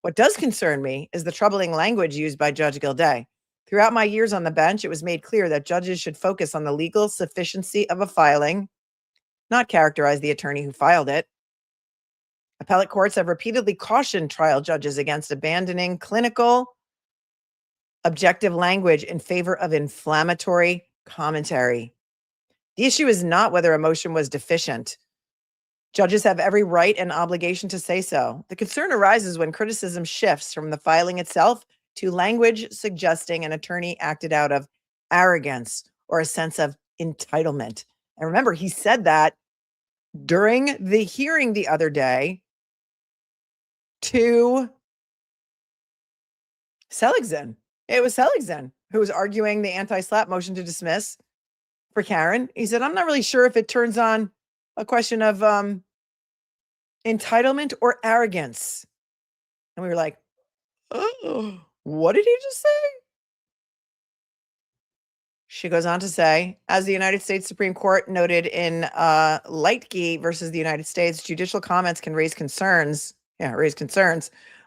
What does concern me is the troubling language used by Judge Gildea. Throughout my years on the bench, it was made clear that judges should focus on the legal sufficiency of a filing, not characterize the attorney who filed it. Appellate courts have repeatedly cautioned trial judges against abandoning clinical, objective language in favor of inflammatory commentary. The issue is not whether a motion was deficient. Judges have every right and obligation to say so. The concern arises when criticism shifts from the filing itself to language suggesting an attorney acted out of arrogance or a sense of entitlement. And remember, he said that during the hearing the other day to Seligson. It was Seligson who was arguing the anti-SLAPP motion to dismiss for Karen. He said, I'm not really sure if it turns on a question of entitlement or arrogance. And we were like, oh, what did he just say? She goes on to say, as the United States Supreme Court noted in Lightgey versus the United States, judicial comments can raise concerns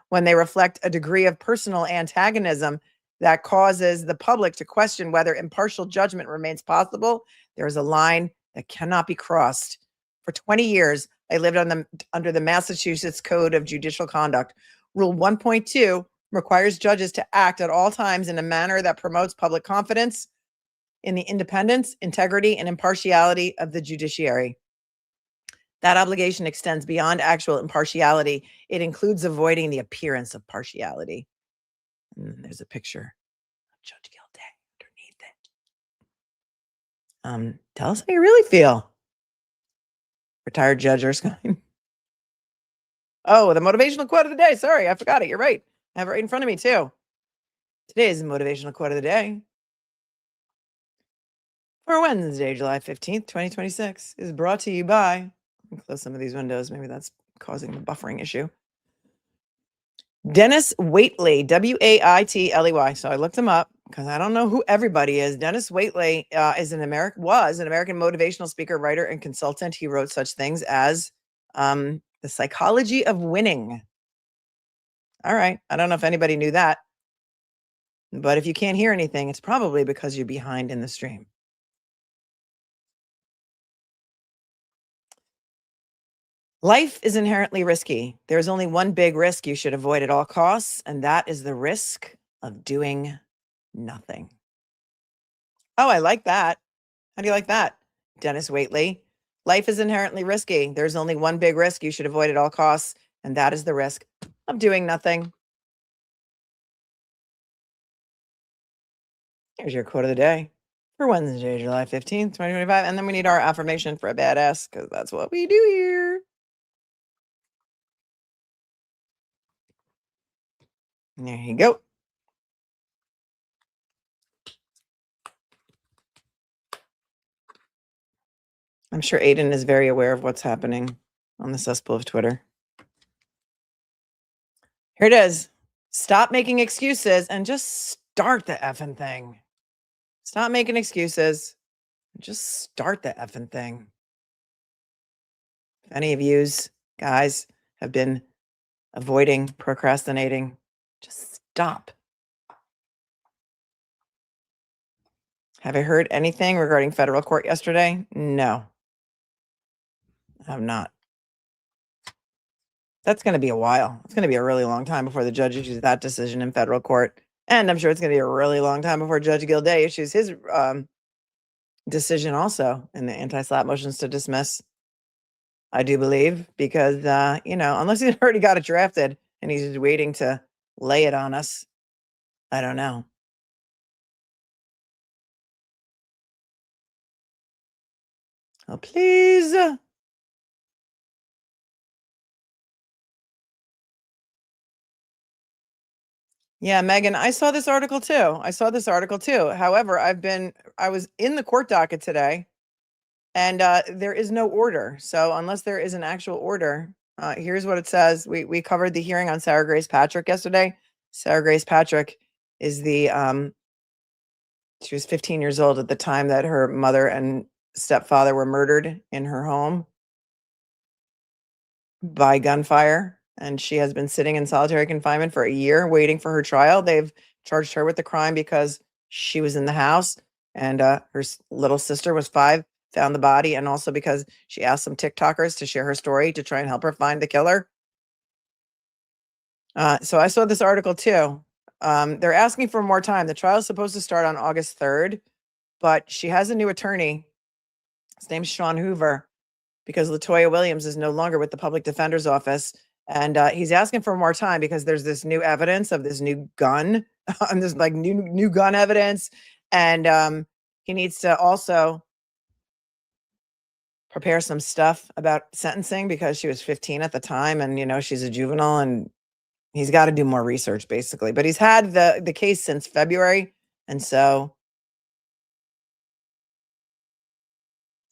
when they reflect a degree of personal antagonism that causes the public to question whether impartial judgment remains possible. There is a line that cannot be crossed. For 20 years, I lived under the Massachusetts Code of Judicial Conduct. Rule 1.2 requires judges to act at all times in a manner that promotes public confidence in the independence, integrity, and impartiality of the judiciary. That obligation extends beyond actual impartiality. It includes avoiding the appearance of partiality. And there's a picture of Judge Gildea underneath it. Tell us how you really feel. Retired Judge Erskine. Oh, the motivational quote of the day. Sorry, I forgot it. You're right. I have it right in front of me too. Today's motivational quote of the day for Wednesday, July 15th, 2026 is brought to you by, let me close some of these windows. Maybe that's causing the buffering issue. Dennis Waitley, Waitley. So I looked him up because I don't know who everybody is. Dennis Waitley was an American motivational speaker, writer, and consultant. He wrote such things as The Psychology of Winning. All right. I don't know if anybody knew that. But if you can't hear anything, it's probably because you're behind in the stream. Life is inherently risky. There's only one big risk you should avoid at all costs, and that is the risk of doing nothing. Oh, I like that. How do you like that, Dennis Waitley? Life is inherently risky. There's only one big risk you should avoid at all costs, and that is the risk of doing nothing. Here's your quote of the day for Wednesday, July 15th, 2025. And then we need our affirmation for a badass, because that's what we do here. There you go. I'm sure Aiden is very aware of what's happening on the cesspool of Twitter. Here it is. Stop making excuses and just start the effing thing. Stop making excuses. Just start the effing thing. If any of yous guys have been avoiding procrastinating, just stop. Have I heard anything regarding federal court yesterday? No. I have not. That's going to be a while. It's going to be a really long time before the judge issues that decision in federal court. And I'm sure it's going to be a really long time before Judge Gildea issues his decision also in the anti-slap motions to dismiss. I do believe, because, unless he's already got it drafted and he's just waiting to lay it on us, I don't know. Oh, please. Yeah, Megan, I saw this article too. However, I was in the court docket today, and there is no order. So unless there is an actual order, here's what it says. We covered the hearing on Sarah Grace Patrick yesterday. Sarah Grace Patrick is she was 15 years old at the time that her mother and stepfather were murdered in her home by gunfire. And she has been sitting in solitary confinement for a year waiting for her trial. They've charged her with the crime because she was in the house, and her little sister was 5, found the body, and also because she asked some TikTokers to share her story to try and help her find the killer. So I saw this article too. They're asking for more time. The trial is supposed to start on August 3rd, but she has a new attorney. His name's Sean Hoover, because LaToya Williams is no longer with the public defender's office. And he's asking for more time because there's this new evidence of this new gun, and there's like new gun evidence. And he needs to also prepare some stuff about sentencing because she was 15 at the time, and she's a juvenile, and he's got to do more research basically. But he's had the case since February, and so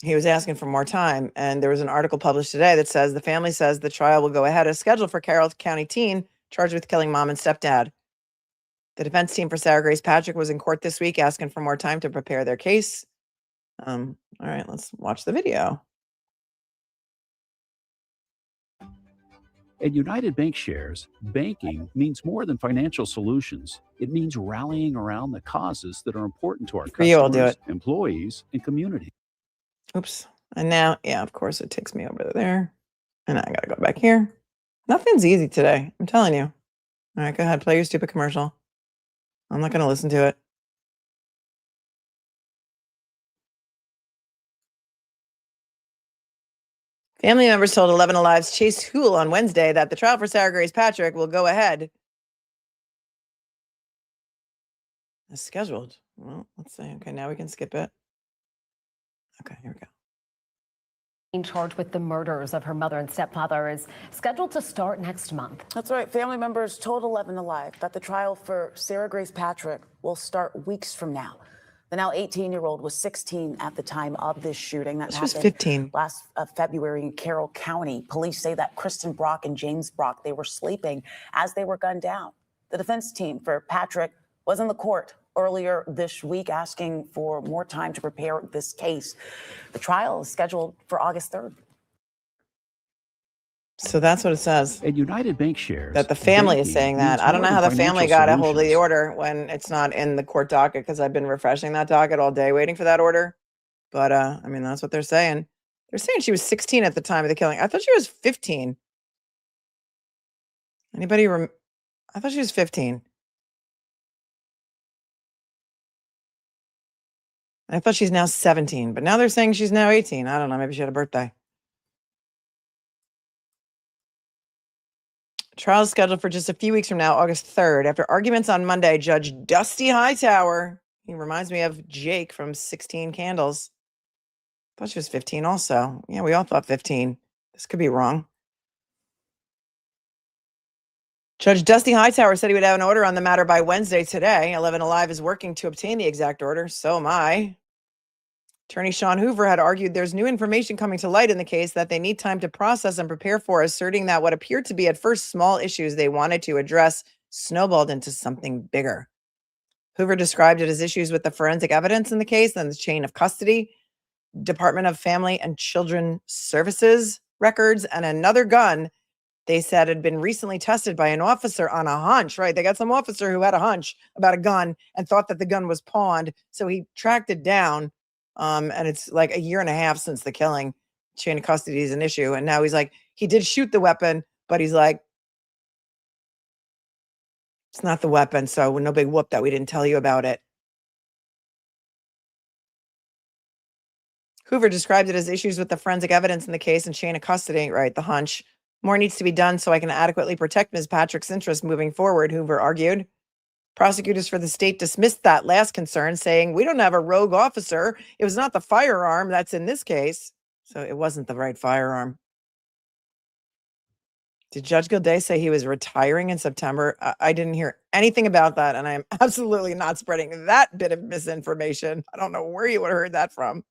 he was asking for more time. And there was an article published today that says the family says the trial will go ahead as scheduled for Carroll County teen charged with killing mom and stepdad. The defense team for Sarah Grace Patrick was in court this week asking for more time to prepare their case. All right, let's watch the video. At United Bank Shares, banking means more than financial solutions. It means rallying around the causes that are important to our customers, employees, and community. Oops. And now, yeah, of course, it takes me over there. And I got to go back here. Nothing's easy today. I'm telling you. All right, go ahead. Play your stupid commercial. I'm not going to listen to it. Family members told 11 Alive's Chase Hool on Wednesday that the trial for Sarah Grace Patrick will go ahead as scheduled. Well, let's see. Okay, now we can skip it. Okay, here we go. Being charged with the murders of her mother and stepfather is scheduled to start next month. That's right. Family members told 11 Alive that the trial for Sarah Grace Patrick will start weeks from now. The now 18-year-old was 16 at the time of this shooting. That She was happened 15. last February in Carroll County. Police say that Kristen Brock and James Brock, they were sleeping as they were gunned down. The defense team for Patrick was in the court earlier this week asking for more time to prepare this case. The trial is scheduled for August 3rd. So that's what it says. At United Bank Shares, that the family is saying that. I don't know how the family got a hold of the solutions. order when it's not in the court docket, because I've been refreshing that docket all day waiting for that order. But I mean, that's what they're saying. They're saying she was 16 at the time of the killing. I thought she was 15. Anybody I thought she was 15. I thought she's now 17, but now they're saying she's now 18. I don't know. Maybe she had a birthday. Trial is scheduled for just a few weeks from now, August 3rd. After arguments on Monday, Judge Dusty Hightower, he reminds me of Jake from 16 Candles. I thought she was 15 also. Yeah, we all thought 15. This could be wrong. Judge Dusty Hightower said he would have an order on the matter by Wednesday today. 11 Alive is working to obtain the exact order. So am I. Attorney Sean Hoover had argued there's new information coming to light in the case that they need time to process and prepare for, asserting that what appeared to be at first small issues they wanted to address snowballed into something bigger. Hoover described it as issues with the forensic evidence in the case and the chain of custody, Department of Family and Children Services records, and another gun they said had been recently tested by an officer on a hunch, right? They got some officer who had a hunch about a gun and thought that the gun was pawned. So he tracked it down. And it's like a year and a half since the killing. Chain of custody is an issue. And now he's like, he did shoot the weapon, but he's like, it's not the weapon, so no big whoop that we didn't tell you about it. Hoover described it as issues with the forensic evidence in the case and chain of custody, right? The hunch. More needs to be done so I can adequately protect Ms. Patrick's interests moving forward, Hoover argued. Prosecutors for the state dismissed that last concern, saying, we don't have a rogue officer. It was not the firearm that's in this case. So it wasn't the right firearm. Did Judge Gildea say he was retiring in September? I didn't hear anything about that, and I am absolutely not spreading that bit of misinformation. I don't know where you would have heard that from.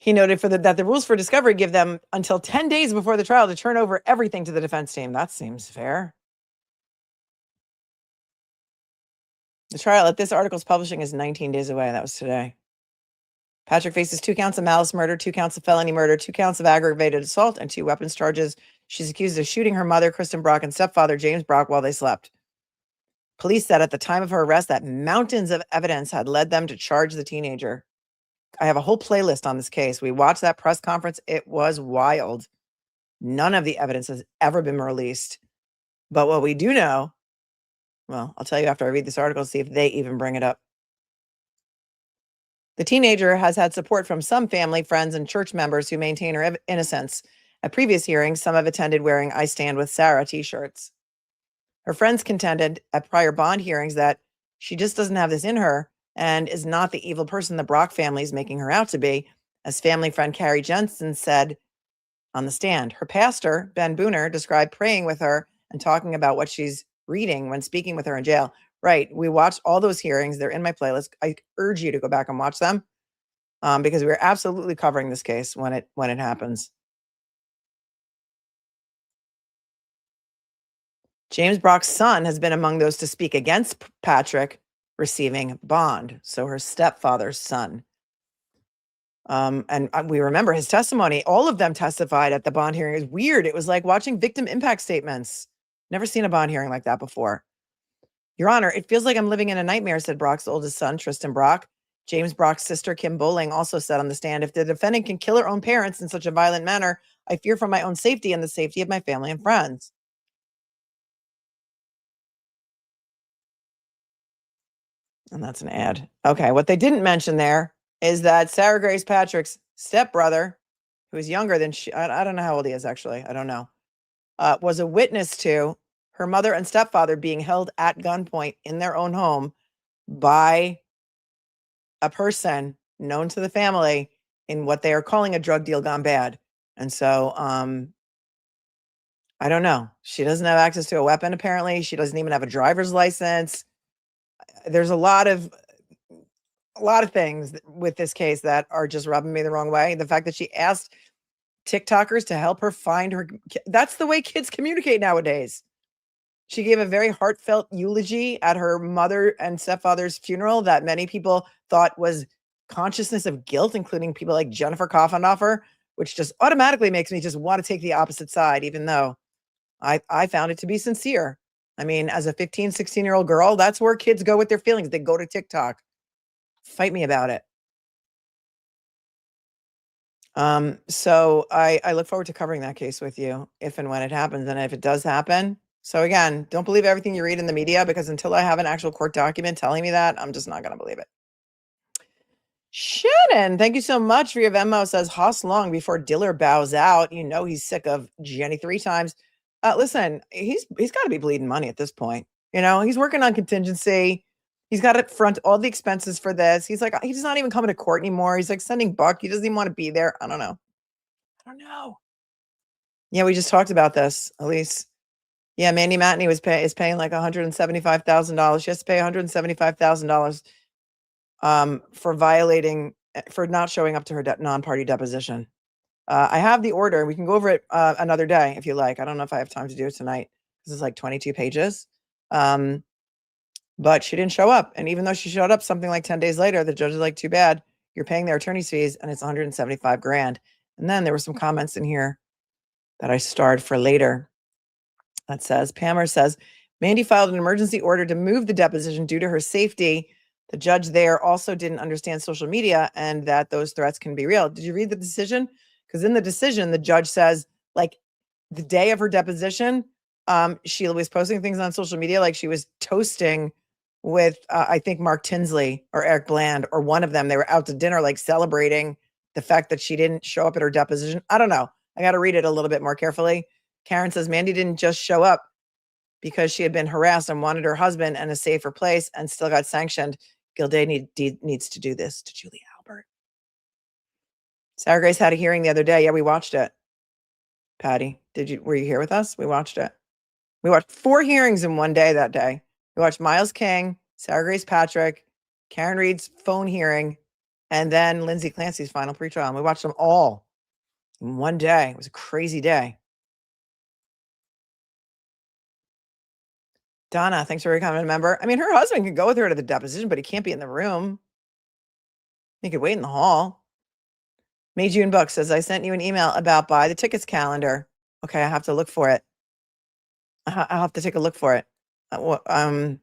He noted that the rules for discovery give them until 10 days before the trial to turn over everything to the defense team. That seems fair. The trial at this article's publishing is 19 days away. That was today. Patrick faces 2 counts of malice murder, 2 counts of felony murder, 2 counts of aggravated assault, and 2 weapons charges. She's accused of shooting her mother, Kristen Brock, and stepfather, James Brock, while they slept. Police said at the time of her arrest that mountains of evidence had led them to charge the teenager. I have a whole playlist on this case. We watched that press conference. It was wild. None of the evidence has ever been released. But what we do know, well, I'll tell you after I read this article, see if they even bring it up. The teenager has had support from some family, friends, and church members who maintain her innocence. At previous hearings, some have attended wearing I Stand with Sarah t-shirts. Her friends contended at prior bond hearings that she just doesn't have this in her and is not the evil person the Brock family is making her out to be, as family friend Carrie Jensen said on the stand. Her pastor, Ben Booner, described praying with her and talking about what she's reading when speaking with her in jail. Right. We watched all those hearings. They're in my playlist. I urge you to go back and watch them because we're absolutely covering this case when it happens. James Brock's son has been among those to speak against Patrick receiving bond. So her stepfather's son. And we remember his testimony. All of them testified at the bond hearing. It was weird. It was like watching victim impact statements. Never seen a bond hearing like that before. Your Honor, it feels like I'm living in a nightmare, said Brock's oldest son, Tristan Brock. James Brock's sister, Kim Bowling, also said on the stand, if the defendant can kill her own parents in such a violent manner, I fear for my own safety and the safety of my family and friends. And that's an ad. Okay, what they didn't mention there is that Sarah Grace Patrick's stepbrother, who is younger than she, I don't know how old he is actually, I don't know, was a witness to her mother and stepfather being held at gunpoint in their own home by a person known to the family in what they are calling a drug deal gone bad. And so, I don't know. She doesn't have access to a weapon, apparently. She doesn't even have a driver's license. There's a lot of things with this case that are just rubbing me the wrong way. The fact that she asked TikTokers to help her find her, that's the way kids communicate nowadays. She gave a very heartfelt eulogy at her mother and stepfather's funeral that many people thought was consciousness of guilt, including people like Jennifer Koffenhofer, which just automatically makes me just want to take the opposite side, even though I found it to be sincere. I mean, as a 15, 16-year-old girl, that's where kids go with their feelings. They go to TikTok. Fight me about it. So I look forward to covering that case with you if and when it happens. And if it does happen, so again, don't believe everything you read in the media, because until I have an actual court document telling me that, I'm just not going to believe it. Shannon, thank you so much for your Venmo. Says Haas long before Diller bows out. You know he's sick of Jenny 3 times. Listen, he's got to be bleeding money at this point. You know, he's working on contingency. He's got to front all the expenses for this. He's like, he's not even coming to court anymore. He's like sending Buck. He doesn't even want to be there. I don't know. Yeah, we just talked about this, Elise. Yeah, Mandy Matney is paying like $175,000. She has to pay $175,000 for not showing up to her non-party deposition. I have the order. We can go over it another day if you like. I don't know if I have time to do it tonight. This is like 22 pages. But she didn't show up. And even though she showed up something like 10 days later, the judge is like, too bad. You're paying their attorney's fees and it's $175,000. And then there were some comments in here that I starred for later. That says, Pammer says, Mandy filed an emergency order to move the deposition due to her safety. The judge there also didn't understand social media and that those threats can be real. Did you read the decision? Because in the decision, the judge says, like, the day of her deposition, Sheila was posting things on social media like she was toasting with, I think, Mark Tinsley or Eric Bland or one of them. They were out to dinner, like celebrating the fact that she didn't show up at her deposition. I don't know. I got to read it a little bit more carefully. Karen says Mandy didn't just show up because she had been harassed and wanted her husband and a safer place and still got sanctioned. Gildea needs to do this to Julie Albert. Sarah Grace had a hearing the other day. Yeah, we watched it. Patty, were you here with us? We watched it. We watched 4 hearings in one day that day. We watched Miles King, Sarah Grace Patrick, Karen Reed's phone hearing, and then Lindsay Clancy's final pretrial. And we watched them all in one day. It was a crazy day. Donna, thanks for becoming a member. I mean, her husband can go with her to the deposition, but he can't be in the room. He could wait in the hall. May June Buck says, I sent you an email about buy the tickets calendar. Okay, I have to look for it. I'll have to take a look for it. I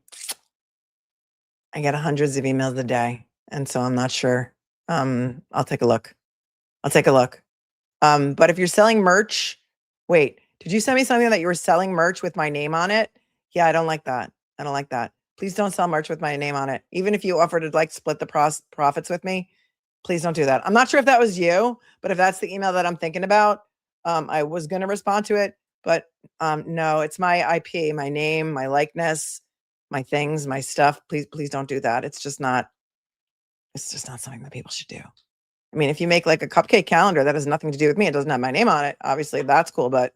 get hundreds of emails a day, and so I'm not sure. I'll take a look. But if you're selling merch, wait, did you send me something that you were selling merch with my name on it? Yeah, I don't like that. Please don't sell merch with my name on it. Even if you offer to like split the profits with me, please don't do that. I'm not sure if that was you, but if that's the email that I'm thinking about, I was going to respond to it, but no, it's my IP, my name, my likeness, my things, my stuff. Please don't do that. It's just not something that people should do. I mean, if you make like a cupcake calendar, that has nothing to do with me. It doesn't have my name on it. Obviously, that's cool, but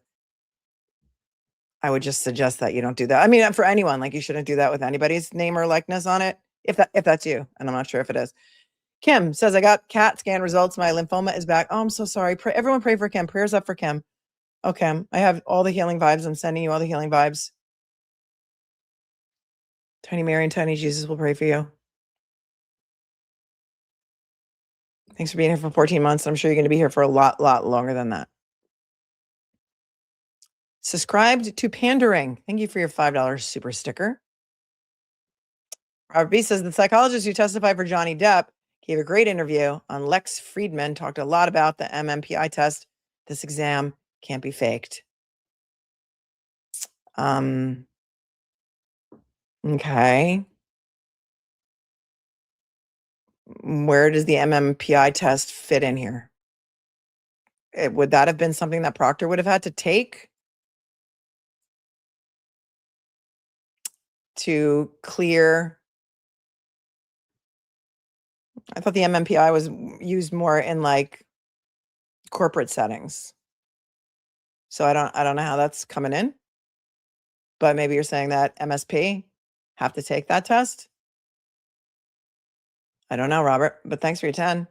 I would just suggest that you don't do that. I mean, for anyone, like you shouldn't do that with anybody's name or likeness on it. If that's you, and I'm not sure if it is. Kim says, I got CAT scan results. My lymphoma is back. Oh, I'm so sorry. Everyone pray for Kim. Prayers up for Kim. Oh, Kim, I have all the healing vibes. I'm sending you all the healing vibes. Tiny Mary and Tiny Jesus will pray for you. Thanks for being here for 14 months. I'm sure you're going to be here for a lot longer than that. Subscribed to Pandering. Thank you for your $5 super sticker. Robert B says the psychologist who testified for Johnny Depp gave a great interview on Lex Friedman, talked a lot about the MMPI test. This exam can't be faked. Okay. Where does the MMPI test fit in here? Would that have been something that Proctor would have had to take to clear? I thought the MMPI was used more in like corporate settings. So I don't know how that's coming in. But maybe you're saying that MSP have to take that test. I don't know, Robert, but thanks for your 10.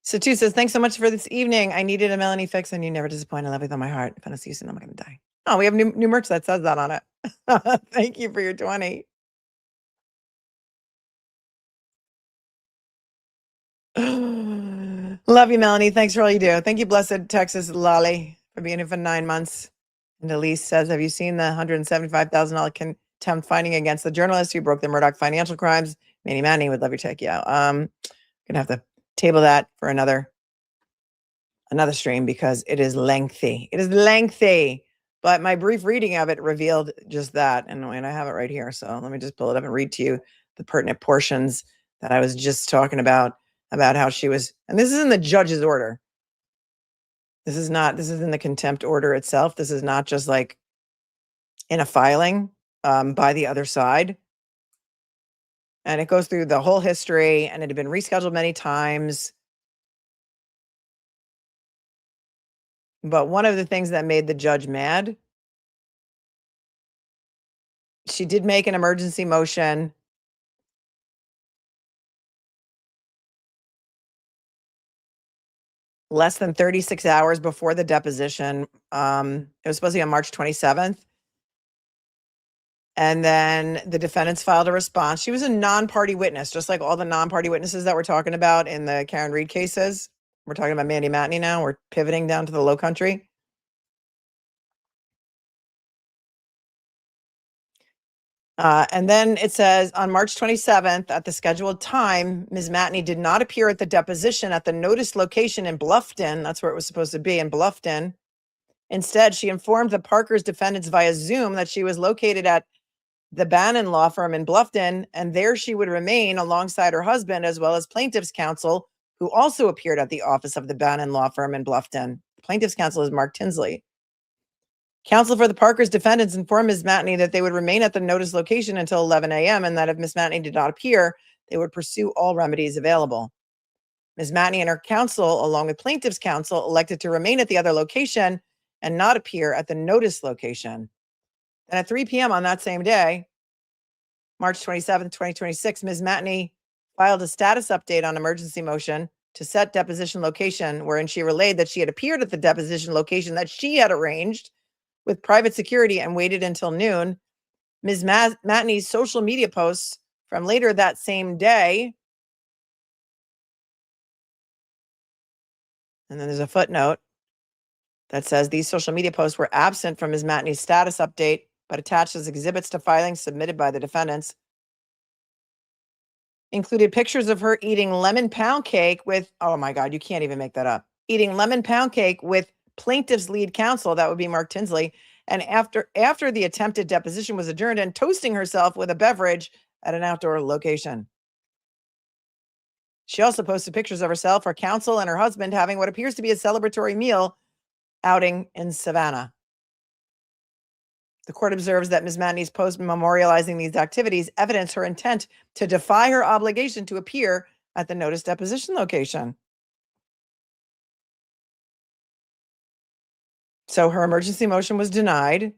Satu says, thanks so much for this evening. I needed a Melanie fix and you never disappoint. I love you with all my heart. If I don't see you soon, I'm going to die. Oh, we have new merch that says that on it. Thank you for your 20. Love you, Melanie. Thanks for all you do. Thank you, Blessed Texas Lolly, for being here for 9 months. And Elise says, have you seen the $175,000 contempt finding against the journalist who broke the Murdoch financial crimes? Manny would love your take. Yeah. Gonna have to table that for another stream because it is lengthy. But my brief reading of it revealed just that. And I have it right here. So let me just pull it up and read to you the pertinent portions that I was just talking about how she was, and this is in the judge's order. This is in the contempt order itself. This is not just like in a filing by the other side. And it goes through the whole history, and it had been rescheduled many times. But one of the things that made the judge mad, she did make an emergency motion less than 36 hours before the deposition. It was supposed to be on March 27th. And then the defendants filed a response. She was a non-party witness, just like all the non-party witnesses that we're talking about in the Karen Reed cases. We're talking about Mandy Matney now. We're pivoting down to the low country. And then it says on March 27th at the scheduled time, Ms. Matney did not appear at the deposition at the noticed location in Bluffton. That's where it was supposed to be, in Bluffton. Instead, she informed the Parker's defendants via Zoom that she was located at the Bannon law firm in Bluffton, and there she would remain alongside her husband as well as plaintiff's counsel, who also appeared at the office of the Bannon law firm in Bluffton. Plaintiff's counsel is Mark Tinsley. Counsel for the Parker's defendants informed Ms. Matney that they would remain at the notice location until 11 a.m. and that if Ms. Matney did not appear, they would pursue all remedies available. Ms. Matney and her counsel, along with plaintiff's counsel, elected to remain at the other location and not appear at the notice location. And at 3 p.m. on that same day, March 27, 2026, Ms. Matney filed a status update on emergency motion to set deposition location, wherein she relayed that she had appeared at the deposition location that she had arranged with private security and waited until noon. Ms. Matney's social media posts from later that same day, and then there's a footnote that says these social media posts were absent from Ms. Matney's status update, but attached as exhibits to filings submitted by the defendants, included pictures of her eating lemon pound cake with, oh my God, you can't even make that up, eating lemon pound cake with plaintiff's lead counsel, that would be Mark Tinsley, and after the attempted deposition was adjourned, and toasting herself with a beverage at an outdoor location. She also posted pictures of herself, her counsel, and her husband having what appears to be a celebratory meal outing in Savannah. The court observes that Ms. Matney's post memorializing these activities evidence her intent to defy her obligation to appear at the notice deposition location. So her emergency motion was denied.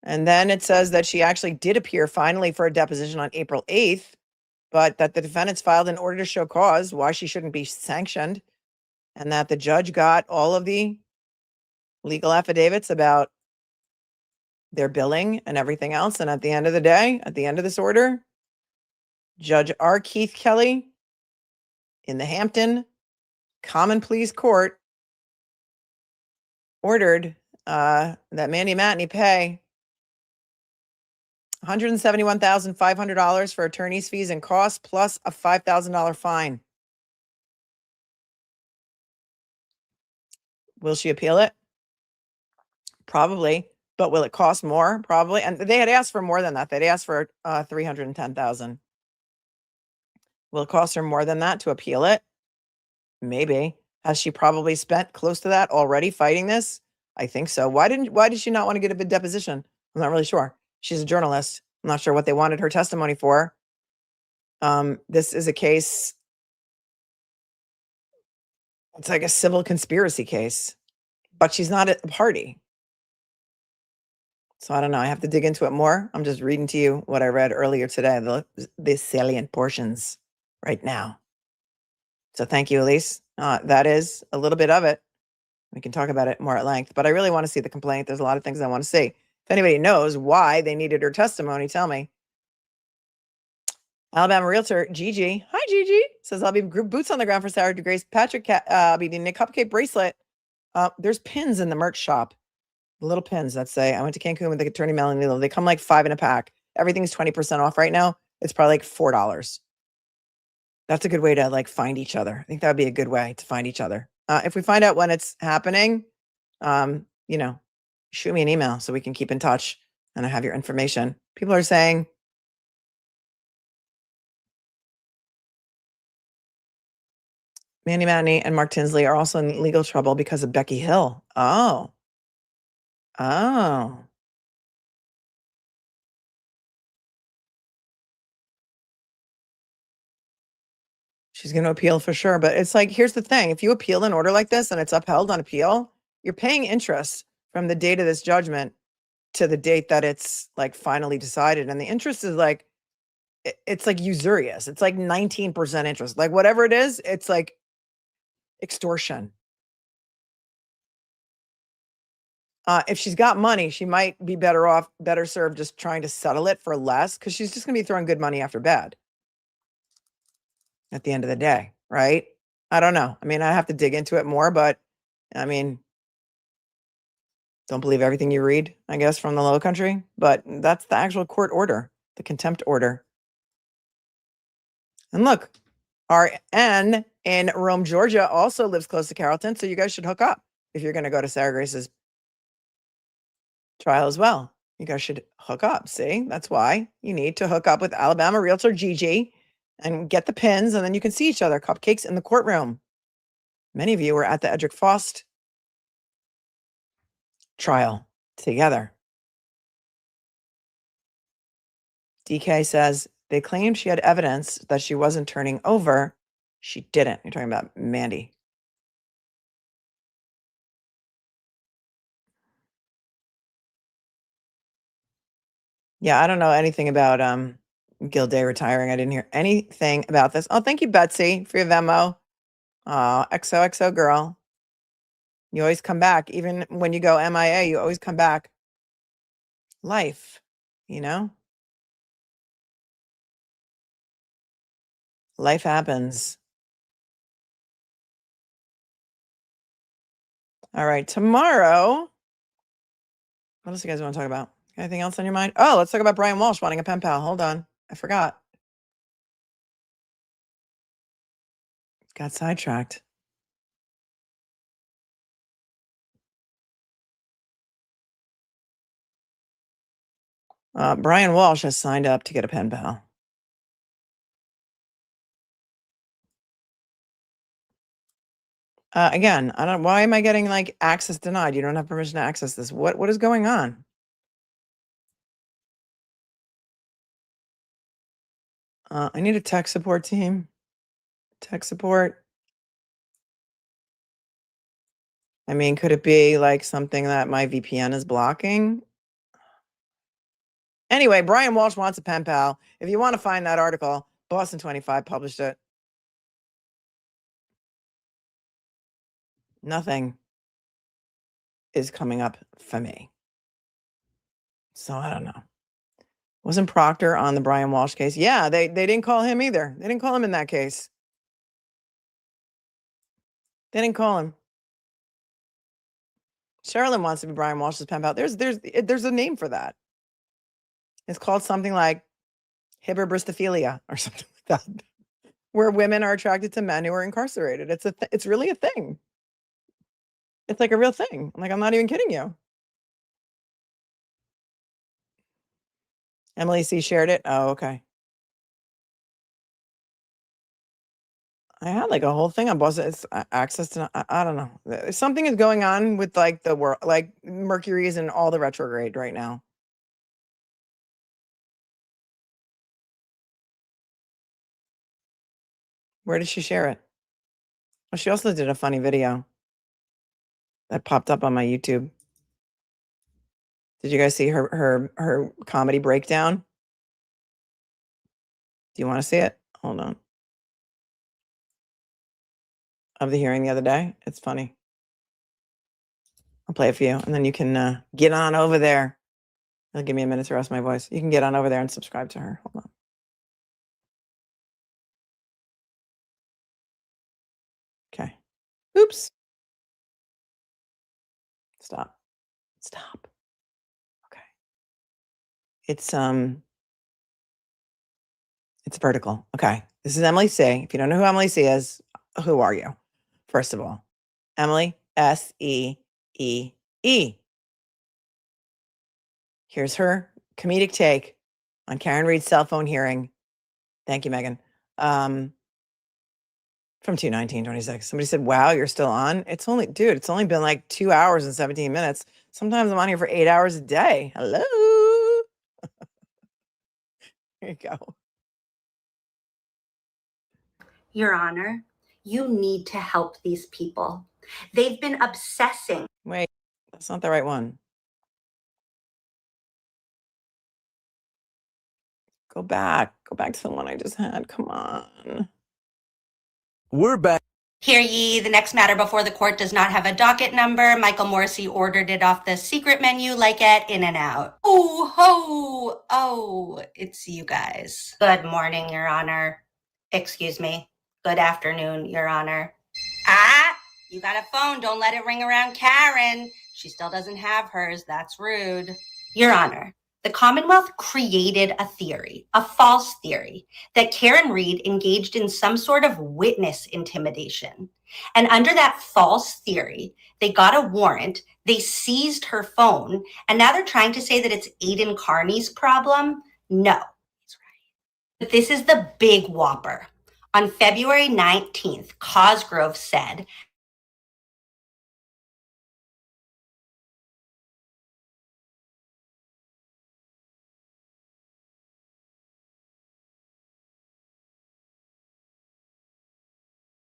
And then it says that she actually did appear finally for a deposition on April 8th, but that the defendants filed an order to show cause why she shouldn't be sanctioned, and that the judge got all of the legal affidavits about their billing and everything else. And at the end of the day, at the end of this order, Judge R. Keith Kelly in the Hampton Common Pleas Court ordered that Mandy Matney pay $171,500 for attorney's fees and costs, plus a $5,000 fine. Will she appeal it? Probably. But will it cost more? Probably. And they had asked for more than that. They'd asked for $310,000. Will it cost her more than that to appeal it? Maybe. Has she probably spent close to that already fighting this? I think so. Why did she not want to get a deposition? I'm not really sure. She's a journalist. I'm not sure what they wanted her testimony for. This is a case. It's like a civil conspiracy case, but she's not at the party. So I don't know. I have to dig into it more. I'm just reading to you what I read earlier today, the salient portions right now. So thank you, Elise. That is a little bit of it. We can talk about it more at length, but I really want to see the complaint. There's a lot of things I want to see. If anybody knows why they needed her testimony, tell me. Alabama realtor Gigi, hi Gigi, says I'll be boots on the ground for Sarah DeGrace. Patrick, I'll be needing a cupcake bracelet. There's pins in the merch shop. Little pins that say, I went to Cancun with the attorney Melanie Needle. They come like 5 in a pack. Everything's 20% off right now. It's probably like $4. That's a good way to like find each other. I think that would be a good way to find each other. If we find out when it's happening, shoot me an email so we can keep in touch and I have your information. People are saying, Mandy Matney and Mark Tinsley are also in legal trouble because of Becky Hill. Oh. She's going to appeal for sure. But it's like, here's the thing. If you appeal an order like this and it's upheld on appeal, you're paying interest from the date of this judgment to the date that it's like finally decided. And the interest is like, it's like usurious. It's like 19% interest. Like whatever it is, it's like extortion. If she's got money, she might be better served just trying to settle it for less, because she's just going to be throwing good money after bad at the end of the day, right? I don't know. I mean, I have to dig into it more, but I mean, Don't believe everything you read, I guess, from the Low Country, but that's the actual court order, the contempt order. And look, RN in Rome, Georgia also lives close to Carrollton, so you guys should hook up if you're going to go to Sarah Grace's trial as well. You guys should hook up. See, that's why you need to hook up with Alabama Realtor Gigi and get the pins, and then you can see each other. Cupcakes in the courtroom. Many of you were at the Edric Faust trial together. DK says they claimed she had evidence that she wasn't turning over. She didn't. You're talking about Mandy. Yeah, I don't know anything about Gildea retiring. I didn't hear anything about this. Oh, thank you, Betsy, for your Venmo. XOXO girl. You always come back. Even when you go MIA, you always come back. Life, you know? Life happens. All right, tomorrow. What else do you guys want to talk about? Anything else on your mind? Oh, let's talk about Brian Walsh wanting a pen pal. Hold on. I forgot. Got sidetracked. Brian Walsh has signed up to get a pen pal. Again, I don't. Why am I getting like access denied? You don't have permission to access this. What is going on? I need a tech support team. Tech support. I mean, could it be like something that my VPN is blocking? Anyway, Brian Walsh wants a pen pal. If you want to find that article, Boston 25 published it. Nothing is coming up for me. So I don't know. Wasn't Proctor on the Brian Walsh case? Yeah, they didn't call him either. They didn't call him in that case. They didn't call him. Sherilyn wants to be Brian Walsh's pen pal. There's a name for that. It's called something like hyperbristophilia or something like that, where women are attracted to men who are incarcerated. It's really a thing. It's like a real thing. Like, I'm not even kidding you. EmilySeee shared it. Oh, okay. I had like a whole thing on Boston. It's access to, I don't know. Something is going on with like the world, like Mercury is in all the retrograde right now. Where did she share it? Oh, she also did a funny video that popped up on my YouTube. Did you guys see her comedy breakdown? Do you want to see it? Hold on. Of the hearing the other day. It's funny. I'll play it for you, and then you can get on over there. It'll give me a minute to rest my voice. You can get on over there and subscribe to her. Hold on. Okay. Oops. Stop. Stop. Okay. It's vertical. Okay. This is EmilySeee. If you don't know who EmilySeee is, who are you? First of all, Emily, SEEE. Here's her comedic take on Karen Reed's cell phone hearing. Thank you, Megan. From 2/19/26. Somebody said, wow, you're still on? It's only been like 2 hours and 17 minutes. Sometimes I'm on here for 8 hours a day. Hello. Here you go. Your Honor, you need to help these people. They've been obsessing. Wait, that's not the right one. Go back. Go back to the one I just had. Come on. We're back. Hear ye, the next matter before the court does not have a docket number. Michael Morrissey ordered it off the secret menu like at In-N-Out. Oh, ho, oh, it's you guys. Good morning, Your Honor. Excuse me. Good afternoon, Your Honor. Ah, you got a phone. Don't let it ring around Karen. She still doesn't have hers. That's rude. Your Honor, the Commonwealth created a theory, a false theory, that Karen Reed engaged in some sort of witness intimidation. And under that false theory, they got a warrant, they seized her phone, and now they're trying to say that it's Aiden Carney's problem. No, he's right. But this is the big whopper. On February 19th, Cosgrove said,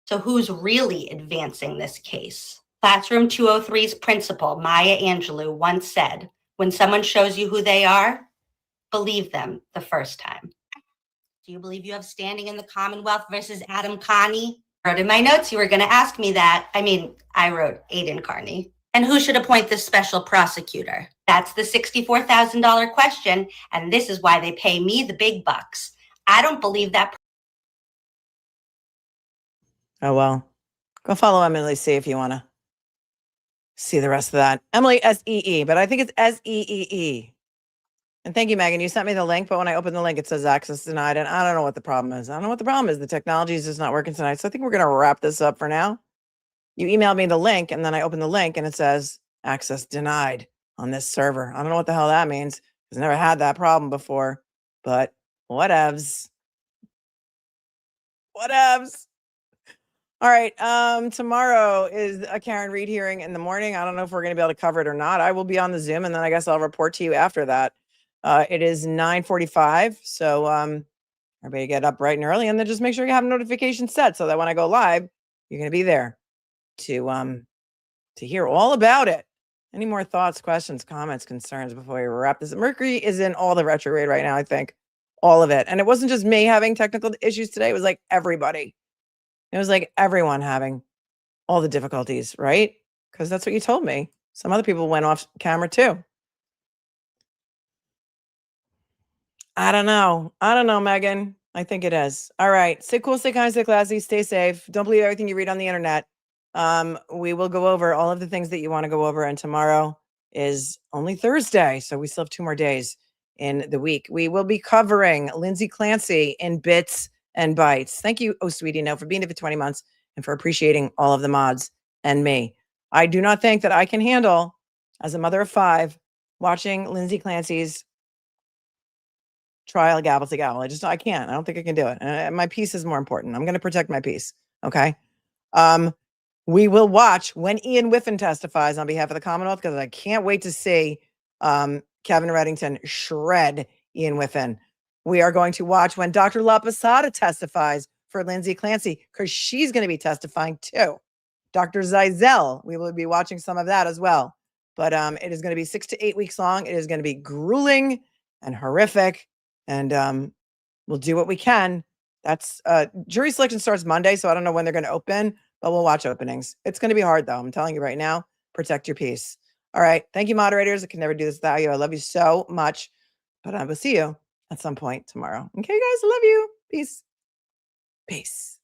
so who's really advancing this case? Classroom 203's principal, Maya Angelou, once said, when someone shows you who they are, believe them the first time. Do you believe you have standing in the Commonwealth versus Adam Carney? I wrote in my notes you were going to ask me that. I wrote Aiden Carney. And who should appoint this special prosecutor? That's the $64,000 question, and this is why they pay me the big bucks. I don't believe that. Oh, well, go follow EmilySeee if you want to see the rest of that. EmilySeee, but I think it's SEEE. And thank you, Megan. You sent me the link, but when I open the link, it says access denied. And I don't know what the problem is. I don't know what the problem is. The technology is just not working tonight. So I think we're going to wrap this up for now. You emailed me the link, and then I opened the link, and it says access denied on this server. I don't know what the hell that means. I've never had that problem before, but whatevs. Whatevs. All right. Tomorrow is a Karen Reed hearing in the morning. I don't know if we're going to be able to cover it or not. I will be on the Zoom, and then I guess I'll report to you after that. It is 9:45. So everybody get up bright and early, and then just make sure you have notifications set so that when I go live, you're going to be there to hear all about it. Any more thoughts, questions, comments, concerns before we wrap this? Mercury is in all the retrograde right now, I think. All of it. And it wasn't just me having technical issues today. It was like everybody. It was like everyone having all the difficulties, right? Because that's what you told me. Some other people went off camera too. I don't know. Megan. I think it is. All right. Stay cool, stay kind, stay classy, stay safe. Don't believe everything you read on the internet. We will go over all of the things that you want to go over. And tomorrow is only Thursday. So we still have 2 more days in the week. We will be covering Lindsay Clancy in bits and bytes. Thank you, Oh Sweetie No, for being there for 20 months and for appreciating all of the mods and me. I do not think that I can handle, as a mother of 5, watching Lindsay Clancy's trial gavel to gavel. I can't. I don't think I can do it. And my peace is more important. I'm going to protect my peace. Okay. We will watch when Ian Whiffen testifies on behalf of the Commonwealth, because I can't wait to see Kevin Reddington shred Ian Whiffen. We are going to watch when Dr. La Posada testifies for Lindsay Clancy, because she's going to be testifying too. Dr. Zeisel, we will be watching some of that as well. But it is going to be 6 to 8 weeks long. It is going to be grueling and horrific. And we'll do what we can. That's jury selection starts Monday, so I don't know when they're going to open, but we'll watch openings. It's going to be hard, though. I'm telling you right now, protect your peace. All right. Thank you, moderators. I can never do this without you. I love you so much. But I will see you at some point tomorrow. Okay, guys, I love you. Peace. Peace.